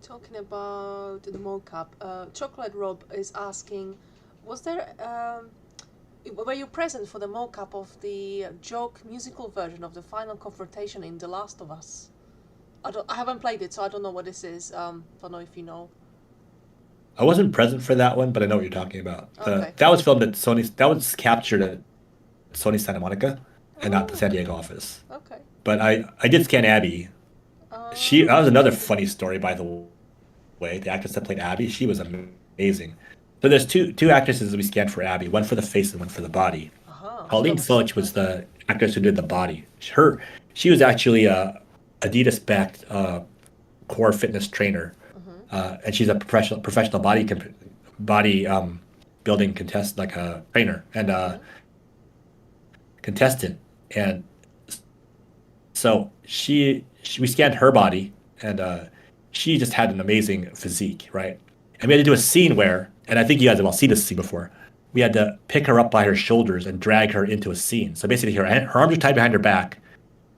Talking about the mocap, Chocolate Rob is asking, were you present for the mocap of the joke musical version of the final confrontation in The Last of Us? I haven't played it, so I don't know what this is. Don't know if you know. I wasn't present for that one, but I know what you're talking about. Okay. That was filmed at Sony. That was captured at Sony Santa Monica, and not the San Diego office. Okay. But I did scan Abby. That was another funny story, by the way. The actress that played Abby, she was amazing. So there's two actresses we scanned for Abby, one for the face and one for the body. Pauline Filch was the actress who did the body. She was actually a Adidas-backed core fitness trainer, and she's a professional body building contestant, like a trainer and contestant. And so we scanned her body, and she just had an amazing physique, right? And we had to do a scene where, and I think you guys have all seen this scene before, we had to pick her up by her shoulders and drag her into a scene. So basically her arms are tied behind her back,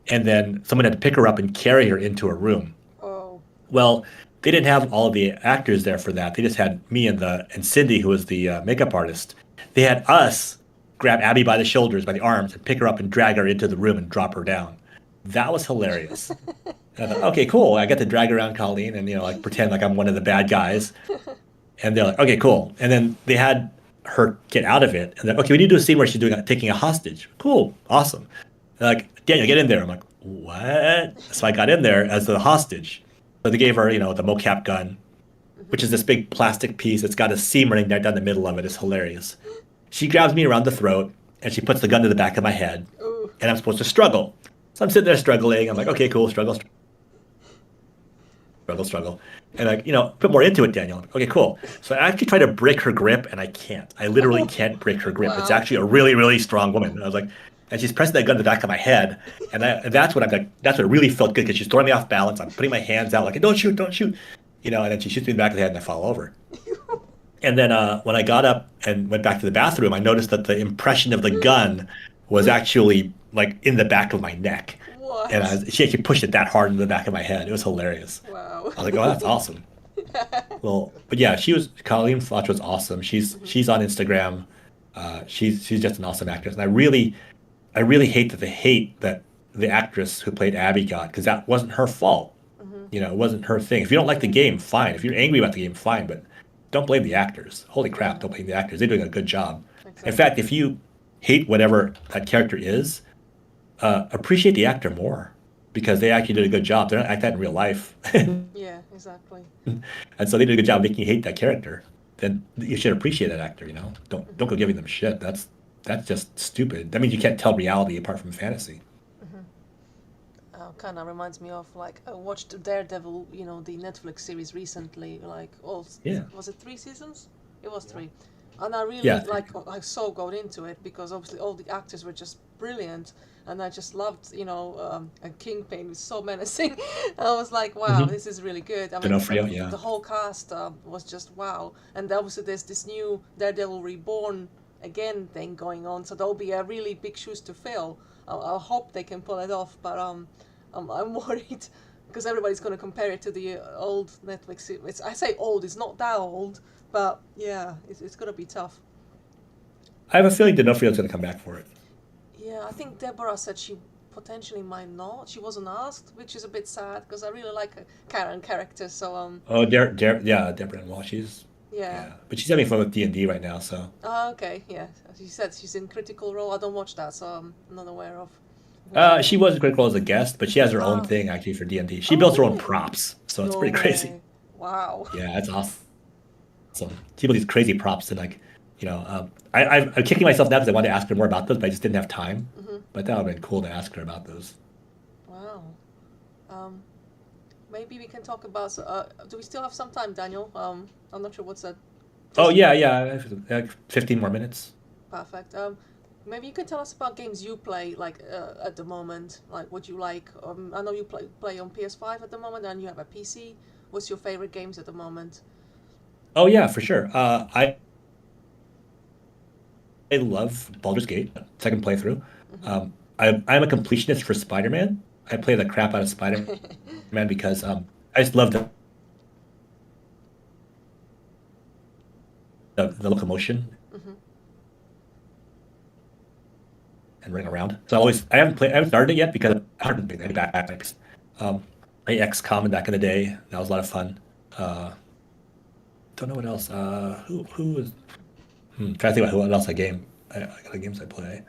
and then someone had to pick her up and carry her into a room. Oh. Well, they didn't have all the actors there for that. They just had me and Cindy, who was the makeup artist. They had us grab Abby by the shoulders, by the arms, and pick her up and drag her into the room and drop her down. That was hilarious. And I thought, okay, cool. I got to drag around Colleen and pretend like I'm one of the bad guys. And they're like, okay, cool. And then they had her get out of it. And then, okay, we need to do a scene where she's taking a hostage. Cool, awesome. They're like, Daniel, get in there. I'm like, what? So I got in there as the hostage. So they gave her, the mocap gun, which is this big plastic piece. It's got a seam running right down the middle of it. It's hilarious. She grabs me around the throat, and she puts the gun to the back of my head. Ooh. And I'm supposed to struggle. So I'm sitting there struggling. I'm like, okay, cool, struggle. And put more into it, Daniel. I'm like, okay, cool. So I actually try to break her grip, and I can't. I literally can't break her grip. Wow. It's actually a really, really strong woman. And I was like, and she's pressing that gun to the back of my head, and that's what it really felt good, because she's throwing me off balance. I'm putting my hands out like, don't shoot, and then she shoots me in the back of the head, and I fall over. And then when I got up and went back to the bathroom, I noticed that the impression of the gun was actually like in the back of my neck. What? And she actually pushed it that hard into the back of my head. It was hilarious. Wow. I was like, oh, that's awesome. Well, but yeah, Colleen Filch was awesome. She's on Instagram. She's just an awesome actress. And I really hate that the actress who played Abby got, because that wasn't her fault. It wasn't her thing. If you don't like the game, fine. If you're angry about the game, fine. But don't blame the actors. Holy crap, don't blame the actors. They're doing a good job. Exactly. In fact, if you hate whatever that character is, appreciate the actor more, because they actually did a good job. They're not like that in real life. Yeah, exactly. And so they did a good job making you hate that character. Then you should appreciate that actor, Don't go giving them shit. That's just stupid. That means you can't tell reality apart from fantasy. Kind of reminds me of I watched Daredevil, the Netflix series recently. Was it 3 seasons? It was 3, and I really I so got into it because obviously all the actors were just brilliant, and I just loved and Kingpin was so menacing. I was like, wow, this is really good. I mean, the whole cast was just wow, and obviously there's this new Daredevil Reborn again thing going on, so there'll be a really big shoes to fill. I hope they can pull it off, but I'm worried because everybody's going to compare it to the old Netflix series. I say old, it's not that old, but yeah, it's going to be tough. I have a feeling D'Onofrio's going to come back for it. Yeah, I think Deborah said she potentially might not. She wasn't asked, which is a bit sad because I really like a Karen character. So Oh, Deborah Wall. yeah. But she's having fun with D&D right now, so. Oh, okay, yeah. She said she's in Critical Role. I don't watch that, so I'm not aware of. She was critical as a guest, but she has her own Ah. thing actually for D&D. She Oh, builds her own really? props, so it's No pretty crazy. way. Wow. Yeah, it's awesome. She built these crazy props, and like, I'm kicking myself now because I wanted to ask her more about those, but I just didn't have time. Mm-hmm. But that would have been cool to ask her about those. Wow. Maybe we can talk about. Do we still have some time, Daniel? I'm not sure what's that. Oh yeah, 15 more minutes. Perfect. Maybe you can tell us about games you play, like at the moment, like what you like. I know you play on PS5 at the moment, and you have a PC. What's your favorite games at the moment? Oh yeah, for sure. I love Baldur's Gate, second playthrough. Mm-hmm. I'm a completionist for Spider-Man. I play the crap out of Spider-Man because I just love the locomotion Mm-hmm. and running around. So I haven't started it yet because I haven't been any backpacks. I XCOM back in the day. That was a lot of fun. Don't know what else. Who is? Trying to think about what else I got games I play.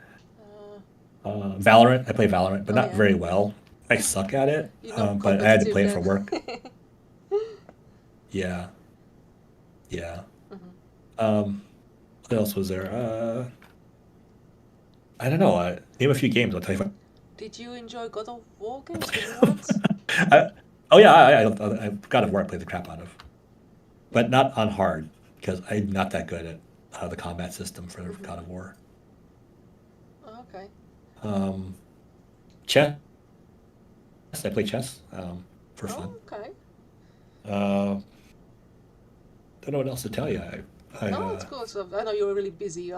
Valorant. I play Valorant, but not very well. I suck at it. But I had to play it for work. Yeah. Mm-hmm. What else was there? I don't know. Name a few games. I'll tell you. Did you enjoy God of War games? Did you once? I God of War I played the crap out of, but not on hard because I'm not that good at the combat system for God of War. Oh, okay. Chess. I play chess for fun. Okay. Don't know what else to tell you. It's cool. So I know you're really busy.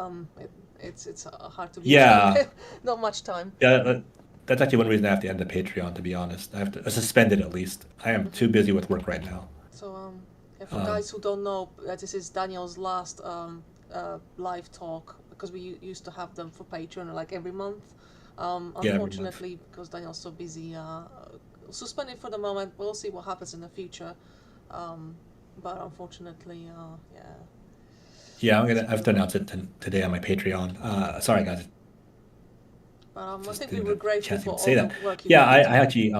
It's hard to be. Yeah. Not much time. Yeah, that's actually one reason I have to end the Patreon. To be honest, I have to suspend it at least. I am too busy with work right now. So for guys who don't know, this is Daniel's last live talk because we used to have them for Patreon like every month. Unfortunately, because Daniel's so busy, suspended for the moment. We'll see what happens in the future. But unfortunately, yeah. Yeah, I have to announce it today on my Patreon. Sorry, guys. I think we were grateful for all the work you did. I actually.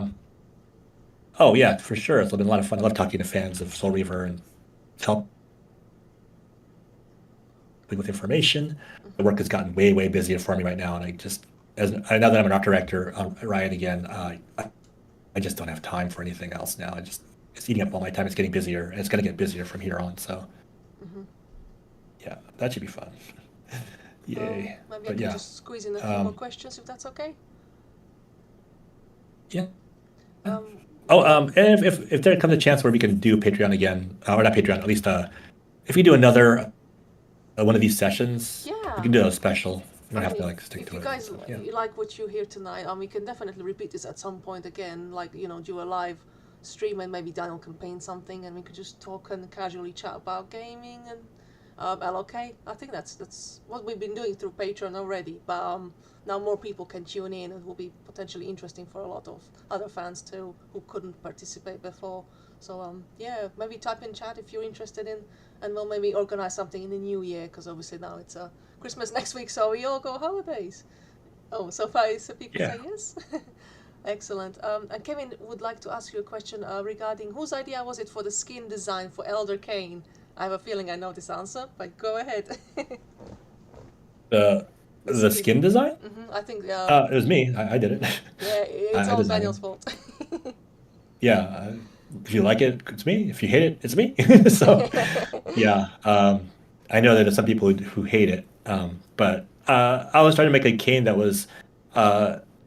Oh yeah, for sure. It's been a lot of fun. I love talking to fans of Soul Reaver and help with information. The work has gotten way busier for me right now, and now that I'm an art director at Riot again, I just don't have time for anything else now. It's eating up all my time. It's getting busier, and it's going to get busier from here on. So, yeah, that should be fun. Yay! Maybe I can just squeeze in a few more questions if that's okay. Yeah. And if there comes a chance where we can do Patreon again, or not Patreon, at least if we do another one of these sessions, we can do a special. You don't have to stick to it. If you guys like what you hear tonight, we can definitely repeat this at some point again, do a live stream, and maybe Daniel can paint something, and we could just talk and casually chat about gaming and LOK. I think that's what we've been doing through Patreon already, but now more people can tune in, and it will be potentially interesting for a lot of other fans too who couldn't participate before. So maybe type in chat if you're interested in, and we'll maybe organize something in the new year, because obviously now it's Christmas next week, so we all go holidays. Oh, so far people say yes. Excellent. And Kevin would like to ask you a question regarding whose idea was it for the skin design for Elder Kain? I have a feeling I know this answer, but go ahead. The skin design? Mm-hmm. I think it was me. I did it. Yeah, it's all Daniel's fault. Yeah, if you like it, it's me. If you hate it, it's me. So, yeah, I know that there's some people who hate it, but I was trying to make a Kain that was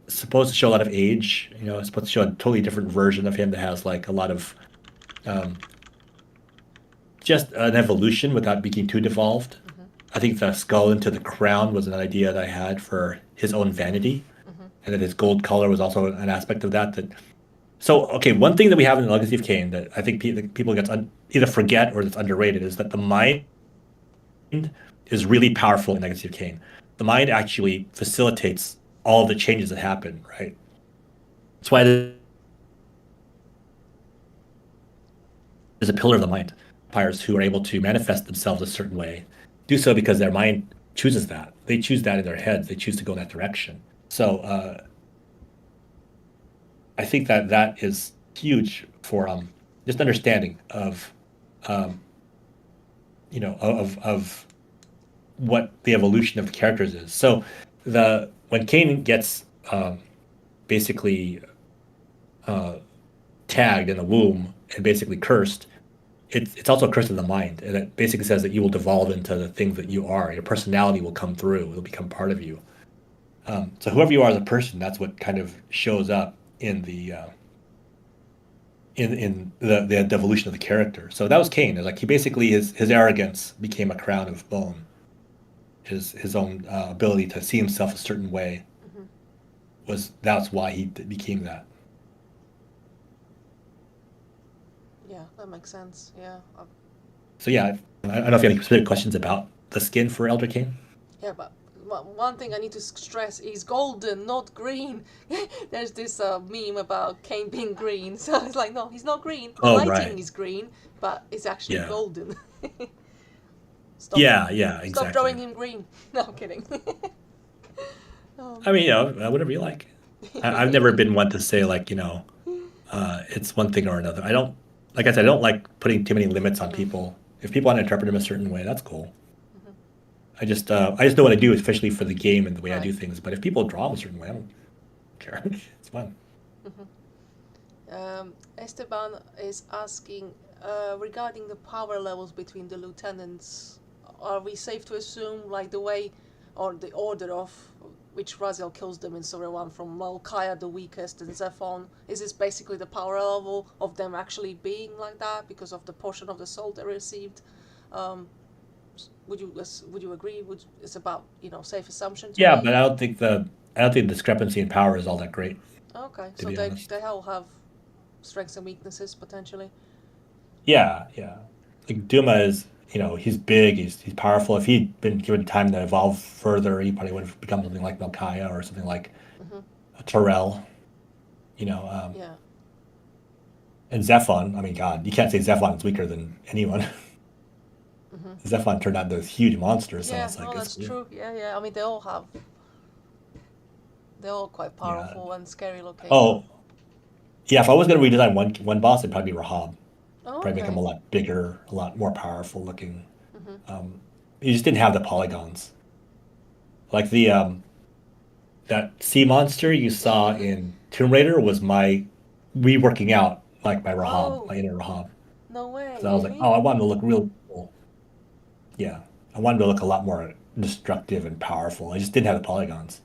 supposed to show a lot of age. It's supposed to show a totally different version of him that has like a lot of just an evolution without being too devolved. Mm-hmm. I think the skull into the crown was an idea that I had for his own vanity, and that his gold color was also an aspect of that. So, okay, one thing that we have in the Legacy of Kain that I think people either forget or that's underrated is that the mind is really powerful in Legacy of Kain. The mind actually facilitates all the changes that happen, right? That's why there's a pillar of the mind. Vampires who are able to manifest themselves a certain way do so because their mind chooses that. They choose that in their heads. They choose to go in that direction. So I think that is huge for just understanding of of what the evolution of the characters is. So when Kain gets basically tagged in the womb and basically cursed, it's also a curse in the mind, and it basically says that you will devolve into the things that you are. Your personality will come through; it'll become part of you. So whoever you are as a person, that's what kind of shows up in the evolution of the character. So that was Kain. It's like he basically his arrogance became a crown of bone. His own ability to see himself a certain way that's why he became that. Yeah, that makes sense. Yeah. So yeah, I don't know if you have any specific questions about the skin for Elder Kain. Yeah, but one thing I need to stress is golden, not green. There's this meme about Kain being green, so it's like, no, he's not green. The lighting is green, but it's actually golden. Stop, exactly. Stop drawing him green. No, I'm kidding. I mean, whatever you like. I've never been one to say like, it's one thing or another. Like I said, I don't like putting too many limits on people. If people want to interpret them a certain way, that's cool. I just know what I do, especially for the game and the way I do things. But if people draw them a certain way, I don't care. It's fun. Esteban is asking regarding the power levels between the lieutenants. Are we safe to assume, like the way or the order of which Raziel kills them in Surah 1, from Malkaya the weakest and Zephon? Is this basically the power level of them actually being like that because of the portion of the soul they received? Would you agree? It's about safe assumption. Yeah, but I don't think the discrepancy in power is all that great. Okay, so they all have strengths and weaknesses potentially. Yeah. Like Duma is, he's big, he's powerful. If he'd been given time to evolve further, he probably would have become something like Malkaya or something like a Terrell. Yeah. And Zephon, I mean, God, you can't say Zephon is weaker than anyone. Zephon turned out into this huge monster, so it's like that's true. Yeah. I mean, they're all quite powerful and scary looking. Oh, yeah. If I was going to redesign one boss, it'd probably be Rahab. Oh, probably make him a lot bigger, a lot more powerful looking. He just didn't have the polygons. Like that sea monster you saw in Tomb Raider was my reworking out like my Rahab, my inner Rahab. No way. So I was like, I wanted to look real cool. Yeah, I wanted to look a lot more destructive and powerful. I just didn't have the polygons.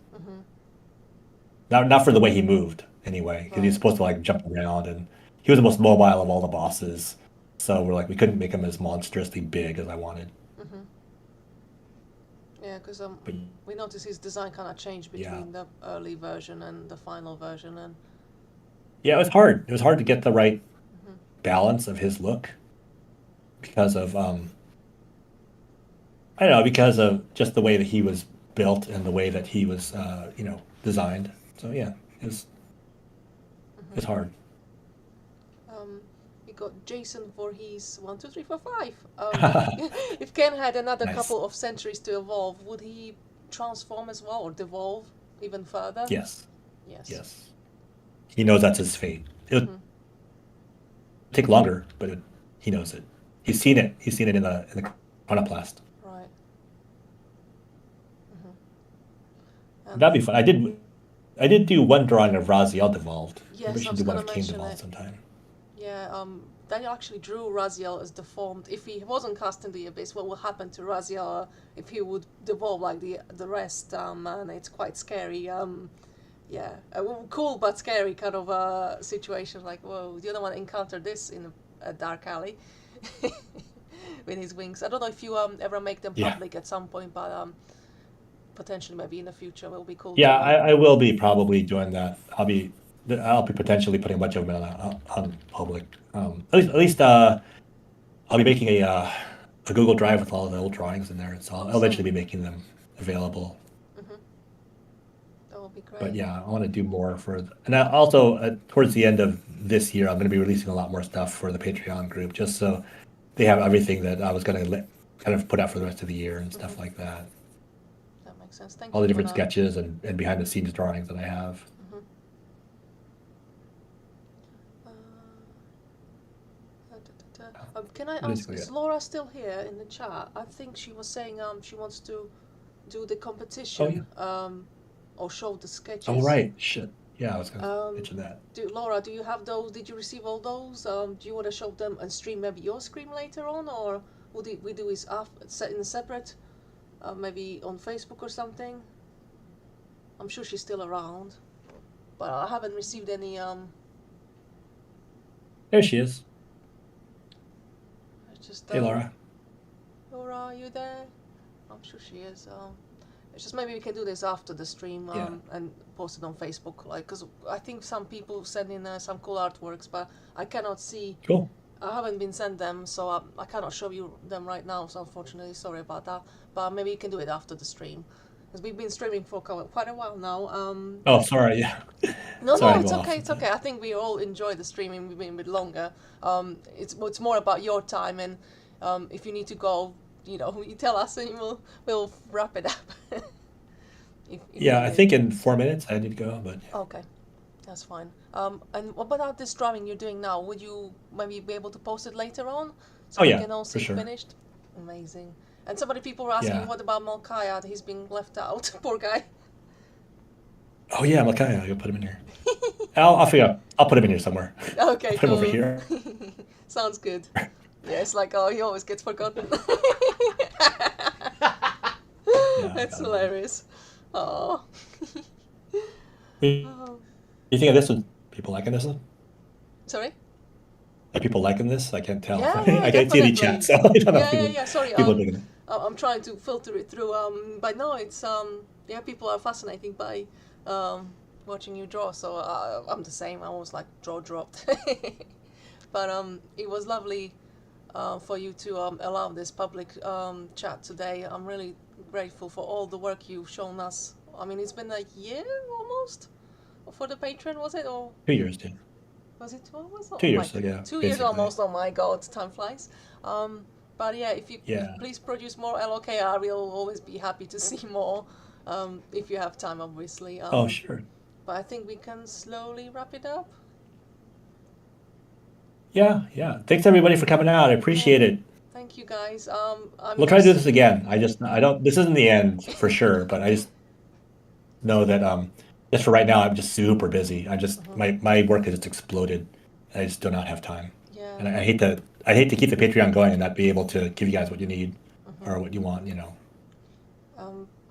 Not for the way he moved anyway, because he's supposed to like jump around, and he was the most mobile of all the bosses. So we couldn't make him as monstrously big as I wanted. Yeah, because we noticed his design kind of changed between the early version and the final version, and yeah, it was hard. It was hard to get the right balance of his look because of I don't know, because of just the way that he was built and the way that he was designed. So yeah, it was hard. We got Jason Voorhees 1, 2, 3, 4, 5. If Ken had another couple of centuries to evolve, would he transform as well or devolve even further? Yes. He knows that's his fate. It'll take longer, but he knows it. He's seen it. He's seen it in the chronoplast. Right. That'd be fun. I did do one drawing of Raziel devolved. Yes, Maybe we should do one of Kain devolved sometime. Yeah, Daniel actually drew Raziel as deformed. If he wasn't cast in the Abyss, what would happen to Raziel if he would devolve like the rest? And it's quite scary. Cool but scary kind of situation. Like, whoa, you don't want to encounter this in a dark alley with his wings. I don't know if you ever make them public at some point, but potentially maybe in the future it will be cool. Yeah, I will be probably doing that. I'll be potentially putting a bunch of them on public. At least I'll be making a Google Drive with all the old drawings in there, so I'll eventually be making them available. That will would be great. But yeah, I want to do more and I also towards the end of this year, I'm going to be releasing a lot more stuff for the Patreon group, just so they have everything that I was going to kind of put out for the rest of the year and stuff like that. That makes sense. Thank All you the for different that. sketches and behind the scenes drawings that I have. Can I ask, is Laura still here in the chat? I think she was saying she wants to do the competition or show the sketches. Oh, right. Shit. Yeah, I was going to mention that. Laura, do you have those? Did you receive all those? Do you want to show them and stream maybe your screen later on, or would we do it in a separate, maybe on Facebook or something? I'm sure she's still around, but I haven't received any. There she is. Just, hey, Laura. Laura, are you there? I'm sure she is. It's just maybe we can do this after the stream and post it on Facebook, because I think some people send in some cool artworks, but I cannot see. Cool. I haven't been sent them, so I cannot show you them right now. So unfortunately, sorry about that. But maybe you can do it after the stream, because we've been streaming for quite a while now. Oh, sorry. Yeah. No, sorry, it's okay. It's okay. I think we all enjoy the streaming. We've been a bit longer. It's more about your time, and if you need to go, you tell us, and we'll wrap it up. I think in 4 minutes I need to go, but okay, that's fine. And what about this drawing you're doing now? Would you maybe be able to post it later on, so we can all see it finished? Amazing. And so many people were asking, what about Malkaya? He's being left out. Poor guy. Oh yeah, Malkaya. I'll put him in here. I'll figure out. I'll put him in here somewhere. Okay, put him over here. Sounds good. Yeah, it's like, he always gets forgotten. That's hilarious. Oh. You think of this one? People liking this one? Sorry? Are people liking this? I can't tell. Yeah, I can't see any chat, so I don't know. Yeah. Sorry. People digging it. I'm trying to filter it through. But no, it's people are fascinated by watching you draw. So I'm the same. I was like jaw dropped. But it was lovely for you to allow this public chat today. I'm really grateful for all the work you've shown us. I mean, it's been a year almost for the Patreon, was it? Or 2 years, dude. was it 2 hours? 2 years, yeah. 2 years almost. Oh my God, time flies. But yeah, if you please produce more LOKR, we'll always be happy to see more. If you have time, obviously. Oh sure. But I think we can slowly wrap it up. Yeah. Thanks everybody for coming out. I appreciate it. Thank you guys. We'll try to do this again. This isn't the end for sure, but I just know that just for right now, I'm just super busy. My work has just exploded. I just do not have time. Yeah. And I hate to keep the Patreon going and not be able to give you guys what you need or what you want,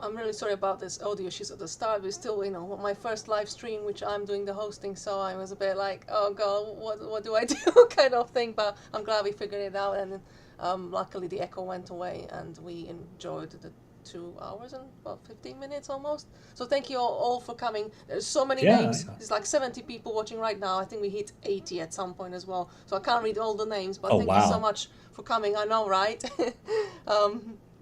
I'm really sorry about this audio issues at the start. We're still, my first live stream, which I'm doing the hosting, so I was a bit like, oh God, what do I do kind of thing. But I'm glad we figured it out, and luckily the echo went away, and we enjoyed the 2 hours and about 15 minutes almost. So thank you all for coming. There's so many names. There's like 70 people watching right now. I think we hit 80 at some point as well. So I can't read all the names, but thank you so much for coming. I know, right?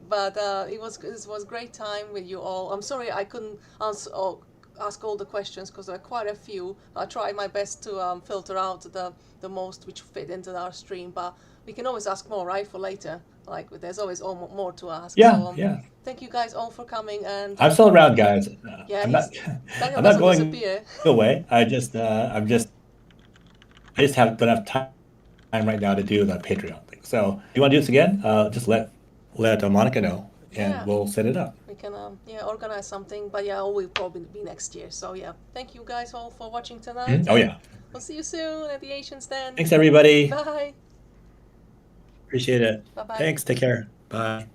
But it was great time with you all. I'm sorry I couldn't ask all the questions because there are quite a few. I tried my best to filter out the most which fit into our stream, but we can always ask more, right, for later. Like there's always more to ask. Yeah, so, thank you guys all for coming, and I'm still around, guys. I'm not going away. I just don't have time right now to do the Patreon thing. So if you want to do this again, just let Monica know, and we'll set it up. We can organize something, but it will probably be next year. So thank you guys all for watching tonight. Oh yeah. We'll see you soon at the Asian stand. Thanks everybody. Bye. Appreciate it. Bye-bye. Thanks. Take care. Bye.